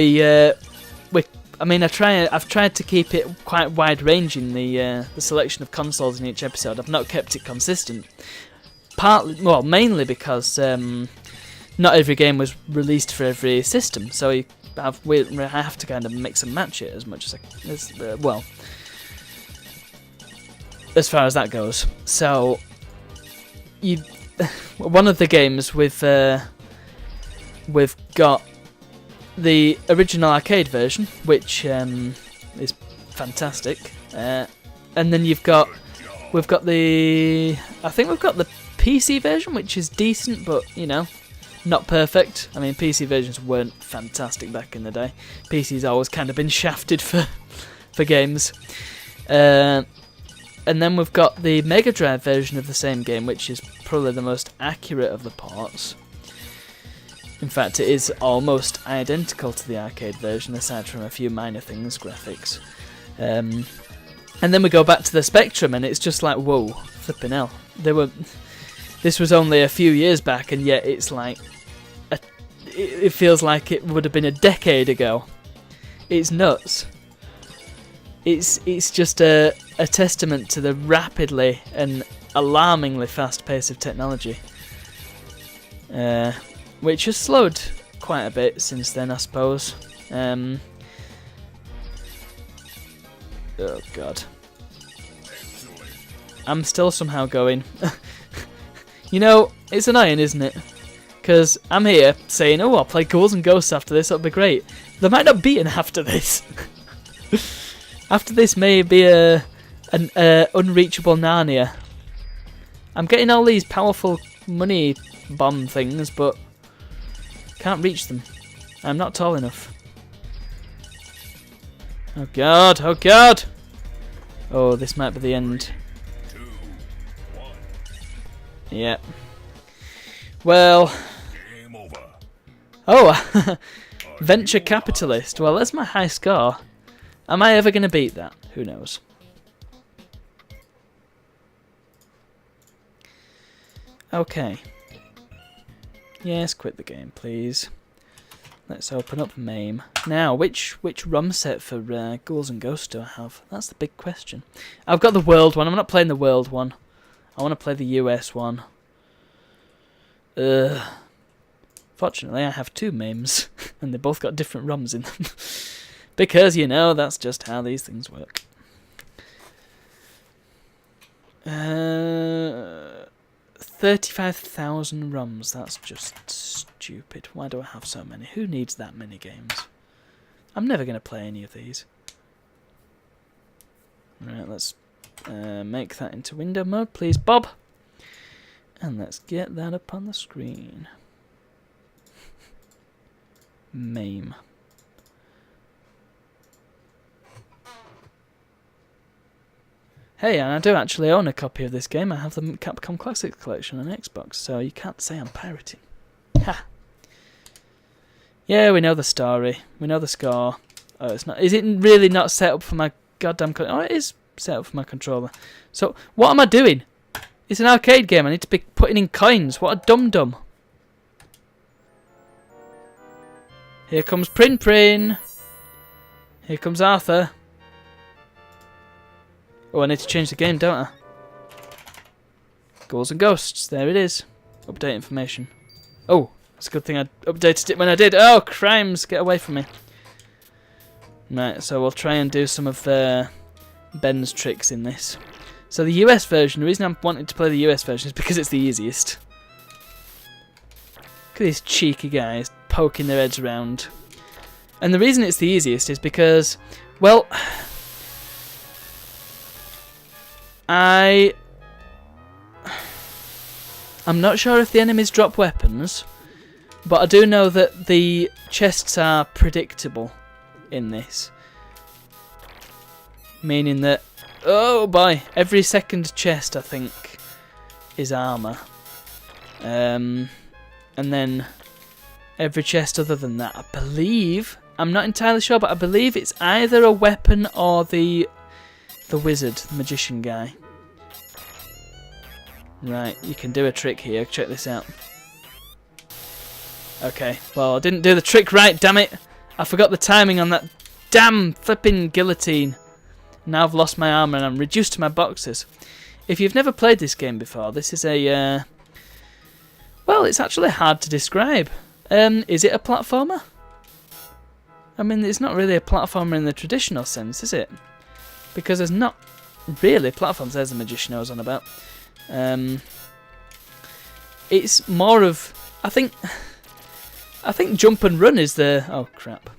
I've tried to keep it quite wide-ranging, the selection of consoles in each episode. I've not kept it consistent. Mainly because not every game was released for every system, so I have to kind of mix and match it as much as as far as that goes. So, one of the games we've got the original arcade version, which is fantastic, and then we've got the PC version, which is decent, but you know, not perfect. I mean, PC versions weren't fantastic back in the day. PC's always kind of been shafted for games, and then we've got the Mega Drive version of the same game, which is probably the most accurate of the ports. In fact, it is almost identical to the arcade version, aside from a few minor things, graphics. And then we go back to the Spectrum, and it's just like, whoa, flipping hell. This was only a few years back, and yet it's like, it feels like it would have been a decade ago. It's nuts. It's just a testament to the rapidly and alarmingly fast pace of technology. Which has slowed quite a bit since then, I suppose. Oh god. I'm still somehow going. You know, it's annoying, isn't it? Because I'm here saying, oh, I'll play Ghouls and Ghosts after this, that'll be great. There might not be an after this. After this may be an unreachable Narnia. I'm getting all these powerful money bomb things, but can't reach them. I'm not tall enough. Oh god, oh god! Oh, this might be the end. Yeah. Well. Oh, venture capitalist. Well, that's my high score. Am I ever going to beat that? Who knows? Okay. Yes, quit the game, please. Let's open up MAME. Now, which ROM set for Ghouls and Ghosts do I have? That's the big question. I've got the world one. I'm not playing the world one. I want to play the US one. Fortunately, I have 2 MAMEs, and they both got different ROMs in them. Because, you know, that's just how these things work. 35,000 ROMs. That's just stupid. Why do I have so many? Who needs that many games? I'm never going to play any of these. Right, let's make that into window mode, please, Bob. And let's get that up on the screen. MAME. Hey, and I do actually own a copy of this game. I have the Capcom Classics collection on Xbox, so you can't say I'm pirating. Ha! Yeah, we know the story. We know the score. Oh, it's not. Is it really not set up for my goddamn controller? Oh, it is set up for my controller. So, what am I doing? It's an arcade game. I need to be putting in coins. What a dum-dum. Here comes Prin Prin. Here comes Arthur. Oh, I need to change the game, don't I? Ghouls and Ghosts. There it is. Update information. Oh, it's a good thing I updated it when I did. Oh, crimes. Get away from me. Right, so we'll try and do some of Ben's tricks in this. So the US version, the reason I'm wanting to play the US version is because it's the easiest. Look at these cheeky guys poking their heads around. And the reason it's the easiest is because, well, I'm not sure if the enemies drop weapons, but I do know that the chests are predictable in this. Meaning that, oh boy, every second chest I think is armour. And then every chest other than that, I believe, I'm not entirely sure, but I believe it's either a weapon or the wizard, the magician guy. Right, you can do a trick here. Check this out. Okay, well, I didn't do the trick right, damn it. I forgot the timing on that damn flipping guillotine. Now I've lost my armour and I'm reduced to my boxes. If you've never played this game before, this is a... well, it's actually hard to describe. Is it a platformer? I mean, it's not really a platformer in the traditional sense, is it? Because there's not really platforms. There's the magician I was on about. It's more of... I think jump and run is the... Oh, crap.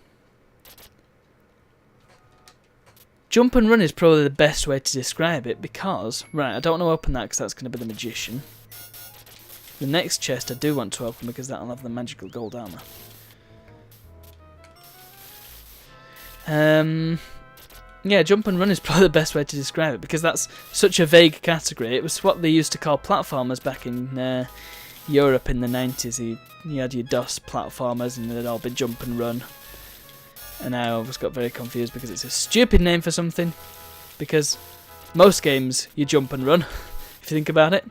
Jump and run is probably the best way to describe it because... Right, I don't want to open that because that's going to be the magician. The next chest I do want to open because that'll have the magical gold armour. Yeah, jump and run is probably the best way to describe it because that's such a vague category. It was what they used to call platformers back in Europe in the 90s. You had your DOS platformers and they'd all be jump and run. And I always got very confused because it's a stupid name for something. Because most games you jump and run, if you think about it.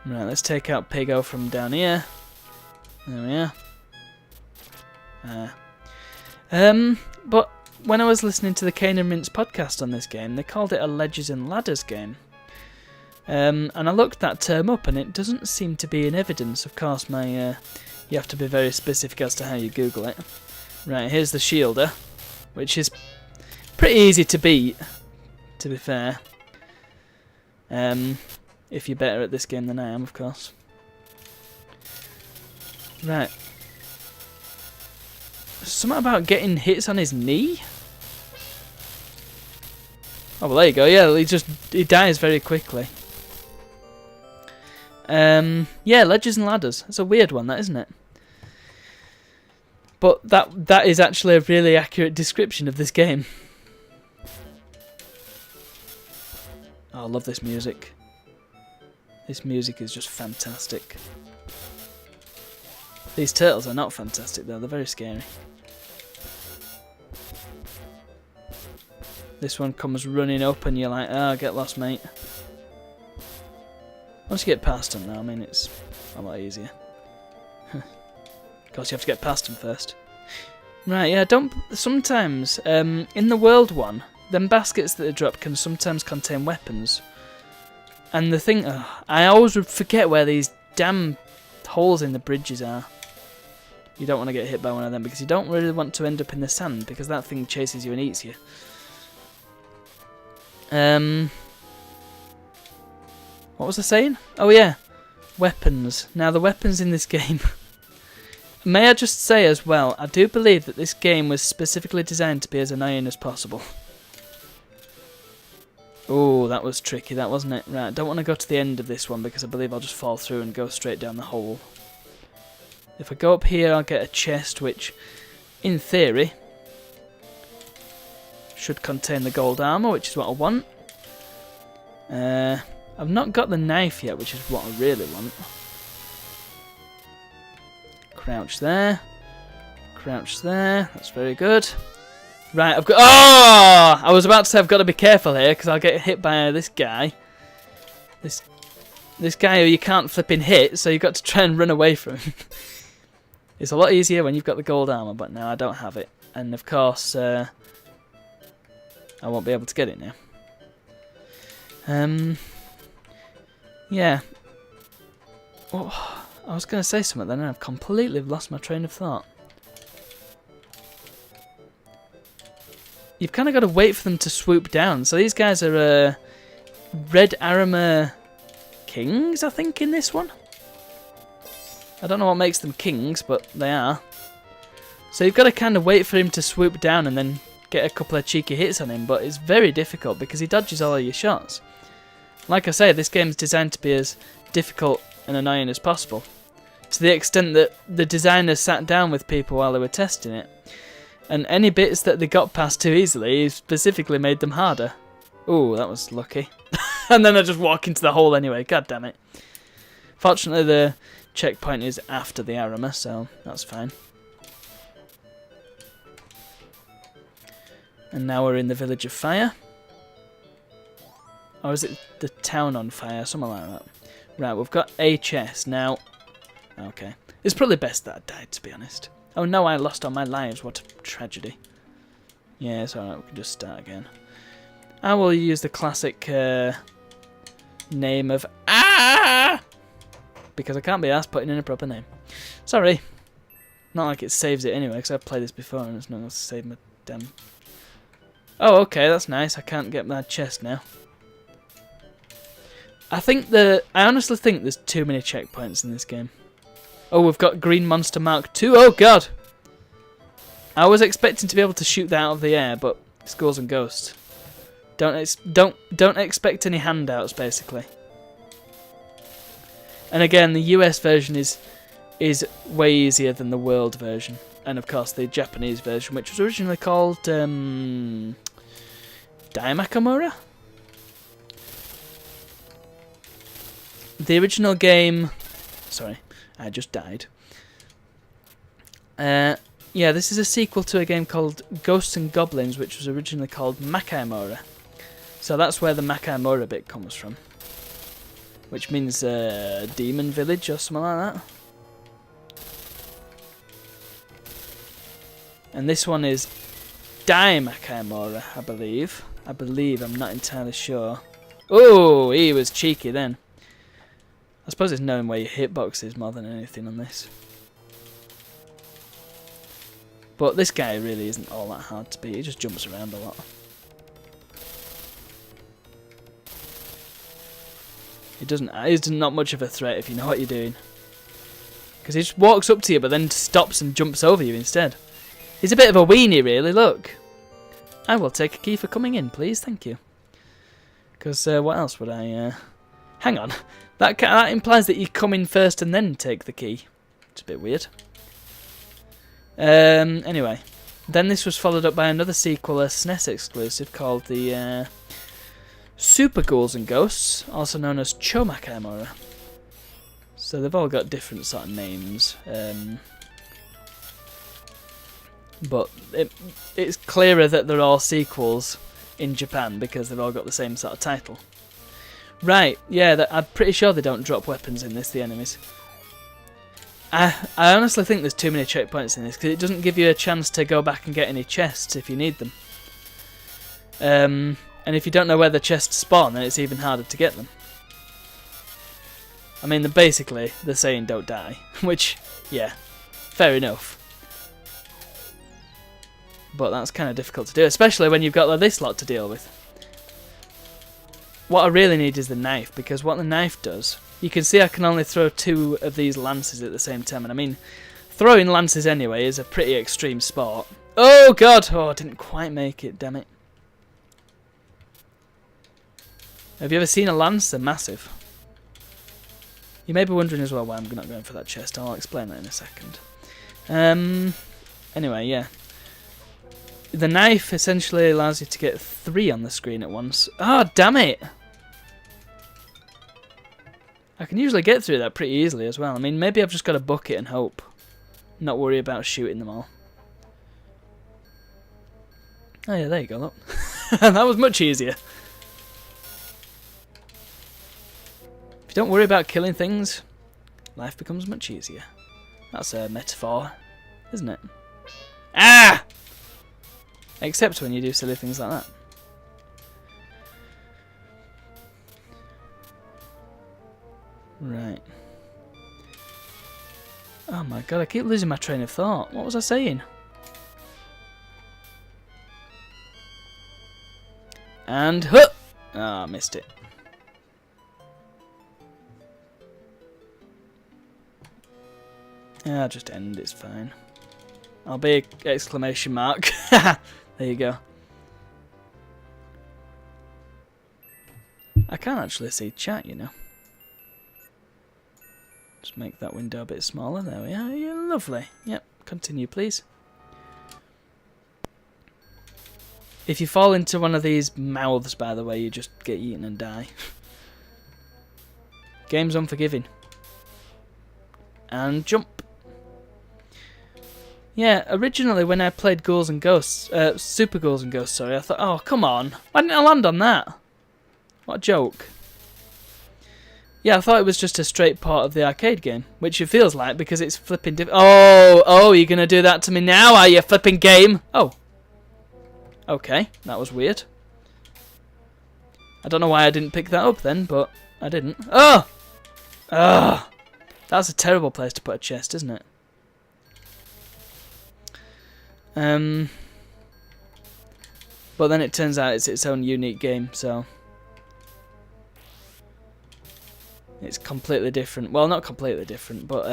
Right, let's take out Pigo from down here. There we are. But when I was listening to the Cane and Rinse podcast on this game, they called it a Ledges and Ladders game. And I looked that term up and it doesn't seem to be in evidence. Of course, you have to be very specific as to how you Google it. Right, here's the shielder, which is pretty easy to beat, to be fair. If you're better at this game than I am, of course. Right. Something about getting hits on his knee? Oh, well, there you go. Yeah, he dies very quickly. Yeah, Ledges and Ladders. It's a weird one, that, isn't it? But that is actually a really accurate description of this game. Oh, I love this music. This music is just fantastic. These turtles are not fantastic though, they're very scary. This one comes running up and you're like, oh, get lost, mate. Once you get past them though, I mean, it's a lot easier. Of course, you have to get past them first. Right, yeah, don't... Sometimes, in the world one, them baskets that they drop can sometimes contain weapons. And the thing... I always would forget where these damn holes in the bridges are. You don't want to get hit by one of them because you don't really want to end up in the sand because that thing chases you and eats you. What was I saying? Oh yeah, weapons. Now the weapons in this game... May I just say as well, I do believe that this game was specifically designed to be as annoying as possible. Oh, that was tricky, that wasn't it? Right, I don't want to go to the end of this one because I believe I'll just fall through and go straight down the hole. If I go up here, I'll get a chest which, in theory, should contain the gold armour, which is what I want. I've not got the knife yet, which is what I really want. Crouch there. Crouch there. That's very good. Right, I've got... Oh! I was about to say I've got to be careful here, because I'll get hit by this guy. This guy who you can't flipping hit, so you've got to try and run away from him. It's a lot easier when you've got the gold armour, but now I don't have it. And of course, I won't be able to get it now. Yeah. Oh, I was going to say something then and I've completely lost my train of thought. You've kind of got to wait for them to swoop down. So these guys are red armor kings, I think, in this one. I don't know what makes them kings, but they are. So you've got to kind of wait for him to swoop down and then get a couple of cheeky hits on him, but it's very difficult because he dodges all of your shots. Like I say, this game is designed to be as difficult and annoying as possible, to the extent that the designers sat down with people while they were testing it, and any bits that they got past too easily specifically made them harder. Ooh, that was lucky. And then I just walk into the hole anyway, god damn it. Fortunately the checkpoint is after the armor, so that's fine. And now we're in the Village of Fire. Or is it the Town on Fire? Something like that. Right, we've got a chest now. Okay. It's probably best that I died, to be honest. Oh no, I lost all my lives. What a tragedy. Yeah, it's alright. We can just start again. I will use the classic name of... Ah! Because I can't be asked putting in a proper name. Sorry. Not like it saves it anyway, because I've played this before and it's not going to save my damn... Oh, okay, that's nice. I can't get my chest now. I honestly think there's too many checkpoints in this game. Oh, we've got Green Monster Mark II. Oh, God! I was expecting to be able to shoot that out of the air, but it's Ghouls and Ghosts. Don't expect any handouts, basically. And again, the US version is way easier than the world version. And of course the Japanese version, which was originally called Daimakamura? The original game... Sorry, I just died. Yeah, this is a sequel to a game called Ghosts and Goblins, which was originally called Makaimura. So that's where the Makaimura bit comes from. Which means Demon Village or something like that. And this one is Daimakamura, I believe. I'm not entirely sure. Oh, he was cheeky then. I suppose it's knowing where your hitbox is more than anything on this. But this guy really isn't all that hard to beat. He just jumps around a lot. He's not much of a threat if you know what you're doing. Because he just walks up to you but then stops and jumps over you instead. He's a bit of a weenie really, look. I will take a key for coming in, please, thank you. Because what else would I... Hang on. That implies that you come in first and then take the key. It's a bit weird. Anyway. Then this was followed up by another sequel, a SNES exclusive, called the Super Ghouls and Ghosts, also known as Chomakaimura. So they've all got different sort of names. But it's clearer that they're all sequels in Japan because they've all got the same sort of title. Right, yeah, I'm pretty sure they don't drop weapons in this, the enemies. I honestly think there's too many checkpoints in this because it doesn't give you a chance to go back and get any chests if you need them. And if you don't know where the chests spawn, then it's even harder to get them. I mean, basically, they're saying don't die, which, yeah, fair enough. But that's kind of difficult to do, especially when you've got like, this lot to deal with. What I really need is the knife, because what the knife does... You can see I can only throw 2 of these lances at the same time, and I mean, throwing lances anyway is a pretty extreme sport. Oh god! Oh, I didn't quite make it, damn it. Have you ever seen a lance? They're massive. You may be wondering as well why I'm not going for that chest. I'll explain that in a second. Anyway, yeah. The knife essentially allows you to get 3 on the screen at once. Oh, damn it! I can usually get through that pretty easily as well. I mean, maybe I've just got to book it and hope. Not worry about shooting them all. Oh yeah, there you go, look. That was much easier. If you don't worry about killing things, life becomes much easier. That's a metaphor, isn't it? Ah! Except when you do silly things like that. Right. Oh my god, I keep losing my train of thought. What was I saying? And huh! Ah, I missed it. Yeah, I'll just end, it's fine. I'll be exclamation mark. There you go. I can't actually see chat, you know. Just make that window a bit smaller. There we are. Yeah, lovely. Yep, continue please. If you fall into one of these mouths, by the way, you just get eaten and die. Game's unforgiving. And jump. Yeah, originally when I played Ghouls and Ghosts, Super Ghouls and Ghosts, sorry, I thought, oh, come on. Why didn't I land on that? What a joke. Yeah, I thought it was just a straight part of the arcade game, which it feels like because it's flipping Oh, you're going to do that to me now, are you, flipping game? Oh. Okay, that was weird. I don't know why I didn't pick that up then, but I didn't. Oh! Ugh! That's a terrible place to put a chest, isn't it? But then it turns out it's its own unique game, so... It's completely different. Well, not completely different, but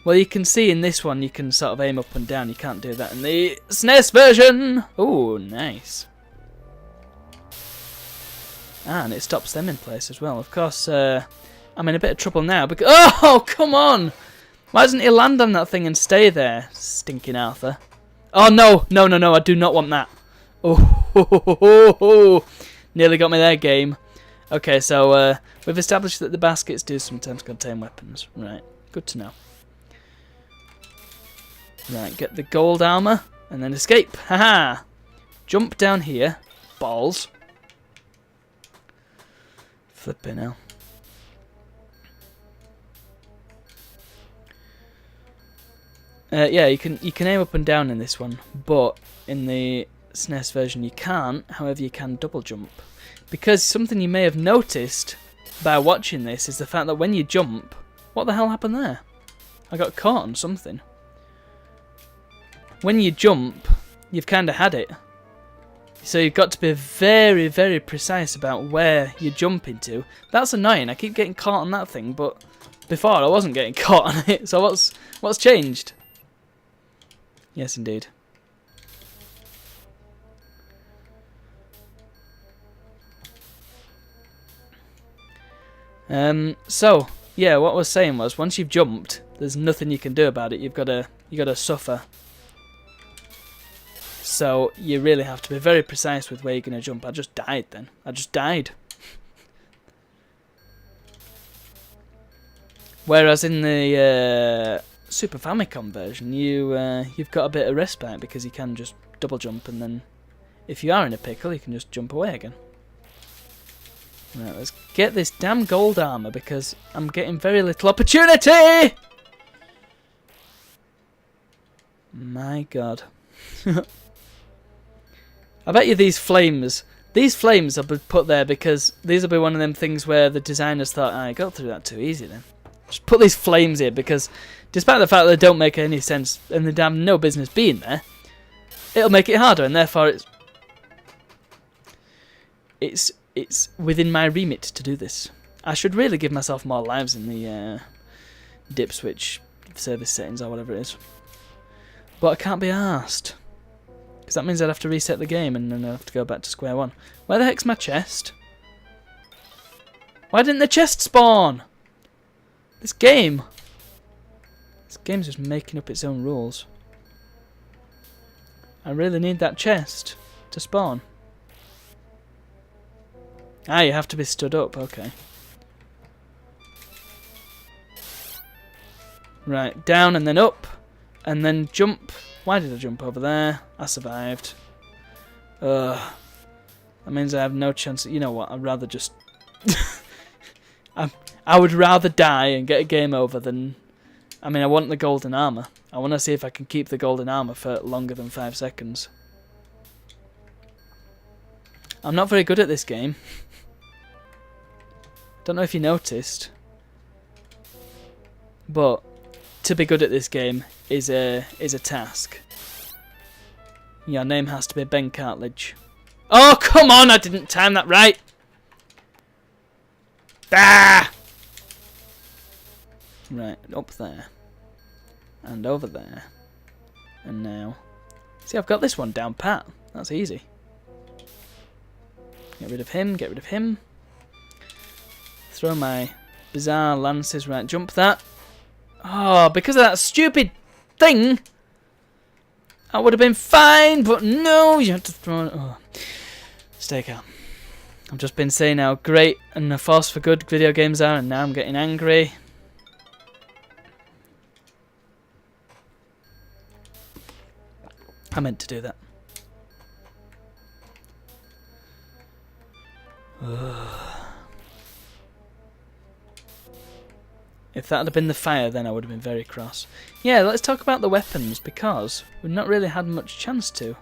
well, you can see in this one you can sort of aim up and down. You can't do that in the SNES version. Oh, nice. And it stops them in place as well. Of course, I'm in a bit of trouble now because oh, come on! Why doesn't he land on that thing and stay there, stinking Arthur? Oh no, no, no, no! I do not want that. Oh, nearly got me there, game. Okay, so we've established that the baskets do sometimes contain weapons. Right, good to know. Right, get the gold armor and then escape. Haha! Jump down here. Balls. Flipping hell. Yeah, you can aim up and down in this one, but in the SNES version you can't. However, you can double jump. Because something you may have noticed by watching this is the fact that when you jump... What the hell happened there? I got caught on something. When you jump, you've kind of had it. So you've got to be very, very precise about where you jump into. That's annoying. I keep getting caught on that thing, but before I wasn't getting caught on it. So what's changed? Yes, indeed. So yeah, what I was saying was once you've jumped, there's nothing you can do about it. You gotta suffer. So you really have to be very precise with where you're gonna jump. I just died then. I just died. Whereas in the Super Famicom version, you've got a bit of respite because you can just double jump, and then if you are in a pickle, you can just jump away again. Right, let's get this damn gold armor because I'm getting very little opportunity! My God. I bet you these flames will be put there because these will be one of them things where the designers thought, I got through that too easy then. Just put these flames here because despite the fact that they don't make any sense and they have no business being there, it'll make it harder and therefore it's within my remit to do this. I should really give myself more lives in the dip switch service settings or whatever it is. But I can't be arsed. Because that means I'd have to reset the game and then I'd have to go back to square one. Where the heck's my chest? Why didn't the chest spawn? This game's just making up its own rules. I really need that chest to spawn. Ah, you have to be stood up, okay. Right, down and then up. And then jump. Why did I jump over there? I survived. That means I have no chance. You know what? I'd rather just... I would rather die and get a game over than... I mean, I want the golden armor. I want to see if I can keep the golden armor for longer than 5 seconds. I'm not very good at this game. Don't know if you noticed. But to be good at this game is a task. Your name has to be Ben Cartledge. Oh, come on! I didn't time that right! Ah! Right, up there. And over there. And now... See, I've got this one down pat. That's easy. Get rid of him, get rid of him. Throw my bizarre lances. Right, jump that. Oh, because of that stupid thing, I would have been fine, but no, you have to throw it. Oh. Stay calm. I've just been saying how great and a force for good video games are, and now I'm getting angry. I meant to do that. If that had been the fire, then I would have been very cross. Yeah, let's talk about the weapons, because we've not really had much chance to.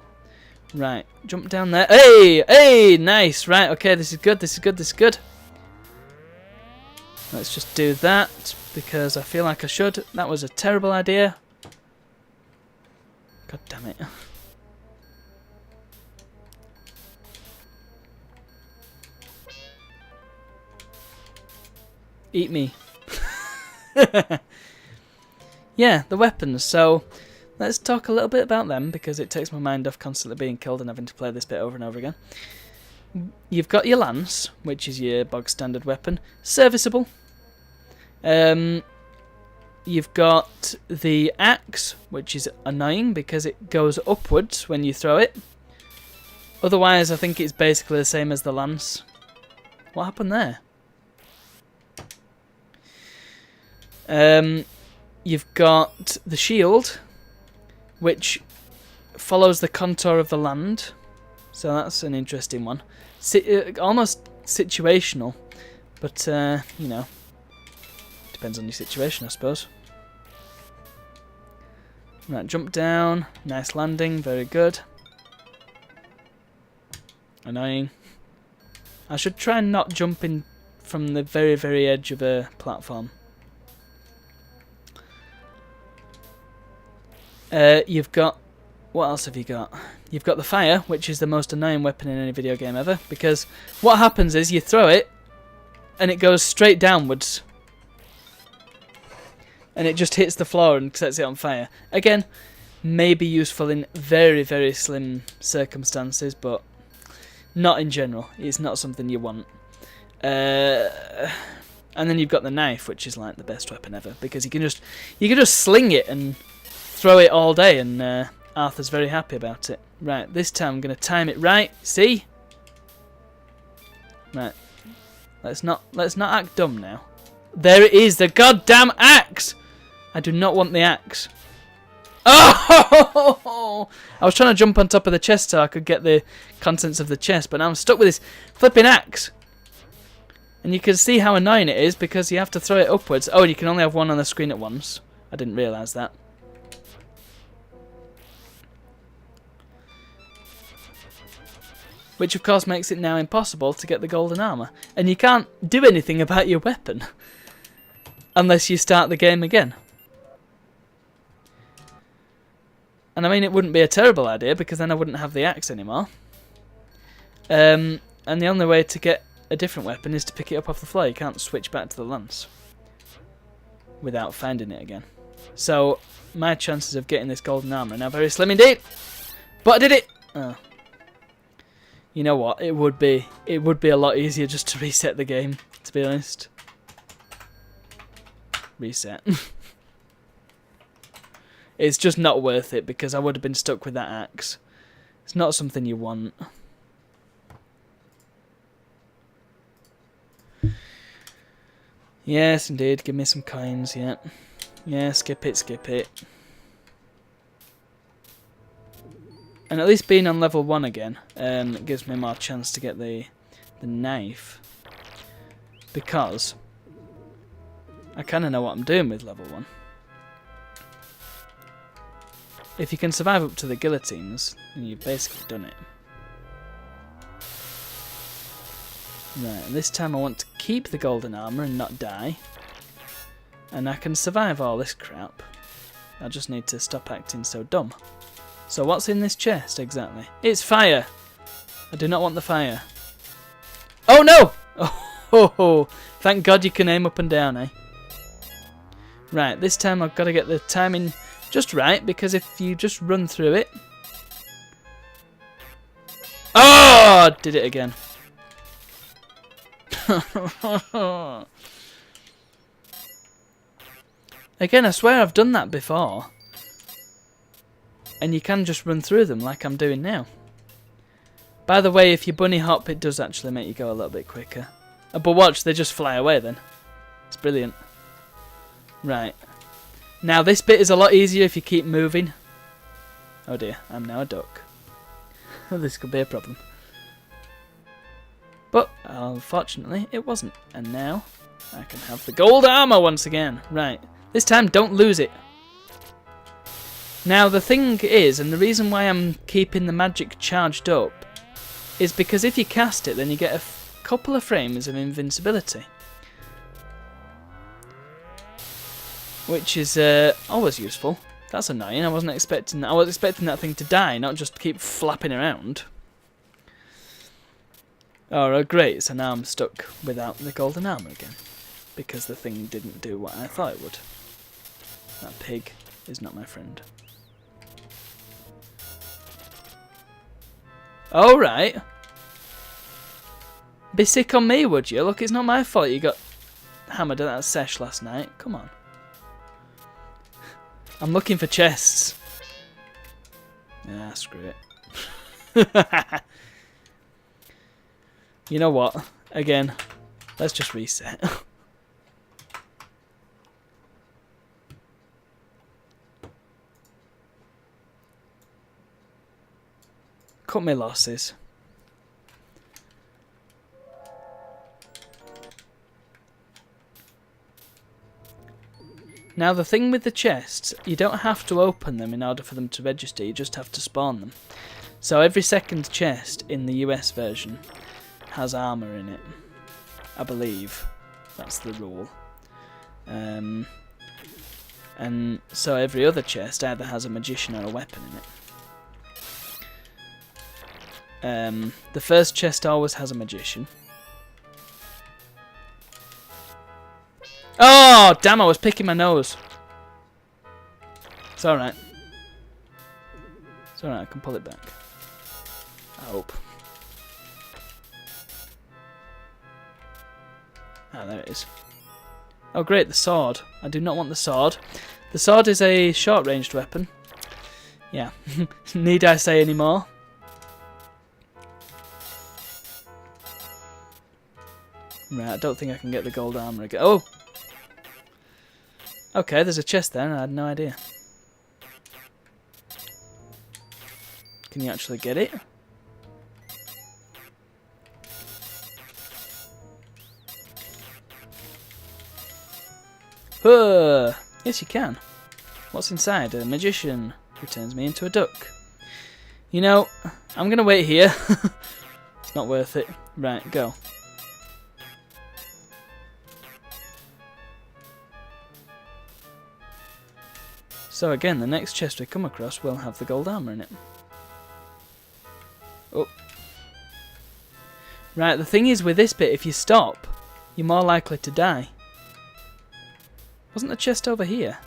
Right, jump down there. Hey! Hey! Nice! Right, okay, this is good, this is good, this is good. Let's just do that, because I feel like I should. That was a terrible idea. God damn it. Eat me. Yeah, the weapons. So let's talk a little bit about them because it takes my mind off constantly being killed and having to play this bit over and over again. You've got your lance, which is your bog standard weapon, serviceable. You've got the axe, which is annoying because it goes upwards when you throw it. Otherwise, I think it's basically the same as the lance. What happened there? You've got the shield, which follows the contour of the land, so that's an interesting one. Almost situational, but you know, depends on your situation, I suppose. Right, jump down, nice landing, very good. Annoying. I should try and not jump in from the very, very edge of a platform. You've got... What else have you got? You've got the fire, which is the most annoying weapon in any video game ever, because what happens is you throw it, and it goes straight downwards. And it just hits the floor and sets it on fire. Again, may be useful in very, very slim circumstances, but not in general. It's not something you want. And then you've got the knife, which is like the best weapon ever, because you can just sling it and throw it all day, and Arthur's very happy about it. Right, this time I'm going to time it right. See? Right. Let's not act dumb now. There it is, the goddamn axe! I do not want the axe. Oh! I was trying to jump on top of the chest so I could get the contents of the chest, but now I'm stuck with this flipping axe. And you can see how annoying it is because you have to throw it upwards. Oh, and you can only have one on the screen at once. I didn't realise that. which of course makes it now impossible to get the golden armour. And you can't do anything about your weapon unless you start the game again. And I mean, it wouldn't be a terrible idea because then I wouldn't have the axe anymore. And the only way to get a different weapon is to pick it up off the floor. You can't switch back to the lance without finding it again. So my chances of getting this golden armour are now very slim indeed. But I did it! Oh. You know what? It would be a lot easier just to reset the game, to be honest. Reset. It's just not worth it because I would have been stuck with that axe. It's not something you want. Yes, indeed. Give me some coins, yeah. Yeah, skip it, skip it. And at least being on level 1 again gives me more chance to get the knife. Because I kind of know what I'm doing with level 1. If you can survive up to the guillotines, then you've basically done it. Right, and this time I want to keep the golden armour and not die. And I can survive all this crap. I just need to stop acting so dumb. So what's in this chest exactly? It's fire! I do not want the fire. Oh no! Oh, thank God you can aim up and down, eh? Right, this time I've got to get the timing just right, because if you just run through it... Oh! Did it again. Again, I swear I've done that before. And you can just run through them like I'm doing now. By the way, if you bunny hop, it does actually make you go a little bit quicker. But watch, they just fly away then. It's brilliant. Right. Now this bit is a lot easier if you keep moving. Oh dear, I'm now a duck. This could be a problem. But, unfortunately, it wasn't. And now, I can have the gold armour once again. Right. This time, don't lose it. Now, the thing is, and the reason why I'm keeping the magic charged up, is because if you cast it, then you get a couple of frames of invincibility. Which is always useful. That's annoying. I wasn't expecting that. I was expecting that thing to die, not just keep flapping around. Oh, great. So now I'm stuck without the golden armour again. Because the thing didn't do what I thought it would. That pig is not my friend. Alright. Be sick on me, would you? Look, it's not my fault you got hammered at that sesh last night. Come on. I'm looking for chests. Yeah, screw it. You know what? Again, let's just reset. Cut my losses. Now the thing with the chests, you don't have to open them in order for them to register, you just have to spawn them. So every second chest in the US version has armour in it, I believe. That's the rule. And so every other chest either has a magician or a weapon in it. The first chest always has a magician. Oh, damn, I was picking my nose. It's alright. It's alright, I can pull it back. I hope. Ah, there it is. Oh, great, the sword. I do not want the sword. The sword is a short-ranged weapon. Yeah. Need I say any more? Right, I don't think I can get the gold armour again. Oh! Okay, there's a chest there, and I had no idea. Can you actually get it? Yes, you can. What's inside? A magician who turns me into a duck. You know, I'm going to wait here Not worth it. Right, go. So again, the next chest we come across will have the gold armour in it. Oh. Right, the thing is with this bit, if you stop, you're more likely to die. Wasn't the chest over here?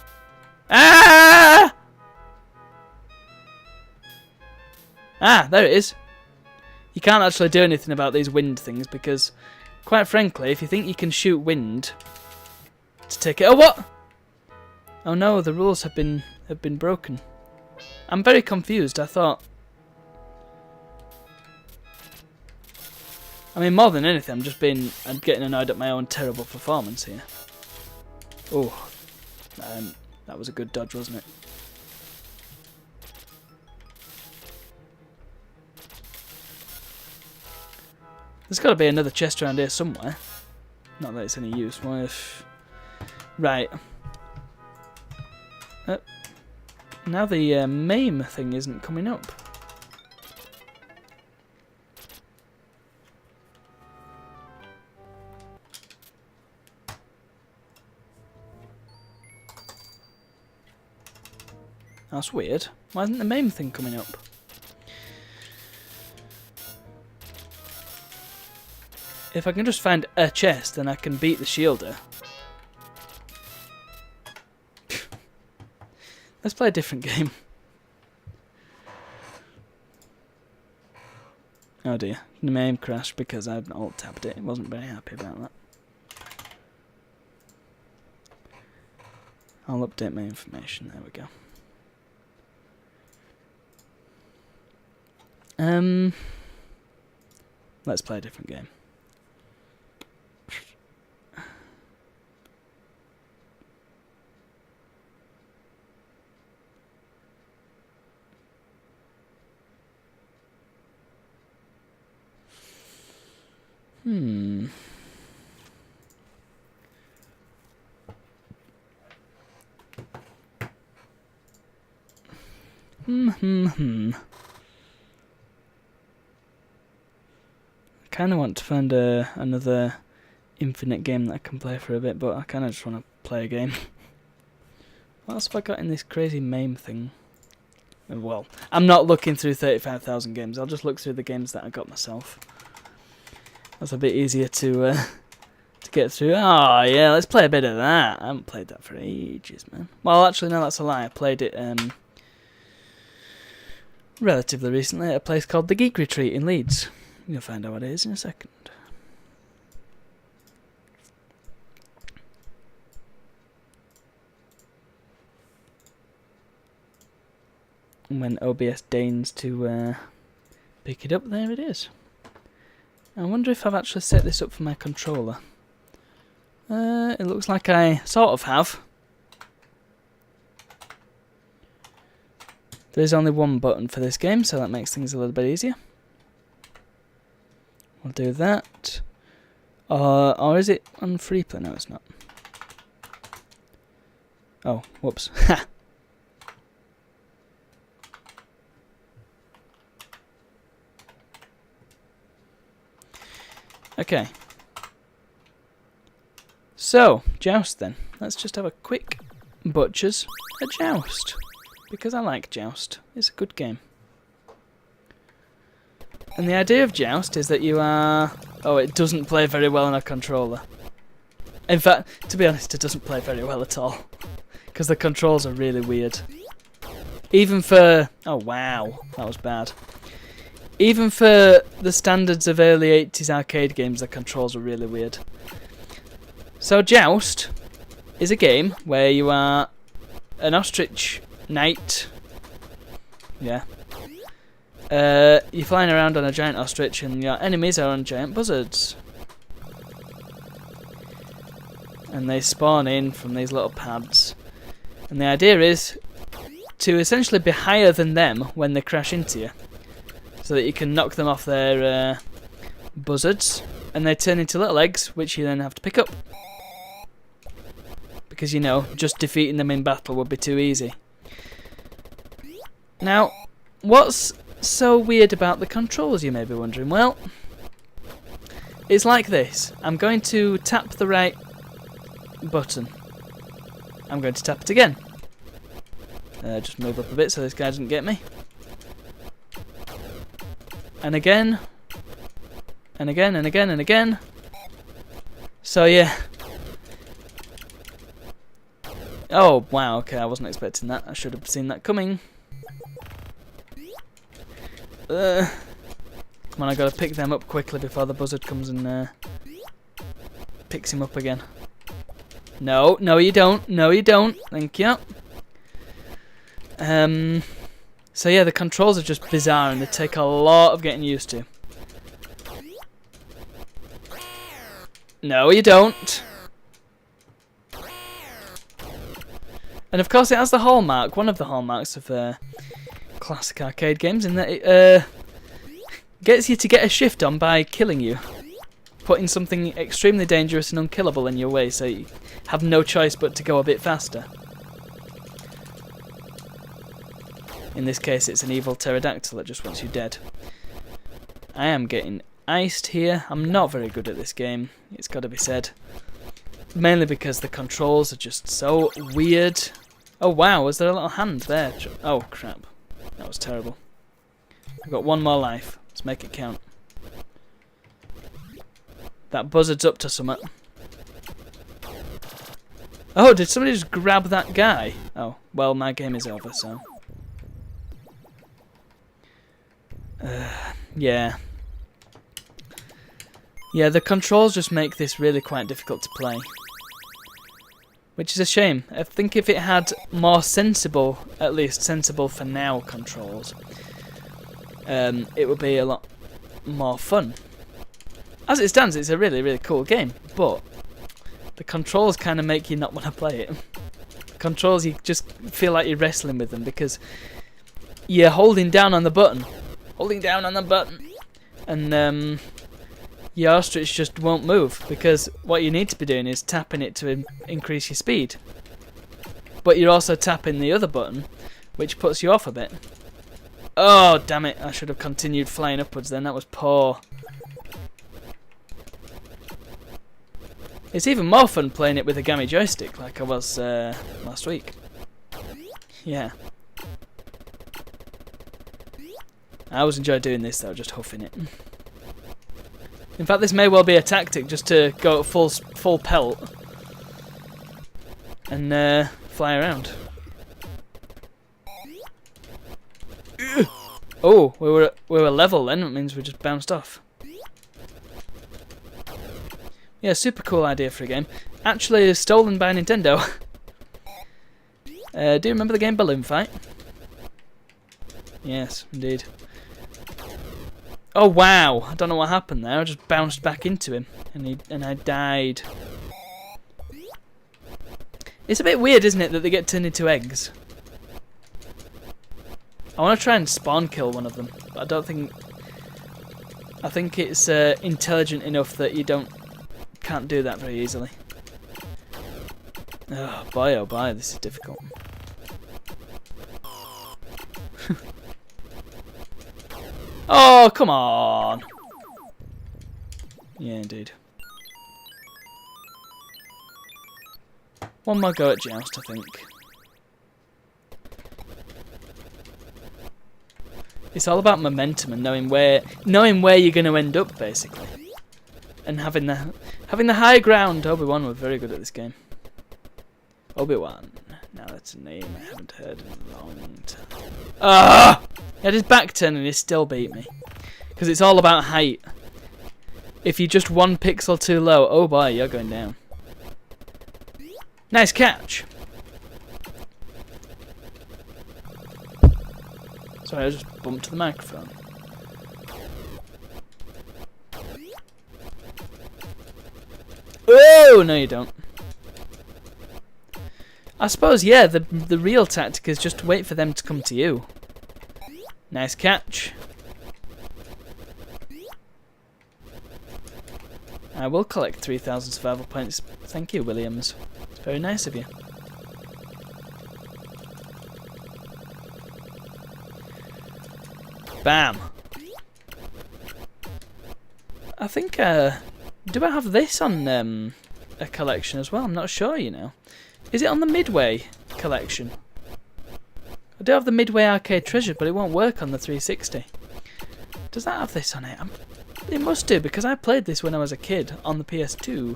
Ah! Ah, there it is. You can't actually do anything about these wind things because, quite frankly, if you think you can shoot wind to take it... Oh, what? Oh no, the rules have been broken. I'm very confused. I thought... I mean, more than anything, I'm getting annoyed at my own terrible performance here. Oh, that was a good dodge, wasn't it? There's got to be another chest around here somewhere. Not that it's any use. What if... Right. Now the MAME thing isn't coming up. That's weird. Why isn't the MAME thing coming up? If I can just find a chest, then I can beat the shielder. Let's play a different game. Oh dear, the MAME crashed because I'd alt-tabbed it. Wasn't very happy about that. I'll update my information. There we go. Let's play a different game. I kind of want to find another infinite game that I can play for a bit, but I kind of just want to play a game. What else have I got in this crazy MAME thing? Well, I'm not looking through 35,000 games. I'll just look through the games that I got myself. That's a bit easier to get through. Oh yeah, let's play a bit of that. I haven't played that for ages, man. Well, actually, no, that's a lie. I played it relatively recently at a place called the Geek Retreat in Leeds. You'll find out what it is in a second. And when OBS deigns to pick it up, there it is. I wonder if I've actually set this up for my controller. It looks like I sort of have. There is only one button for this game, so that makes things a little bit easier. We'll do that. Or is it on free play? No, it's not. Oh, whoops. Ha! Okay. So, Joust then. Let's just have a quick butchers at Joust. Because I like Joust. It's a good game. And the idea of Joust is that you are... Oh, it doesn't play very well on a controller. In fact, to be honest, it doesn't play very well at all. Because the controls are really weird. Even for... Oh, wow. That was bad. Even for the standards of early 80s arcade games, the controls are really weird. So Joust is a game where you are an ostrich knight. Yeah. You're flying around on a giant ostrich and your enemies are on giant buzzards. And they spawn in from these little pads. And the idea is to essentially be higher than them when they crash into you. So that you can knock them off their buzzards, and they turn into little eggs, which you then have to pick up. Because, you know, just defeating them in battle would be too easy. Now, what's so weird about the controls, you may be wondering? Well, it's like this. I'm going to tap the right button. I'm going to tap it again. Just move up a bit so this guy doesn't get me. And again. And again, and again, and again. So yeah. Oh, wow, okay, I wasn't expecting that. I should have seen that coming. Come on, I gotta pick them up quickly before the buzzard comes and picks him up again. No, no you don't. No you don't. Thank you. So yeah, the controls are just bizarre and they take a lot of getting used to. No you don't. And of course it has the hallmark, one of the hallmarks of classic arcade games, in that it gets you to get a shift on by killing you. Putting something extremely dangerous and unkillable in your way, so you have no choice but to go a bit faster. In this case it's an evil pterodactyl that just wants you dead. I am getting iced here. I'm not very good at this game, it's got to be said. Mainly because the controls are just so weird. Oh wow, was there a little hand there? Oh crap, that was terrible. I've got one more life, let's make it count. That buzzard's up to something. Oh, did somebody just grab that guy? Oh, well my game is over, so... yeah. Yeah, the controls just make this really quite difficult to play. Which is a shame. I think if it had more sensible, at least sensible for now, controls, it would be a lot more fun. As it stands, it's a really, really cool game, but the controls kind of make you not want to play it. The controls, you just feel like you're wrestling with them because you're holding down on the button. Holding down on the button. And your ostrich just won't move because what you need to be doing is tapping it to increase your speed. But you're also tapping the other button, which puts you off a bit. Oh, damn it. I should have continued flying upwards then. That was poor. It's even more fun playing it with a gammy joystick like I was last week. Yeah. I always enjoy doing this though, just huffing it. In fact, this may well be a tactic just to go at full pelt and fly around. Oh, we were level then. That means we just bounced off. Yeah, super cool idea for a game. Actually, stolen by Nintendo. Do you remember the game Balloon Fight? Yes, indeed. Oh wow! I don't know what happened there. I just bounced back into him, and I died. It's a bit weird, isn't it, that they get turned into eggs? I want to try and spawn kill one of them, but I don't think. I think it's intelligent enough that you can't do that very easily. Oh boy, this is difficult. Oh, come on! Yeah, indeed. One more go at Joust, I think. It's all about momentum and knowing where you're going to end up, basically, and having the high ground. Obi-Wan were very good at this game. Obi-Wan. Now that's a name I haven't heard in a long time. Ah! He had his back turn and he still beat me. Because it's all about height. If you're just 1 pixel too low, oh boy, you're going down. Nice catch! Sorry, I just bumped the microphone. Oh, no you don't. I suppose, yeah, the real tactic is just to wait for them to come to you. Nice catch. I will collect 3,000 survival points. Thank you, Williams. It's very nice of you. Bam. I think Do I have this on a collection as well? I'm not sure, you know. Is it on the Midway collection? I do have the Midway Arcade Treasure, but it won't work on the 360. Does that have this on it? It must do, because I played this when I was a kid on the PS2.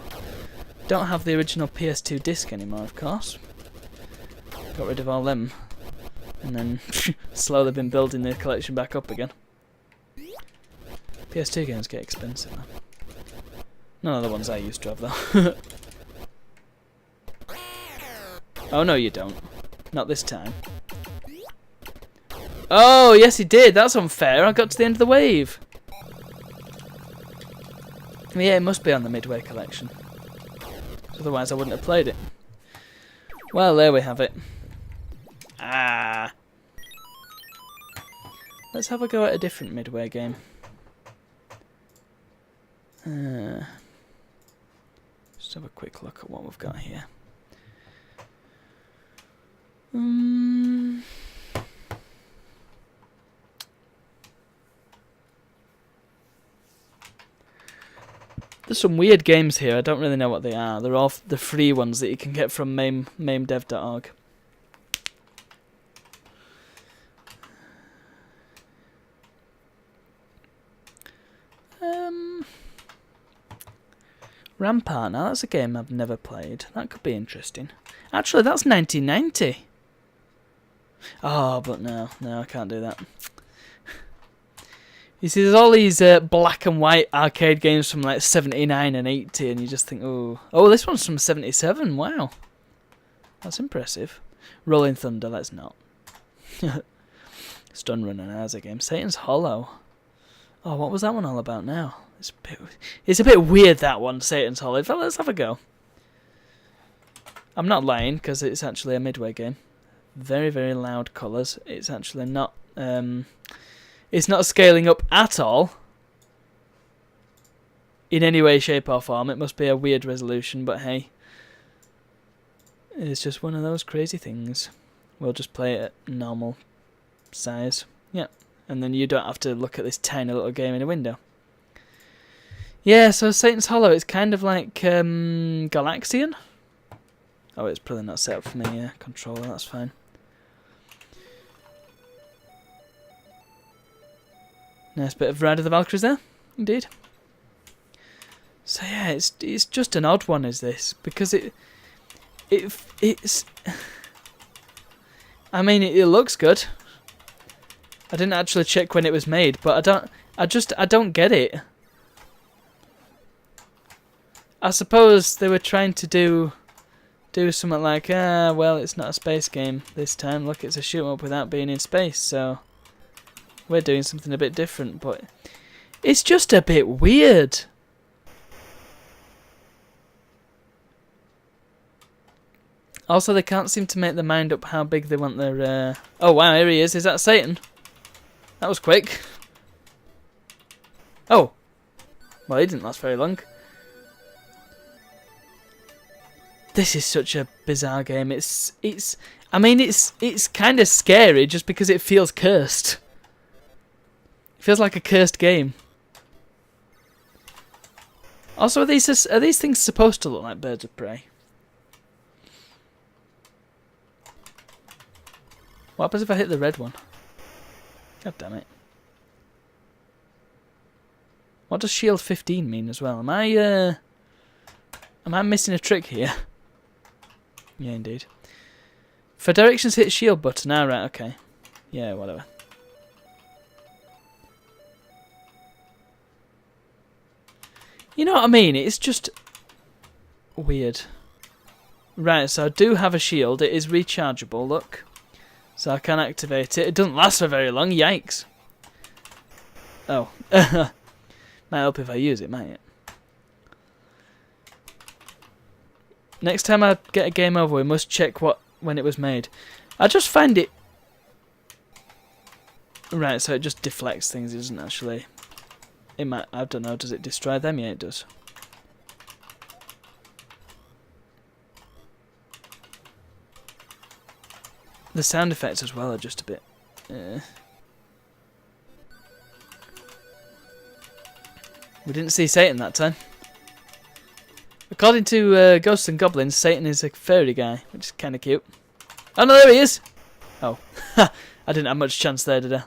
Don't have the original PS2 disc anymore, of course. Got rid of all them. And then slowly been building the collection back up again. PS2 games get expensive, man. None of the ones I used to have, though. Oh, no, you don't. Not this time. Oh, yes, he did. That's unfair. I got to the end of the wave. Yeah, it must be on the Midway collection. Otherwise, I wouldn't have played it. Well, there we have it. Ah. Let's have a go at a different Midway game. Just have a quick look at what we've got here. There's some weird games here. I don't really know what they are. They're all the free ones that you can get from mamedev.org. Rampart. Now that's a game I've never played. That could be interesting. Actually, that's 1990. Oh, but no, I can't do that. You see, there's all these black and white arcade games from like 79 and 80, and you just think, oh, this one's from 77. Wow, that's impressive. Rolling Thunder. Let's not. Stun Runner as a game. Satan's Hollow. Oh, what was that one all about now? It's a bit weird, that one, Satan's Hollow. But let's have a go. I'm not lying, because it's actually a Midway game. Very, very loud colours. It's actually not... it's not scaling up at all. In any way, shape or form. It must be a weird resolution, but hey. It's just one of those crazy things. We'll just play it at normal size. Yeah. And then you don't have to look at this tiny little game in a window. Yeah, so Satan's Hollow, it's kind of like Galaxian. Oh, it's probably not set up for me controller, that's fine. Nice bit of Ride of the Valkyries there, indeed. So yeah, it's just an odd one, is this, because it's. I mean, it looks good. I didn't actually check when it was made, but I don't get it. I suppose they were trying to do something like, well, it's not a space game this time. Look, it's a shoot 'em up without being in space, so we're doing something a bit different, but it's just a bit weird. Also, they can't seem to make their mind up how big they want their... Oh, wow, here he is. Is that Satan? That was quick. Oh. Well, he didn't last very long. This is such a bizarre game. I mean, it's kind of scary just because it feels cursed. It feels like a cursed game. Also, are these things supposed to look like birds of prey? What happens if I hit the red one? God damn it. What does shield 15 mean as well? Am I missing a trick here? Yeah, indeed. For directions, hit shield button. Ah, right, okay. Yeah, whatever. You know what I mean? It's just weird. Right, so I do have a shield. It is rechargeable, look. So I can activate it. It doesn't last for very long. Yikes. Oh. Might help if I use it, might it? Next time I get a game over, we must check when it was made. I just find it... Right, so it just deflects things. It doesn't actually... It might... I don't know. Does it destroy them? Yeah, it does. The sound effects as well are just a bit... We didn't see Satan that time. According to Ghosts and Goblins, Satan is a furry guy, which is kind of cute. Oh no, there he is! Oh, I didn't have much chance there, did I?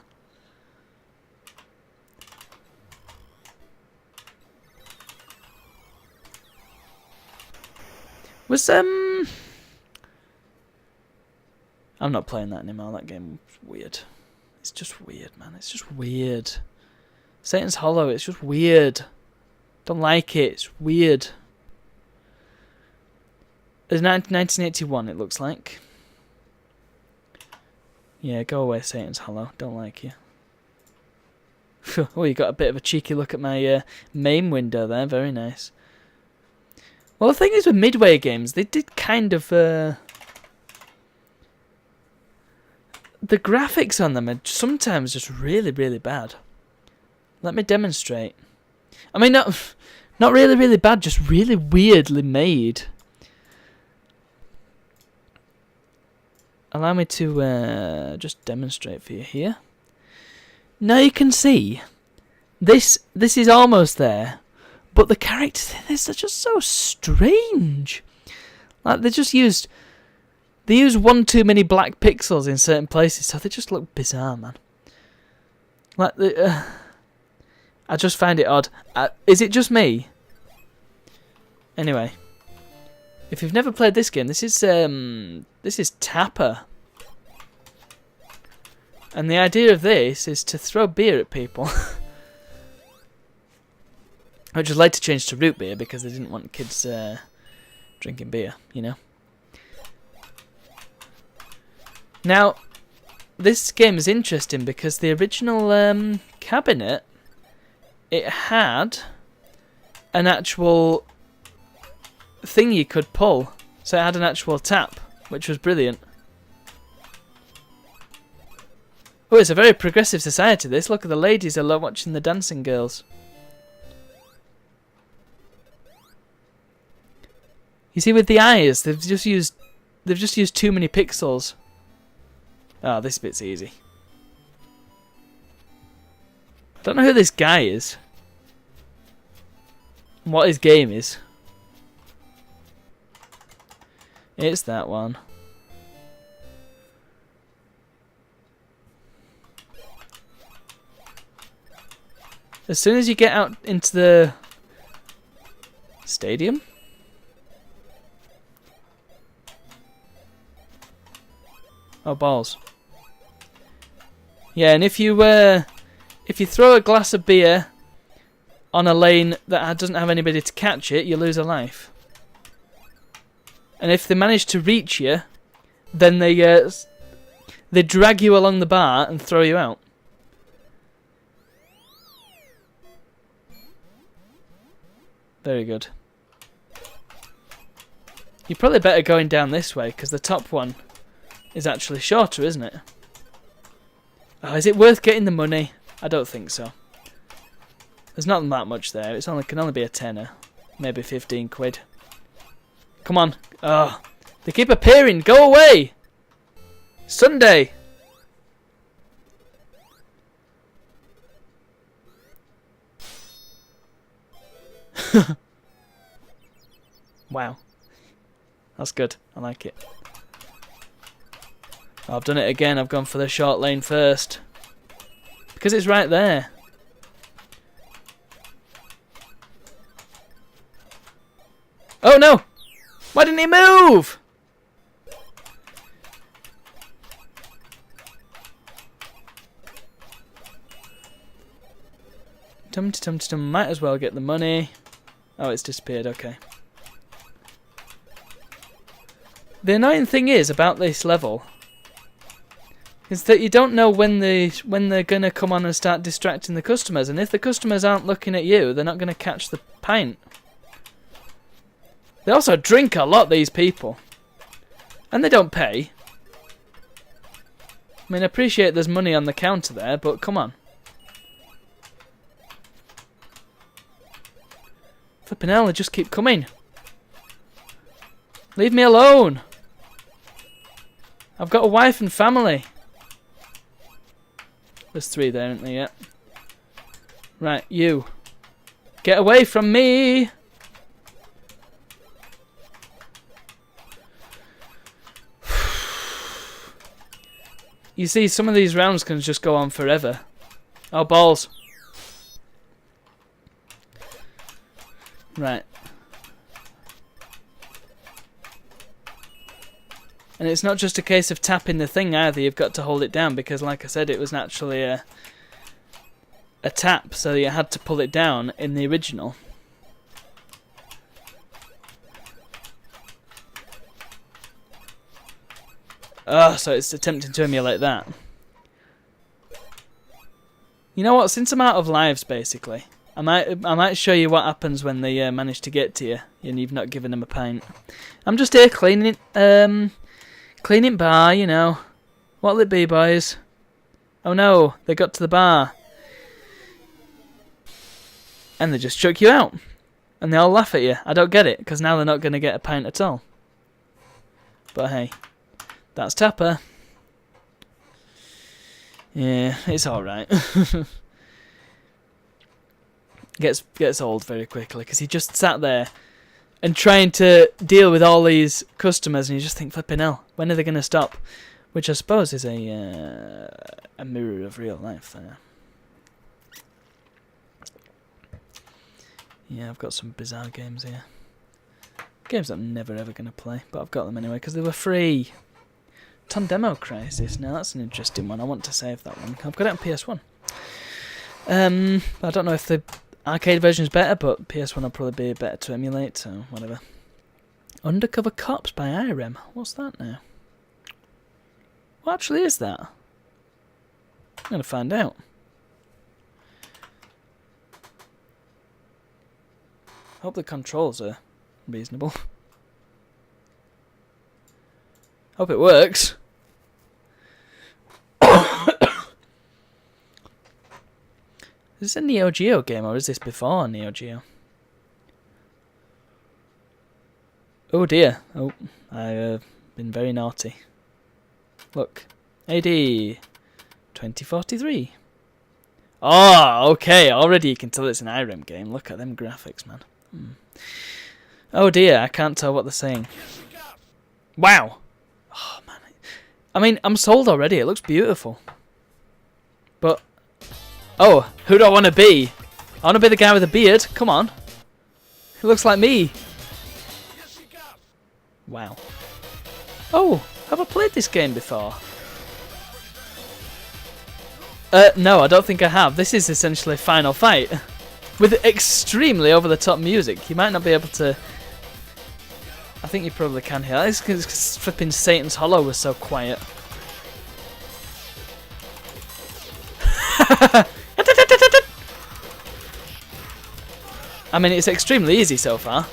Was I'm not playing that anymore. That game was weird. It's just weird, man. It's just weird. Satan's Hollow. It's just weird. Don't like it. It's weird. It's 1981. It looks like. Yeah, go away, Satan's Hollow. Don't like you. Oh, you got a bit of a cheeky look at my main window there. Very nice. Well, the thing is with Midway games, they did kind of... the graphics on them are sometimes just really, really bad. Let me demonstrate. I mean, not really, really bad, just really weirdly made. Allow me to just demonstrate for you here. Now you can see, this is almost there. But the characters in this are just so strange. Like they use one too many black pixels in certain places, so they just look bizarre, man. Like I just find it odd. Is it just me? Anyway, if you've never played this game, this is Tapper, and the idea of this is to throw beer at people. Which was later changed to root beer because they didn't want kids drinking beer, you know. Now, this game is interesting because the original cabinet, it had an actual thing you could pull. So it had an actual tap, which was brilliant. Oh, it's a very progressive society, this. Look at the ladies are watching the dancing girls. You see, with the eyes, they've just used too many pixels. Oh, this bit's easy. I don't know who this guy is. What his game is. It's that one. As soon as you get out into the stadium. Oh, balls. Yeah, and if you throw a glass of beer on a lane that doesn't have anybody to catch it, you lose a life. And if they manage to reach you, then they drag you along the bar and throw you out. Very good. You're probably better going down this way, because the top one is actually shorter, isn't it? Oh, is it worth getting the money? I don't think so. There's not that much there. It can only be a tenner. Maybe 15 quid. Come on. Oh, they keep appearing. Go away! Sunday! Wow. That's good. I like it. Oh, I've done it again. I've gone for the short lane first. Because it's right there. Oh no! Why didn't he move? Tum-tum-tum, might as well get the money. Oh, it's disappeared, okay. The annoying thing is about this level is that you don't know when they're gonna come on and start distracting the customers, and if the customers aren't looking at you, they're not gonna catch the pint. They also drink a lot, these people, and they don't pay. I mean, I appreciate there's money on the counter there, but come on. Flipping hell, they just keep coming. Leave me alone. I've got a wife and family. There's 3 there, aren't there yet? Right, you. Get away from me! You see, some of these rounds can just go on forever. Oh, balls. Right. And it's not just a case of tapping the thing either, you've got to hold it down, because like I said, it was naturally a tap, so you had to pull it down in the original. Oh, so it's attempting to emulate that. You know what, since I'm out of lives basically, I might show you what happens when they manage to get to you and you've not given them a pint. I'm just here cleaning bar, you know. What'll it be, boys? Oh no, they got to the bar. And they just chuck you out. And they all laugh at you. I don't get it, because now they're not going to get a pint at all. But hey, that's Tapper. Yeah, it's alright. Gets old very quickly, because he just sat there and trying to deal with all these customers, and you just think, flipping hell, when are they going to stop? Which I suppose is a mirror of real life there. Yeah, I've got some bizarre games here. Games that I'm never ever going to play, but I've got them anyway because they were free. Ton Demo Crisis, now that's an interesting one. I want to save that one. I've got it on PS1. I don't know if the arcade version is better, but PS1 will probably be better to emulate, so whatever. Undercover Cops by IREM. What's that now? What actually is that? I'm going to find out. Hope the controls are reasonable. Hope it works. Is this a Neo Geo game or is this before Neo Geo? Oh dear. Oh, I've been very naughty. Look. AD 2043. Oh, okay. Already you can tell it's an IREM game. Look at them graphics, man. Oh dear, I can't tell what they're saying. Wow. Oh man. I mean, I'm sold already. It looks beautiful. But oh, who do I want to be? I want to be the guy with the beard. Come on. He looks like me. Wow. Oh, have I played this game before? No, I don't think I have. This is essentially Final Fight. With extremely over-the-top music. You might not be able to... I think you probably can hear. It's because flipping Satan's Hollow was so quiet. I mean, it's extremely easy so far.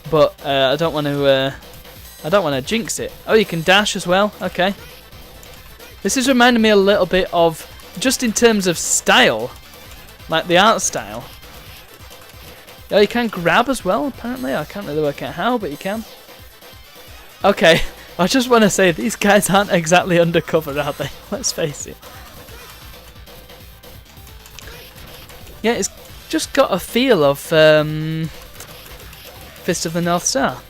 But I don't want to jinx it. Oh, you can dash as well. Okay. This is reminding me a little bit of, just in terms of style, like the art style. Oh, you can grab as well, apparently. I can't really work out how, but you can. Okay, I just want to say, these guys aren't exactly undercover, are they? Let's face it. Yeah, it's just got a feel of Fist of the North Star.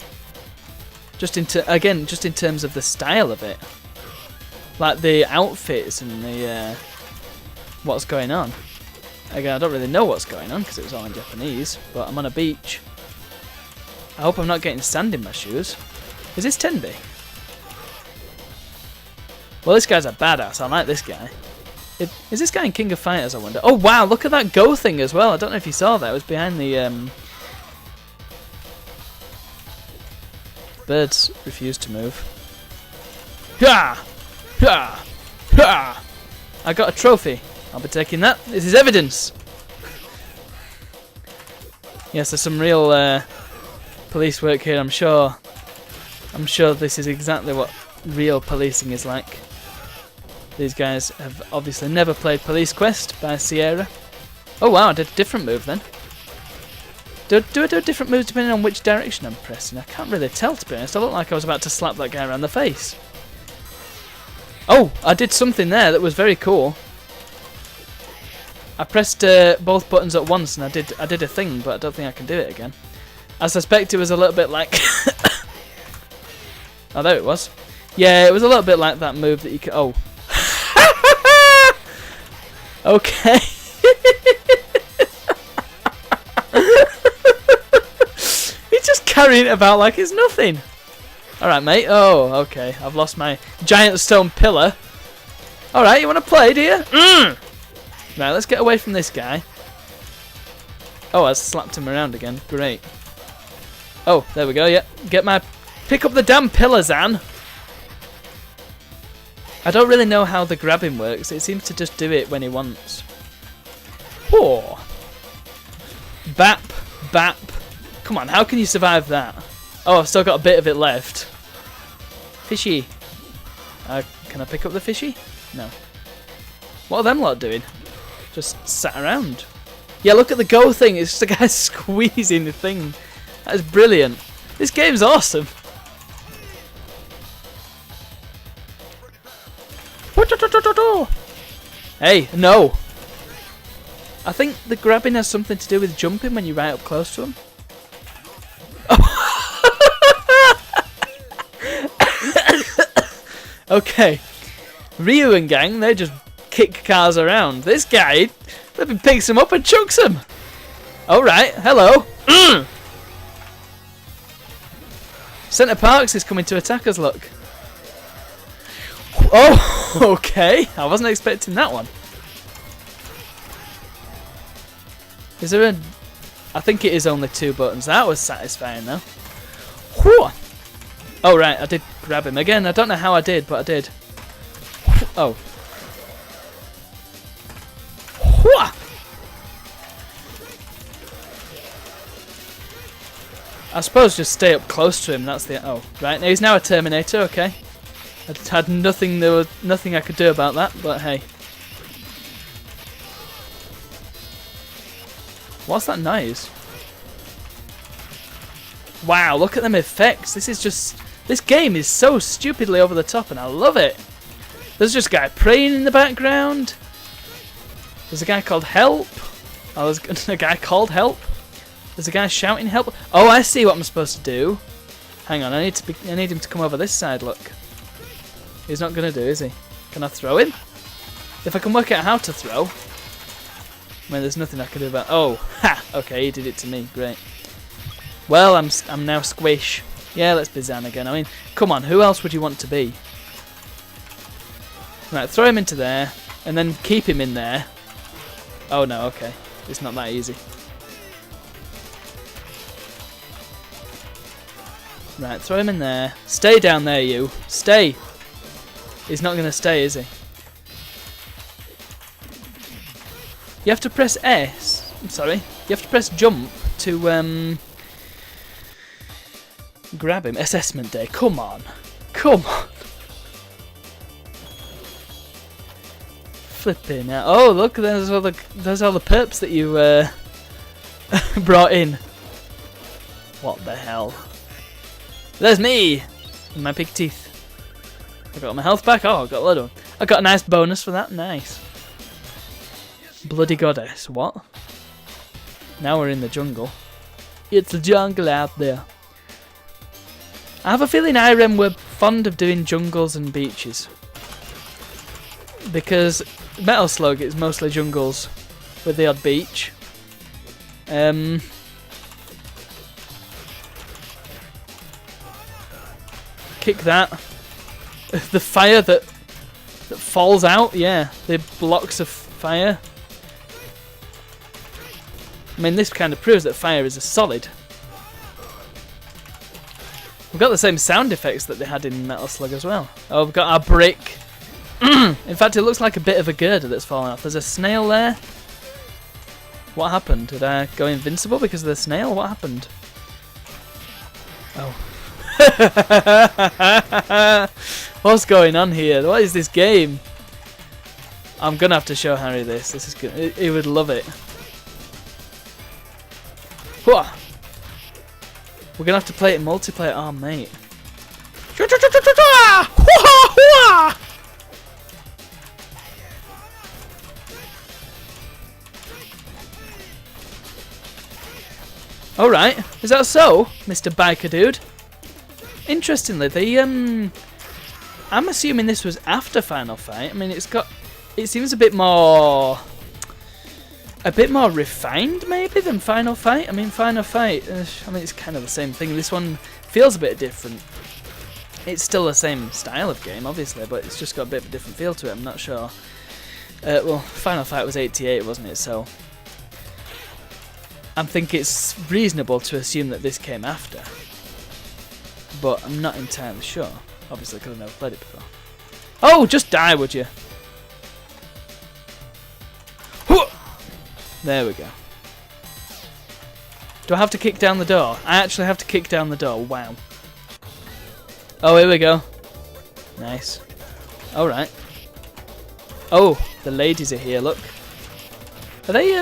Just in terms of the style of it. Like the outfits and the what's going on. Again, I don't really know what's going on because it was all in Japanese, but I'm on a beach. I hope I'm not getting sand in my shoes. Is this Tenby? Well, this guy's a badass. I like this guy. Is this guy in King of Fighters, I wonder? Oh, wow, look at that go thing as well. I don't know if you saw that. It was behind the... Birds refuse to move. Ha! Ha! Ha! I got a trophy. I'll be taking that. This is evidence. Yes, there's some real police work here, I'm sure. I'm sure this is exactly what real policing is like. These guys have obviously never played Police Quest by Sierra. Oh wow, I did a different move then. Do I do a different move depending on which direction I'm pressing? I can't really tell, to be honest. I look like I was about to slap that guy around the face. Oh, I did something there that was very cool. I pressed both buttons at once and I did a thing, but I don't think I can do it again. I suspect it was a little bit like... Oh, there it was. Yeah, it was a little bit like that move that you can... Oh. Okay. He's just carrying it about like it's nothing. Alright, mate. Oh, okay. I've lost my giant stone pillar. Alright, you want to play, do you? Right, let's get away from this guy. Oh, I slapped him around again. Great. Oh, there we go, yeah. Pick up the damn pillar, Zan. I don't really know how the grabbing works. It seems to just do it when he wants. Whoa. Bap, bap. Come on, how can you survive that? Oh, I've still got a bit of it left. Fishy. Can I pick up the fishy? No. What are them lot doing? Just sat around. Yeah, look at the go thing. It's just a guy squeezing the thing. That is brilliant. This game's awesome. Hey, no. I think the grabbing has something to do with jumping when you're right up close to him. Okay. Ryu and gang, they just kick cars around. This guy, flipping picks them up and chucks them. Alright, hello. Centre Parks is coming to attack us, look. Oh, okay. I wasn't expecting that one. Is there a... I think it is only 2 buttons. That was satisfying, though. Whew. Oh, right. I did grab him again. I don't know how I did, but I did. Oh. Whew. I suppose just stay up close to him. That's the... Oh, right. Now he's now a Terminator. Okay. I had nothing. There was nothing I could do about that. But hey. What's that noise? Wow! Look at them effects. This is just... This game is so stupidly over the top, and I love it. There's just a guy praying in the background. There's a guy called Help. Oh, there's a guy called Help. There's a guy shouting help. Oh, I see what I'm supposed to do. Hang on, I need him to come over this side, look. He's not going to do, is he? Can I throw him? If I can work out how to throw. I mean, there's nothing I can do about... Oh, ha! Okay, he did it to me. Great. Well, I'm now squish. Yeah, let's be Zan again. I mean, come on, who else would you want to be? Right, throw him into there, and then keep him in there. Oh no, okay. It's not that easy. Right, throw him in there. Stay down there, you. Stay. He's not going to stay, is he? You have to press S. I'm sorry. You have to press jump to grab him. Assessment day. Come on. Come on. Flipping out. Oh, look, there's all the perps that you brought in. What the hell? There's me! And my big teeth. I got my health back. Oh, I got a load of them. I got a nice bonus for that. Nice. Bloody goddess. What? Now we're in the jungle. It's the jungle out there. I have a feeling Irem were fond of doing jungles and beaches. Because Metal Slug is mostly jungles with the odd beach. Kick that. The fire that falls out, yeah. The blocks of fire. I mean, this kind of proves that fire is a solid. We've got the same sound effects that they had in Metal Slug as well. Oh, we've got our brick. In fact, it looks like a bit of a girder that's fallen off. There's a snail there. What happened? Did I go invincible because of the snail? What happened? Oh. What's going on here? What is this game? I'm gonna have to show Harry this. This is good. He would love it. Whoa. We're gonna have to play it in multiplayer. Oh, mate. Alright, is that so, Mr. Biker Dude? Interestingly, I'm assuming this was after Final Fight. I mean, it seems a bit more refined maybe than Final Fight. I mean, Final Fight, I mean, it's kind of the same thing. This one feels a bit different. It's still the same style of game, obviously, but it's just got a bit of a different feel to it. I'm not sure. Well, Final Fight was 88, wasn't it? So I think it's reasonable to assume that this came after. But I'm not entirely sure. Obviously, because I've never played it before. Oh, just die, would you? There we go. Do I have to kick down the door? I actually have to kick down the door. Wow. Oh, here we go. Nice. Alright. Oh, the ladies are here, look. Are they,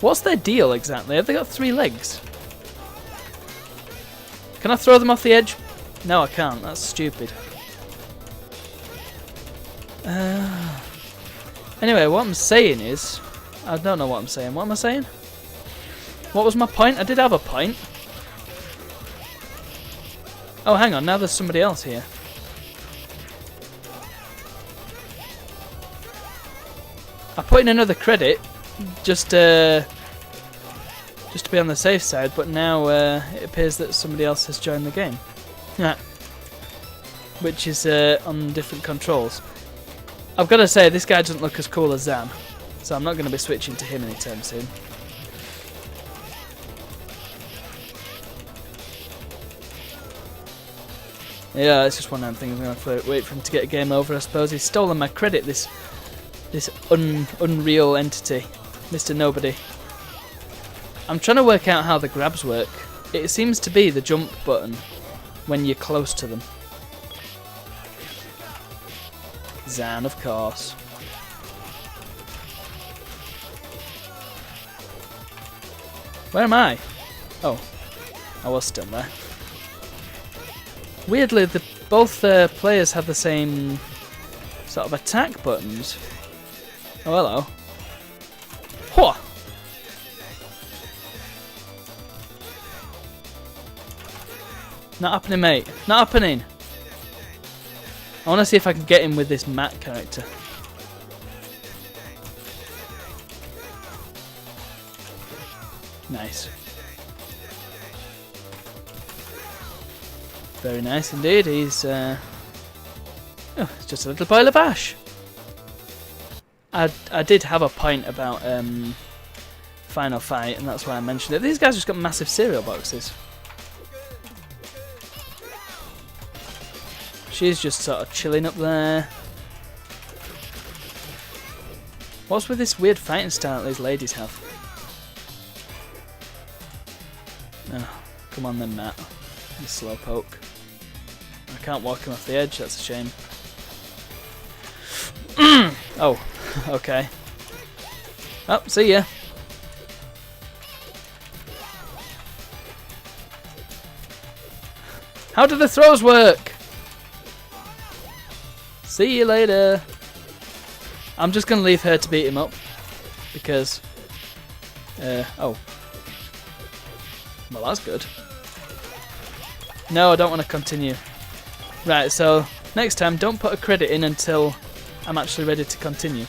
what's their deal exactly? Have they got 3 legs? Can I throw them off the edge? No, I can't. That's stupid. Anyway, what I'm saying is... I don't know what I'm saying. What am I saying? What was my point? I did have a point. Oh, hang on. Now there's somebody else here. I put in another credit just to be on the safe side, but now it appears that somebody else has joined the game. Yeah. Which is on different controls. I've got to say, this guy doesn't look as cool as Zan. So I'm not going to be switching to him anytime soon. Yeah, it's just one of them things. I'm going to have to wait for him to get a game over, I suppose. He's stolen my credit, this unreal entity. Mr. Nobody. I'm trying to work out how the grabs work. It seems to be the jump button when you're close to them. Zan, of course. Where am I? Oh, I was still there. Weirdly, both players have the same sort of attack buttons. Oh, hello. Whoa! Not happening, mate. Not happening. I want to see if I can get him with this Matt character. Nice. Very nice indeed. He's oh, it's just a little boil of ash. I did have a point about Final Fight, and that's why I mentioned it. These guys just got massive cereal boxes. She's just sort of chilling up there. What's with this weird fighting style that these ladies have? Oh, come on then, Matt. You slowpoke. I can't walk him off the edge, that's a shame. Oh, okay. Oh, see ya. How do the throws work? See you later. I'm just going to leave her to beat him up. Because... oh. Well, that's good. No, I don't want to continue. Right, so next time, don't put a credit in until I'm actually ready to continue.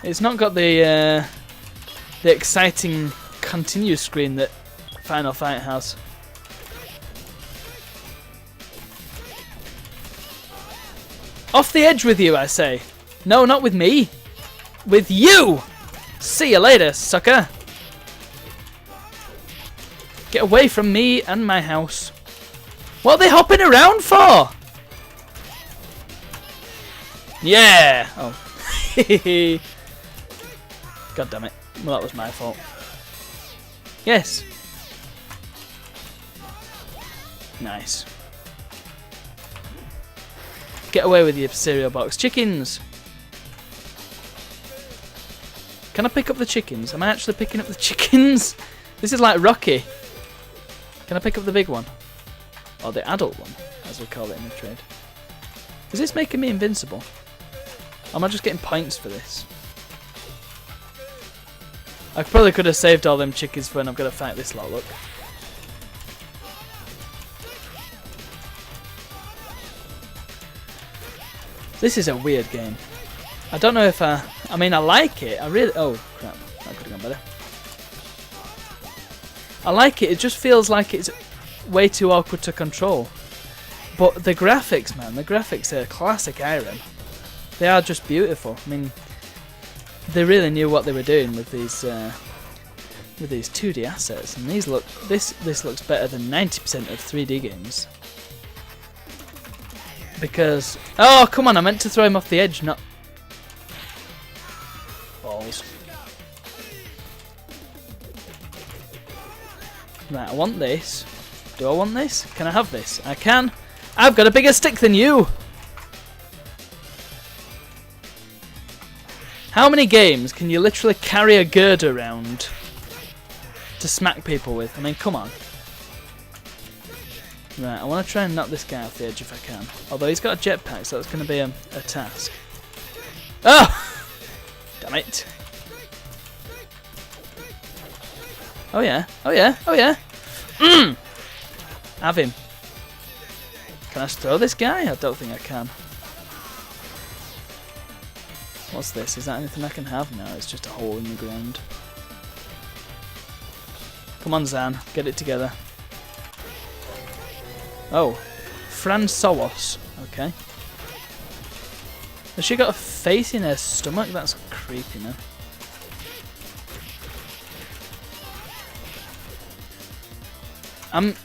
It's not got the exciting continue screen that Final Fight has. Off the edge with you, I say. No, not with me. With you! See you later, sucker. Get away from me and my house. What are they hopping around for? Yeah! Oh. God damn it. Well, that was my fault. Yes. Nice. Get away with your cereal box. Chickens! Can I pick up the chickens? Am I actually picking up the chickens? This is like Rocky. Can I pick up the big one? Or the adult one, as we call it in the trade. Is this making me invincible? Or am I just getting points for this? I probably could have saved all them chickens for when I'm going to fight this lot, look. This is a weird game. I don't know if I mean, I like it. I really... Oh, crap. That could have gone better. I like it. It just feels like it's way too awkward to control. But the graphics, man. The graphics are classic Irem. They are just beautiful. I mean, they really knew what they were doing with these 2D assets. And these look... This looks better than 90% of 3D games. Because... Oh, come on. I meant to throw him off the edge, not... Balls. Right, I want this. Do I want this? Can I have this? I can. I've got a bigger stick than you! How many games can you literally carry a girder around to smack people with? I mean, come on. Right, I want to try and knock this guy off the edge if I can. Although he's got a jetpack, so that's going to be a task. Oh! Damn it. Oh yeah, oh yeah, oh yeah. Mmm! Have him. Can I throw this guy? I don't think I can. What's this? Is that anything I can have? No, it's just a hole in the ground. Come on, Zan. Get it together. Oh. Francois. Okay. Has she got a face in her stomach? That's creepy, man.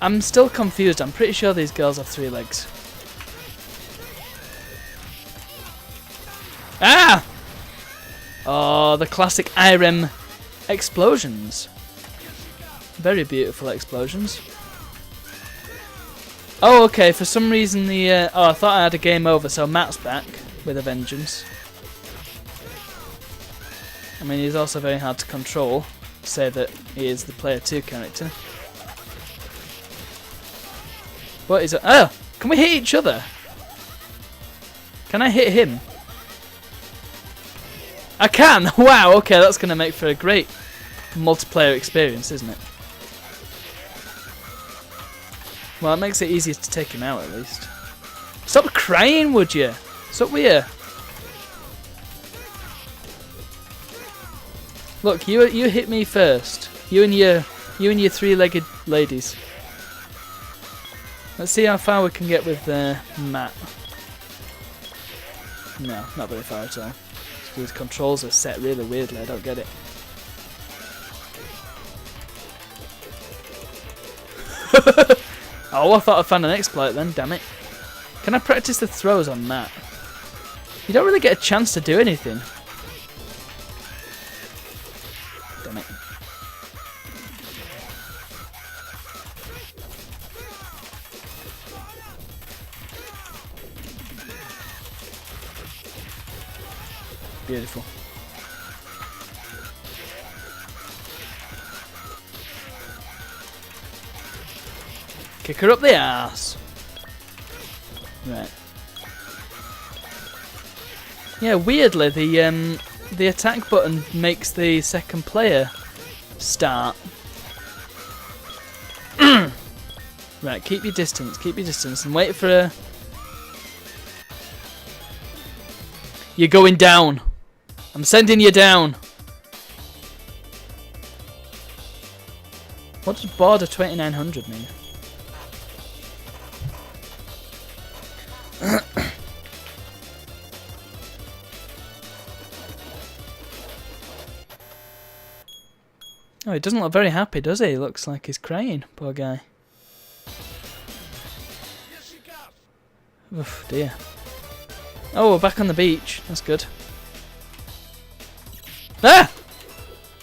I'm still confused. I'm pretty sure these girls have 3 legs. Ah! Oh, the classic Irem explosions. Very beautiful explosions. Oh, okay. For some reason the... oh, I thought I had a game over, so Matt's back with a vengeance. I mean, he's also very hard to control. Say that he is the player 2 character. What is it? Oh! Can we hit each other? Can I hit him? I can! Wow, okay, that's going to make for a great multiplayer experience, isn't it? Well, it makes it easier to take him out, at least. Stop crying, would you? Stop weird. Look, you hit me first. You and your 3-legged ladies. Let's see how far we can get with Matt. No, not very far at all. His controls are set really weirdly, I don't get it. Oh, I thought I found an exploit then, damn it. Can I practice the throws on Matt? You don't really get a chance to do anything. Damn it. Beautiful. Kick her up the ass. Right. Yeah, weirdly the attack button makes the second player start. Right, keep your distance, and wait for a... You're going down. I'm sending you down. What does border 2900 mean? Oh, he doesn't look very happy, does he? He looks like he's crying, poor guy. Oof, dear. Oh, we're back on the beach. That's good. Ah!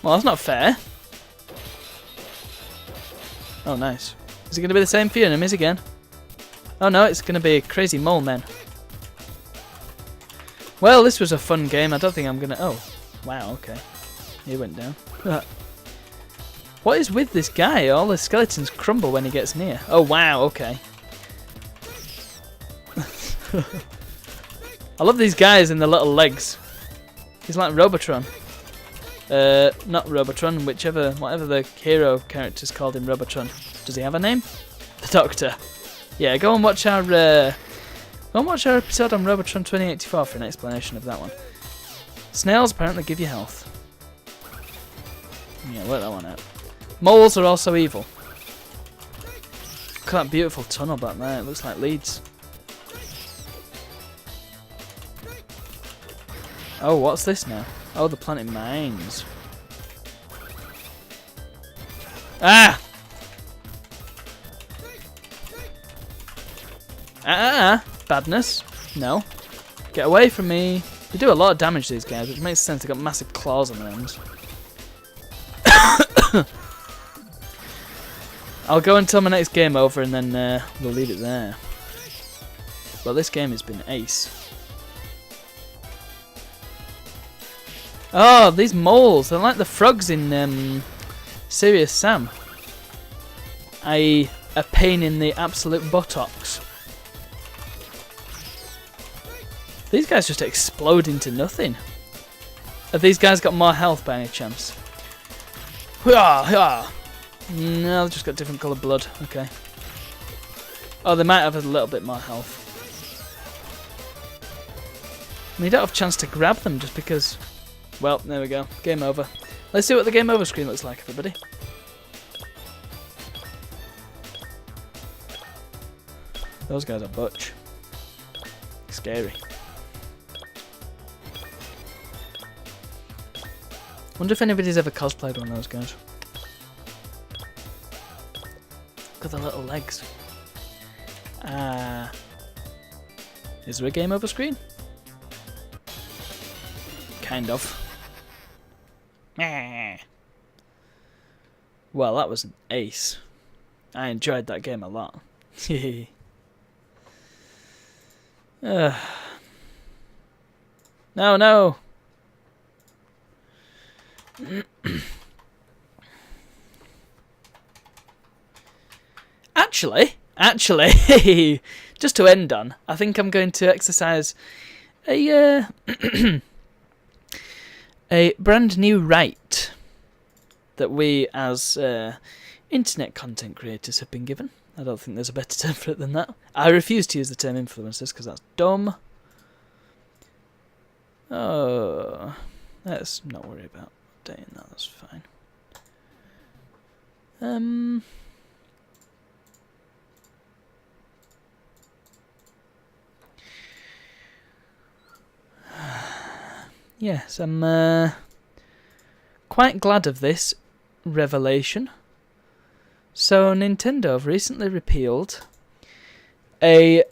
Well, that's not fair. Oh, nice. Is it going to be the same few enemies again? Oh no, it's going to be Crazy Mole Men. Well, this was a fun game. I don't think I'm going to... Oh, wow, okay. He went down. What is with this guy? All the skeletons crumble when he gets near. Oh, wow, okay. I love these guys and the little legs. He's like Robotron. Not Robotron, whatever the hero character's called in Robotron. Does he have a name? The Doctor. Yeah, go and watch our Go and watch our episode on Robotron 2084 for an explanation of that one. Snails apparently give you health. Yeah, work that one out. Moles are also evil. Look at that beautiful tunnel back there. It looks like Leeds. Oh, what's this now? Oh, they're planting mines. Ah! Badness. No. Get away from me. They do a lot of damage, these guys, which makes sense. They've got massive claws on their ends. I'll go until my next game over and then we'll leave it there. Well, this game has been ace. Oh, these moles. They're like the frogs in Serious Sam. A pain in the absolute buttocks. These guys just explode into nothing. Have these guys got more health by any chance? No, they've just got different coloured blood. Okay. Oh, they might have a little bit more health. I mean, you don't have a chance to grab them just because... Well, there we go. Game over. Let's see what the game over screen looks like, everybody. Those guys are butch. Scary. Wonder if anybody's ever cosplayed one of those guys. Look at the little legs. Is there a game over screen? Kind of. Well, that was an ace. I enjoyed that game a lot. No, no. Actually, just to end on, I think I'm going to exercise a a brand new right that we as internet content creators have been given. I don't think there's a better term for it than that. I refuse to use the term influencers because that's dumb. Oh, let's not worry about updating that. That's fine. Yes, I'm quite glad of this revelation. So Nintendo have recently repealed a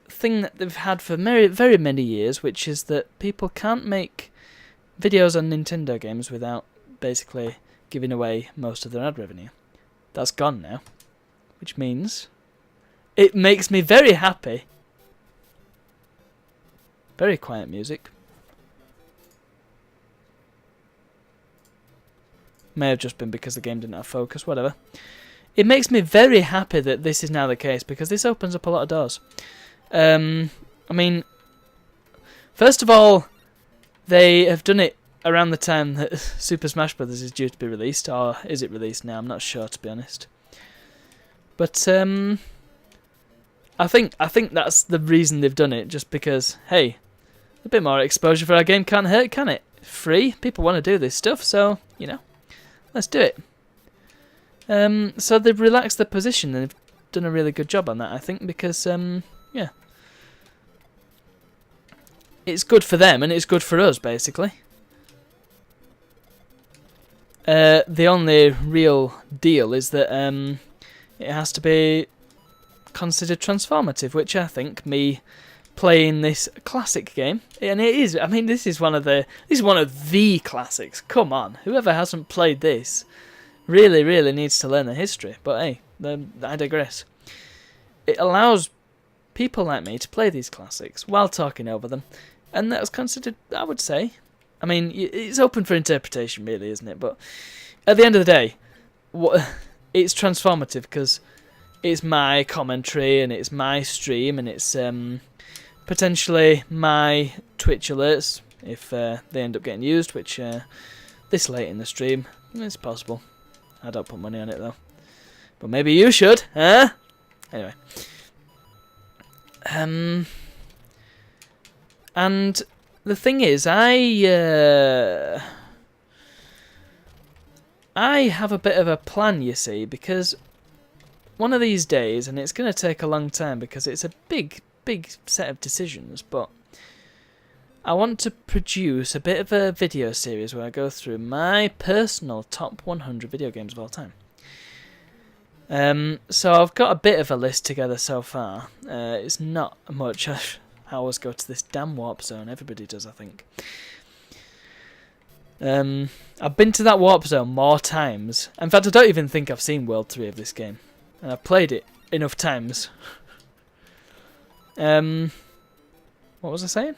thing that they've had for very, very many years, which is that people can't make videos on Nintendo games without basically giving away most of their ad revenue. That's gone now, which means it makes me very happy. Very quiet music. May have just been because the game didn't have focus, whatever. It makes me very happy that this is now the case, because this opens up a lot of doors. I mean, first of all, they have done it around the time that Super Smash Bros. Is due to be released, or is it released now? I'm not sure, to be honest. But I think that's the reason they've done it, just because, hey, a bit more exposure for our game can't hurt, can it? Free, people want to do this stuff, so, you know, let's do it. So they've relaxed the position, and they've done a really good job on that, I think, because, yeah. It's good for them, and it's good for us, basically. The only real deal is that it has to be considered transformative, which I think me playing this classic game, and it is. I mean, this is one of the classics. Come on, whoever hasn't played this really needs to learn the history. But hey, I digress. It allows people like me to play these classics while talking over them, and that's considered, I would say. I mean, it's open for interpretation, really, isn't it? But at the end of the day, it's transformative because it's my commentary and it's my stream and it's potentially my Twitch alerts if they end up getting used, which this late in the stream, it's possible. I don't put money on it though. But maybe you should, huh? Anyway. And the thing is, I have a bit of a plan, you see, because one of these days, and it's going to take a long time because it's a big set of decisions, but I want to produce a bit of a video series where I go through my personal top 100 video games of all time. So I've got a bit of a list together so far. It's not much. I always go to this damn warp zone. Everybody does, I think. I've been to that warp zone more times. In fact, I don't even think I've seen World 3 of this game. And I've played it enough times. What was I saying?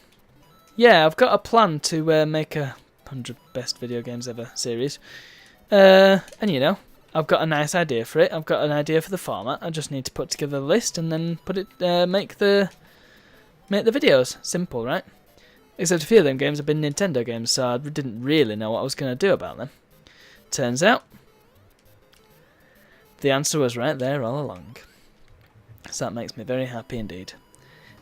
Yeah, I've got a plan to make a 100 best video games ever series. And you know, I've got a nice idea for it. I've got an idea for the format. I just need to put together the list and then put it, make the videos. Simple, right? Except a few of them games have been Nintendo games, so I didn't really know what I was going to do about them. Turns out, the answer was right there all along. So that makes me very happy indeed.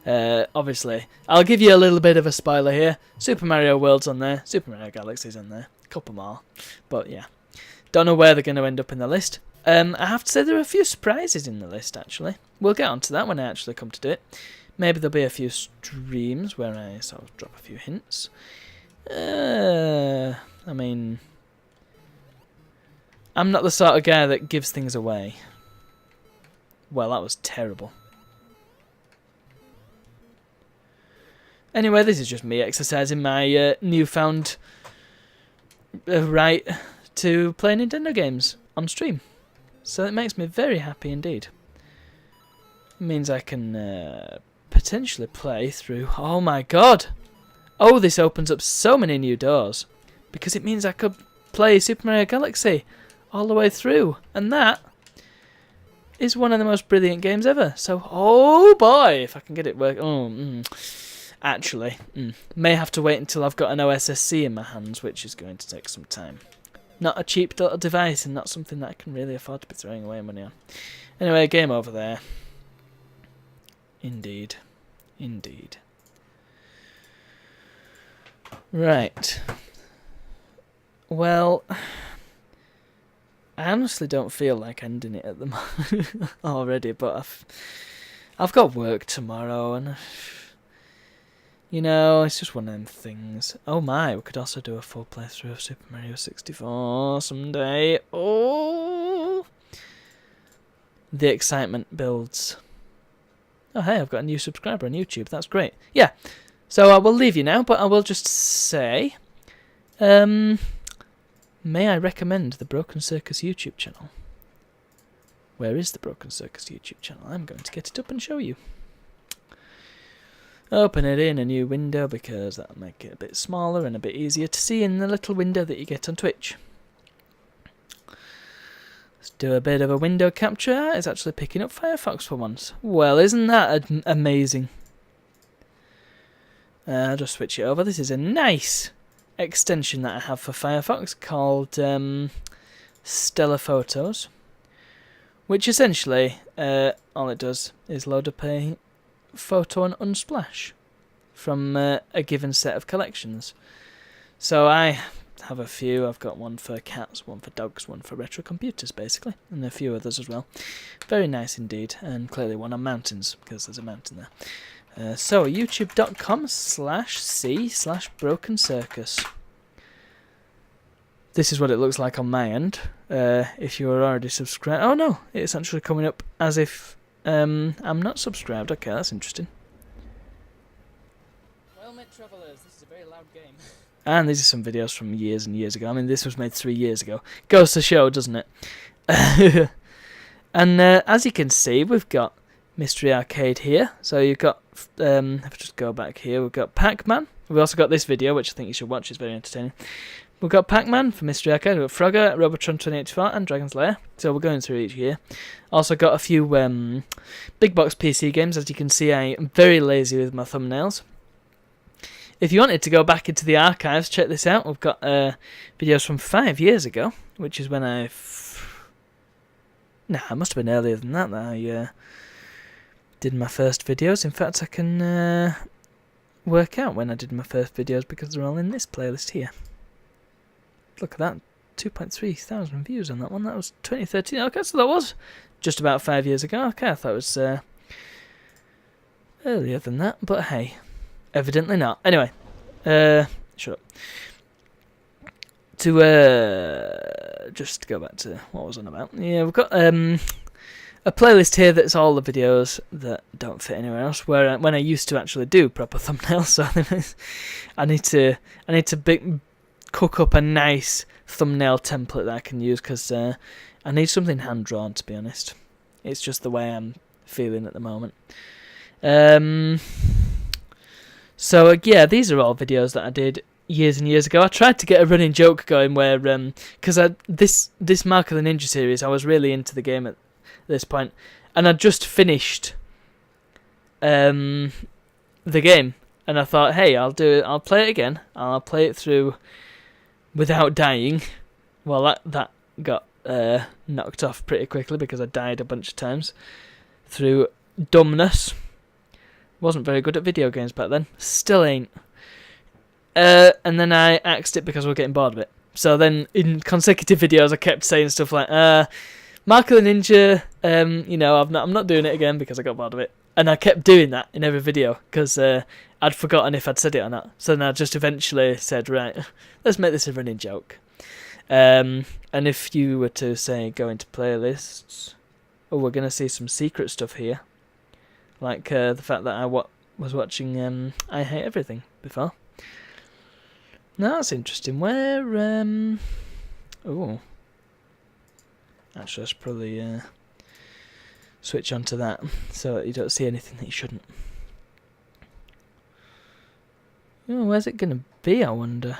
Obviously, I'll give you a little bit of a spoiler here. Super Mario World's on there. Super Mario Galaxy's on there. A couple more. But yeah. Don't know where they're going to end up in the list. I have to say there are a few surprises in the list, actually. We'll get onto that when I actually come to do it. Maybe there'll be a few streams where I sort of drop a few hints. I mean, I'm not the sort of guy that gives things away. Well, that was terrible. Anyway, this is just me exercising my newfound right to play Nintendo games on stream. So it makes me very happy indeed. It means I can potentially play through... Oh my god! Oh, this opens up so many new doors. Because it means I could play Super Mario Galaxy all the way through. And that is one of the most brilliant games ever. So, oh boy, if I can get it working... Actually, may have to wait until I've got an OSSC in my hands, which is going to take some time. Not a cheap little device and not something that I can really afford to be throwing away money on. Anyway, game over there. Indeed. Indeed. Right. Well, I honestly don't feel like ending it at the moment already, but I've got work tomorrow and... You know, it's just one of them things. Oh my, we could also do a full playthrough of Super Mario 64 someday. Oh! The excitement builds. Oh hey, I've got a new subscriber on YouTube. That's great. Yeah, so I will leave you now, but I will just say... may I recommend the Broken Circus YouTube channel? Where is the Broken Circus YouTube channel? I'm going to get it up and show you. Open it in a new window because that'll make it a bit smaller and a bit easier to see in the little window that you get on Twitch. Let's do a bit of a window capture. It's actually picking up Firefox for once. Well, isn't that amazing? I'll just switch it over. This is a nice extension that I have for Firefox called Stellar Photos, which essentially all it does is load up a photo and unsplash from a given set of collections. So I have a few. I've got one for cats, one for dogs, one for retro computers basically, and a few others as well. Very nice indeed, and clearly one on mountains because there's a mountain there. So youtube.com/c/broken circus. This is what it looks like on my end. If you are already subscribed, oh no, it's actually coming up as if I'm not subscribed. Okay, that's interesting. Well met travellers, this is a very loud game. And these are some videos from years and years ago. I mean, this was made 3 years ago. Goes to show, doesn't it? And as you can see, we've got Mystery Arcade here. So you've got, if I just go back here, we've got Pac-Man. We've also got this video, which I think you should watch. It's very entertaining. We've got Pac-Man for Mystery Arcade, we've got Frogger, Robotron 2084 and Dragon's Lair. So we're going through each year. Also got a few big box PC games. As you can see, I am very lazy with my thumbnails. If you wanted to go back into the archives, check this out. We've got videos from 5 years ago, which is when it must have been earlier than that I did my first videos. In fact, I can work out when I did my first videos because they're all in this playlist here. Look at that, 2.3 thousand views on that one. That was 2013. Okay, so that was just about 5 years ago. Okay, I thought it was earlier than that, but hey, evidently not. Anyway, shut up. To just go back to what I was on about. Yeah, we've got a playlist here that's all the videos that don't fit anywhere else. Where when I used to actually do proper thumbnails, so I need to cook up a nice thumbnail template that I can use because I need something hand drawn. To be honest, it's just the way I'm feeling at the moment. So yeah, these are all videos that I did years and years ago. I tried to get a running joke going where because this Mark of the Ninja series, I was really into the game at this point, and I just finished the game, and I thought, hey, I'll play it again. I'll play it through without dying. Well, that got knocked off pretty quickly because I died a bunch of times through dumbness. Wasn't very good at video games back then. Still ain't. And then I axed it because we were getting bored of it. So then in consecutive videos I kept saying stuff like, Mark of the Ninja, I'm not doing it again because I got bored of it. And I kept doing that in every video because I'd forgotten if I'd said it or not. So then I just eventually said, right, let's make this a running joke. And if you were to say go into playlists, we're going to see some secret stuff here. Like the fact that I was watching I Hate Everything before. Now that's interesting. Where actually I should probably switch on to that so that you don't see anything that you shouldn't. Oh, where's it gonna be, I wonder?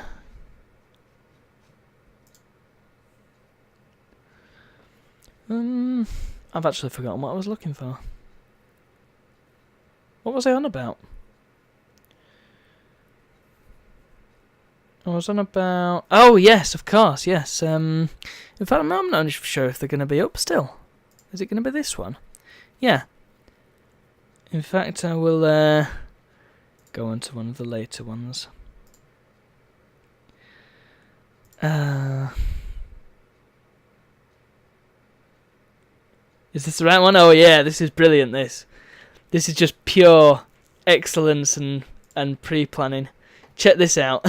I've actually forgotten what I was looking for. What was I on about? I was on about... Oh, yes, of course, yes. In fact, I'm not sure if they're going to be up still. Is it going to be this one? Yeah. In fact, I will go on to one of the later ones. Is this the right one? Oh, yeah, this is brilliant, this. This is just pure excellence and pre-planning. Check this out.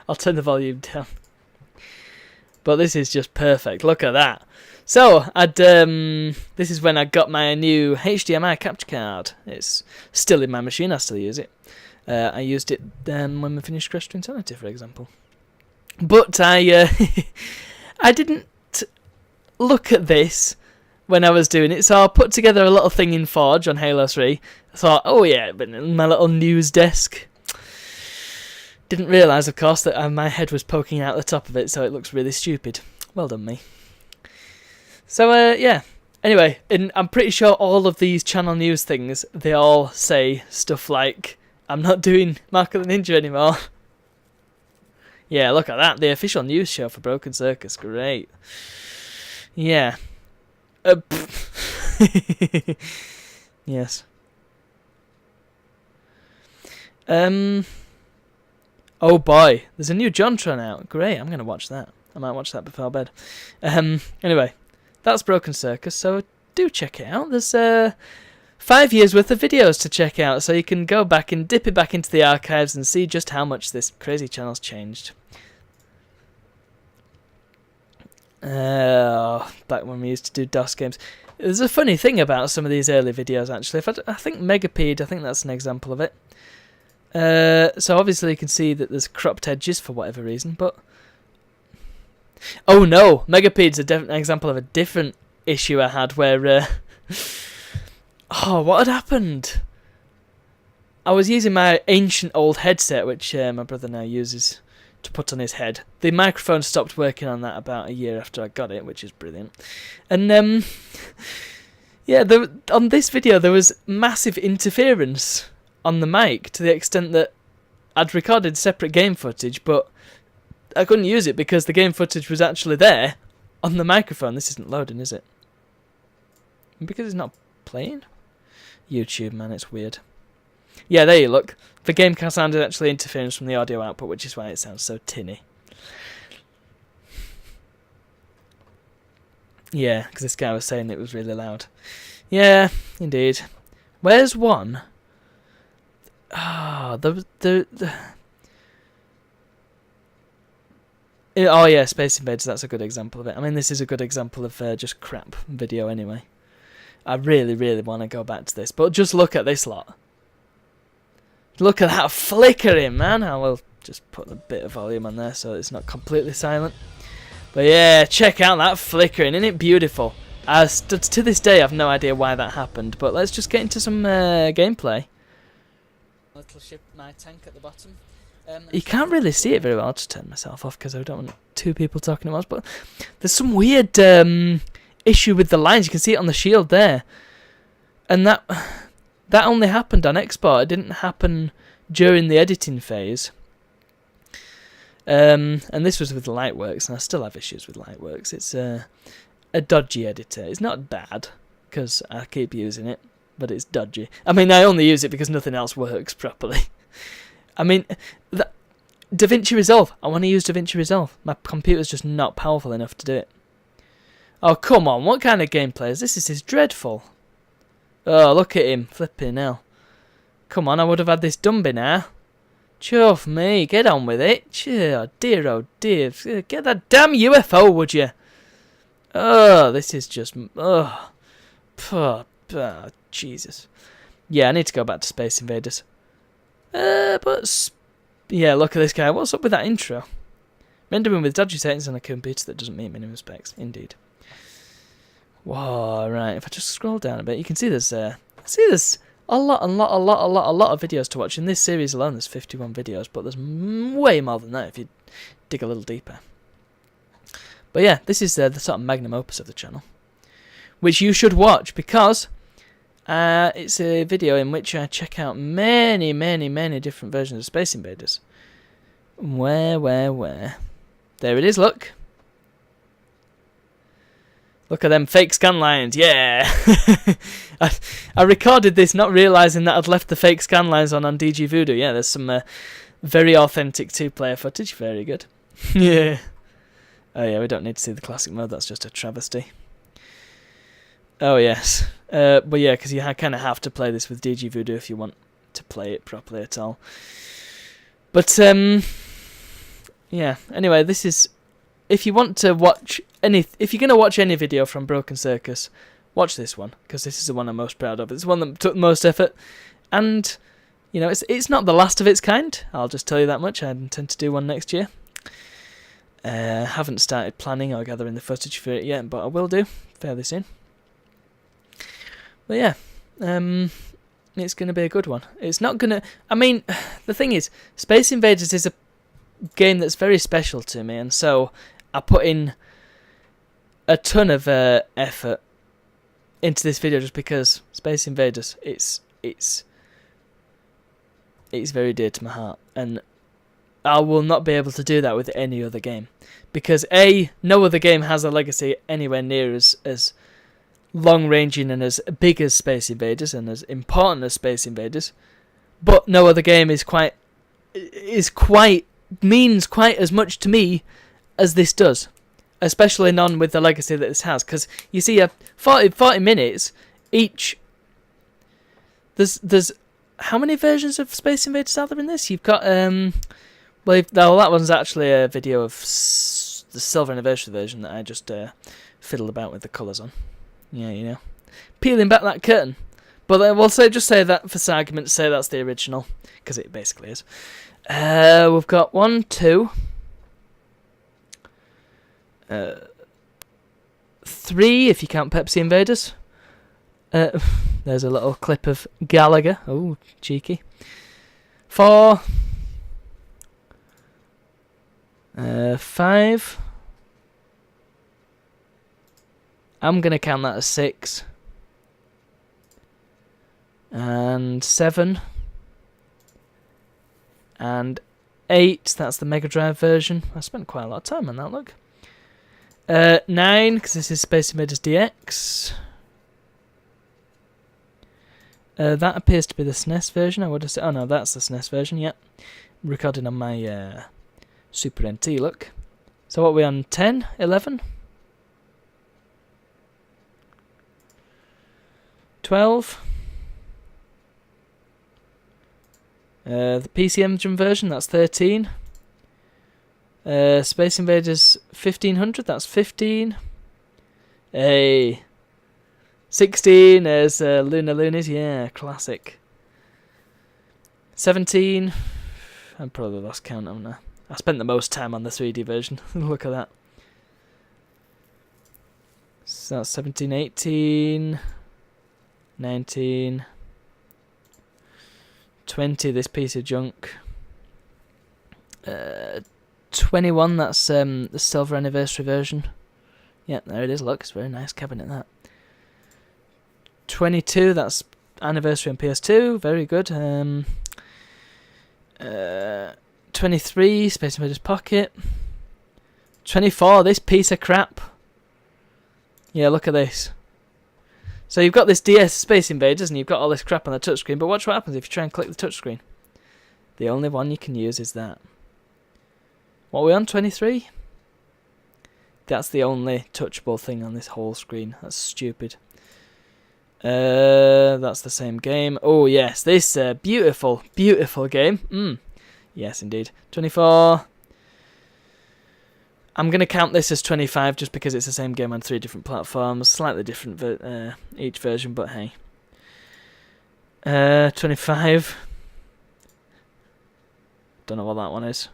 I'll turn the volume down. But this is just perfect. Look at that. So, this is when I got my new HDMI capture card. It's still in my machine. I still use it. I used it when we finished Crash to Insanity, for example. But I didn't look at this when I was doing it, so I put together a little thing in Forge on Halo 3. I thought, oh yeah, but in my little news desk. Didn't realise, of course, that my head was poking out the top of it, so it looks really stupid. Well done, me. So, yeah. Anyway, I'm pretty sure all of these channel news things, they all say stuff like, I'm not doing Mark of the Ninja anymore. Yeah, look at that. The official news show for Broken Circus. Great. Yeah. Yes. Oh boy, there's a new JonTron out. Great, I'm going to watch that. I might watch that before bed. Anyway, that's Broken Circus, so do check it out. There's 5 years worth of videos to check out, so you can go back and dip it back into the archives and see just how much this crazy channel's changed. Back when we used to do DOS games. There's a funny thing about some of these early videos, actually. I think Megapede, I think that's an example of it. So obviously you can see that there's cropped edges for whatever reason, but... Oh no! Megapede's an example of a different issue I had where... Oh, what had happened? I was using my ancient old headset, which my brother now uses to put on his head. The microphone stopped working on that about a year after I got it, which is brilliant. And yeah, on this video there was massive interference on the mic to the extent that I'd recorded separate game footage, but I couldn't use it because the game footage was actually there on the microphone. This isn't loading, is it? Because it's not playing? YouTube, man, it's weird. Yeah, there you look. The Gamecast sound is actually interference from the audio output, which is why it sounds so tinny. Yeah, because this guy was saying it was really loud. Yeah, indeed. Where's one? Ah, oh yeah, Space Invaders, that's a good example of it. I mean, this is a good example of just crap video anyway. I really, really want to go back to this, but just look at this lot. Look at that flickering, man. I will just put a bit of volume on there so it's not completely silent. But yeah, check out that flickering, isn't it beautiful? To this day, I've no idea why that happened, but let's just get into some gameplay. Little ship, my tank at the bottom. You can't really see it very well. I'll just turn myself off because I don't want two people talking at once. But there's some weird issue with the lines. You can see it on the shield there, and that only happened on export. It didn't happen during the editing phase. And this was with Lightworks, and I still have issues with Lightworks. It's a dodgy editor. It's not bad because I keep using it, but it's dodgy. I mean, I only use it because nothing else works properly. I mean, DaVinci Resolve. I want to use DaVinci Resolve. My computer's just not powerful enough to do it. Oh, come on. What kind of gameplay is this? This is dreadful. Oh, look at him. Flipping hell. Come on, I would have had this done by now. Chuff me. Get on with it. Oh, dear, oh, dear. Get that damn UFO, would you? Oh, this is just... Oh, Jesus. Yeah, I need to go back to Space Invaders. But yeah, look at this guy. What's up with that intro? Rendering with dodgy settings on a computer that doesn't meet minimum specs. Indeed. Whoa, right. If I just scroll down a bit, you can see there's a lot of videos to watch. In this series alone, there's 51 videos, but there's way more than that if you dig a little deeper. But yeah, this is the sort of magnum opus of the channel, which you should watch because it's a video in which I check out many different versions of Space Invaders. Where? There it is, look. Look at them fake scan lines, yeah! I recorded this not realising that I'd left the fake scan lines on DG Voodoo. Yeah, there's some very authentic two-player footage, very good. Yeah. Oh yeah, we don't need to see the classic mode, that's just a travesty. Oh yes, but yeah, because you kind of have to play this with DG Voodoo if you want to play it properly at all. But yeah. Anyway, this is if you want to watch if you're gonna watch any video from Broken Circus, watch this one because this is the one I'm most proud of. It's the one that took the most effort, and you know it's not the last of its kind. I'll just tell you that much. I intend to do one next year. Haven't started planning or gathering the footage for it yet, but I will do fairly soon. But yeah, it's going to be a good one. It's not going to... I mean, the thing is, Space Invaders is a game that's very special to me, and so I put in a ton of effort into this video just because Space Invaders, it's very dear to my heart, and I will not be able to do that with any other game. Because A, no other game has a legacy anywhere near as long-ranging and as big as Space Invaders and as important as Space Invaders, but no other game means quite as much to me as this does, especially none with the legacy that this has. Because you see, 40 minutes each. There's how many versions of Space Invaders are there in this? You've got well, that one's actually a video of the Silver Anniversary version that I just fiddled about with the colours on. Yeah, you know, peeling back that curtain. But we'll just say that for argument's sake, that's the original, because it basically is. We've got 1, 2, 3, if you count Pepsi Invaders. There's a little clip of Gallagher. Oh, cheeky. 4, 5. I'm going to count that as 6. And 7. And 8. That's the Mega Drive version. I spent quite a lot of time on that, look. 9, because this is Space Invaders DX. That appears to be the SNES version. I would have said. Oh no, that's the SNES version. Yep. Recorded on my Super NT. Look. So what are we on? 10, 11, 12. The PC Engine version, that's 13. Space Invaders 1500, that's 15. Hey. 16, there's Lunar Loonies, yeah, classic. 17, I've probably lost count, haven't I? I spent the most time on the 3D version. Look at that. So that's 17, 18, 19, 20, this piece of junk. 21, that's the silver anniversary version. Yeah, there it is, look, it's a very nice cabinet, that. 22, that's anniversary on PS2, very good. 23, Space Invaders Pocket. 24, this piece of crap. Yeah, look at this. So you've got this DS Space Invaders and you've got all this crap on the touchscreen, but watch what happens if you try and click the touchscreen. The only one you can use is that. What are we on, 23? That's the only touchable thing on this whole screen. That's stupid. That's the same game. Oh yes, this beautiful, beautiful game. Yes, indeed. 24. I'm going to count this as 25 just because it's the same game on 3 different platforms. Slightly different each version, but hey. 25. Don't know what that one is.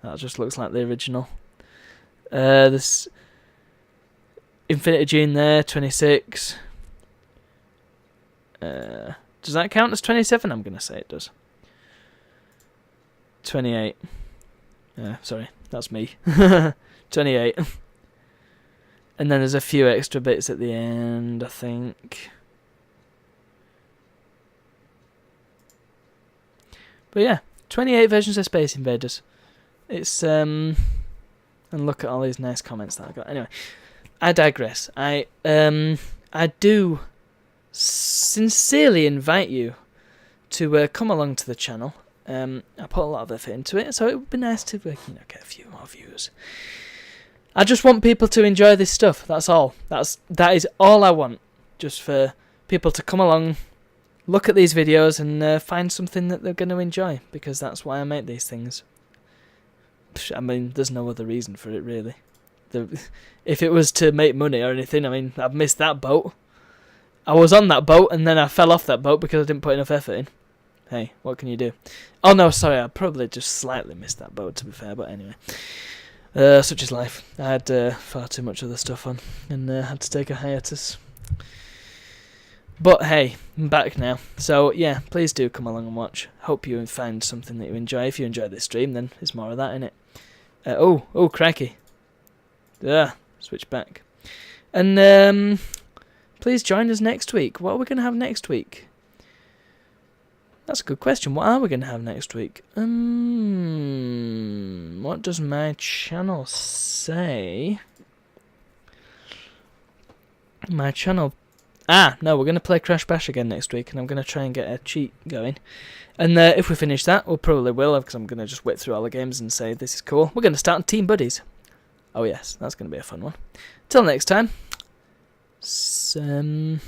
That just looks like the original. This Infinity Gene there, 26. Does that count as 27? I'm going to say it does. 28. Sorry, that's me. 28. And then there's a few extra bits at the end, I think. But yeah, 28 versions of Space Invaders. It's and look at all these nice comments that I got. Anyway, I digress. I do sincerely invite you to come along to the channel. I put a lot of effort into it, so it would be nice to get a few more views. I just want people to enjoy this stuff. That's all. That is all I want. Just for people to come along, look at these videos, and find something that they're going to enjoy, because that's why I make these things. I mean, there's no other reason for it, really. If it was to make money or anything, I mean, I've missed that boat. I was on that boat, and then I fell off that boat because I didn't put enough effort in. Hey, what can you do? Oh no, sorry, I probably just slightly missed that boat, to be fair, but anyway. Such is life. I had far too much other stuff on, and had to take a hiatus. But hey, I'm back now. So yeah, please do come along and watch. Hope you find something that you enjoy. If you enjoy this stream, then there's more of that in it. Oh, crikey. Switch back. And please join us next week. What are we going to have next week? That's a good question. What are we going to have next week? What does my channel say? My channel... no, we're going to play Crash Bash again next week, and I'm going to try and get a cheat going. And if we finish that, we'll probably will, because I'm going to just whip through all the games and say, this is cool. We're going to start on Team Buddies. Oh yes, that's going to be a fun one. Till next time, see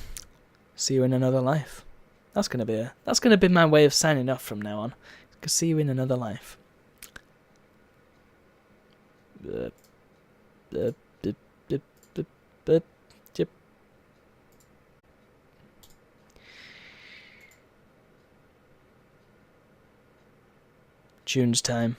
you in another life. That's going to be my way of signing off from now on. See you in another life. Tunes time.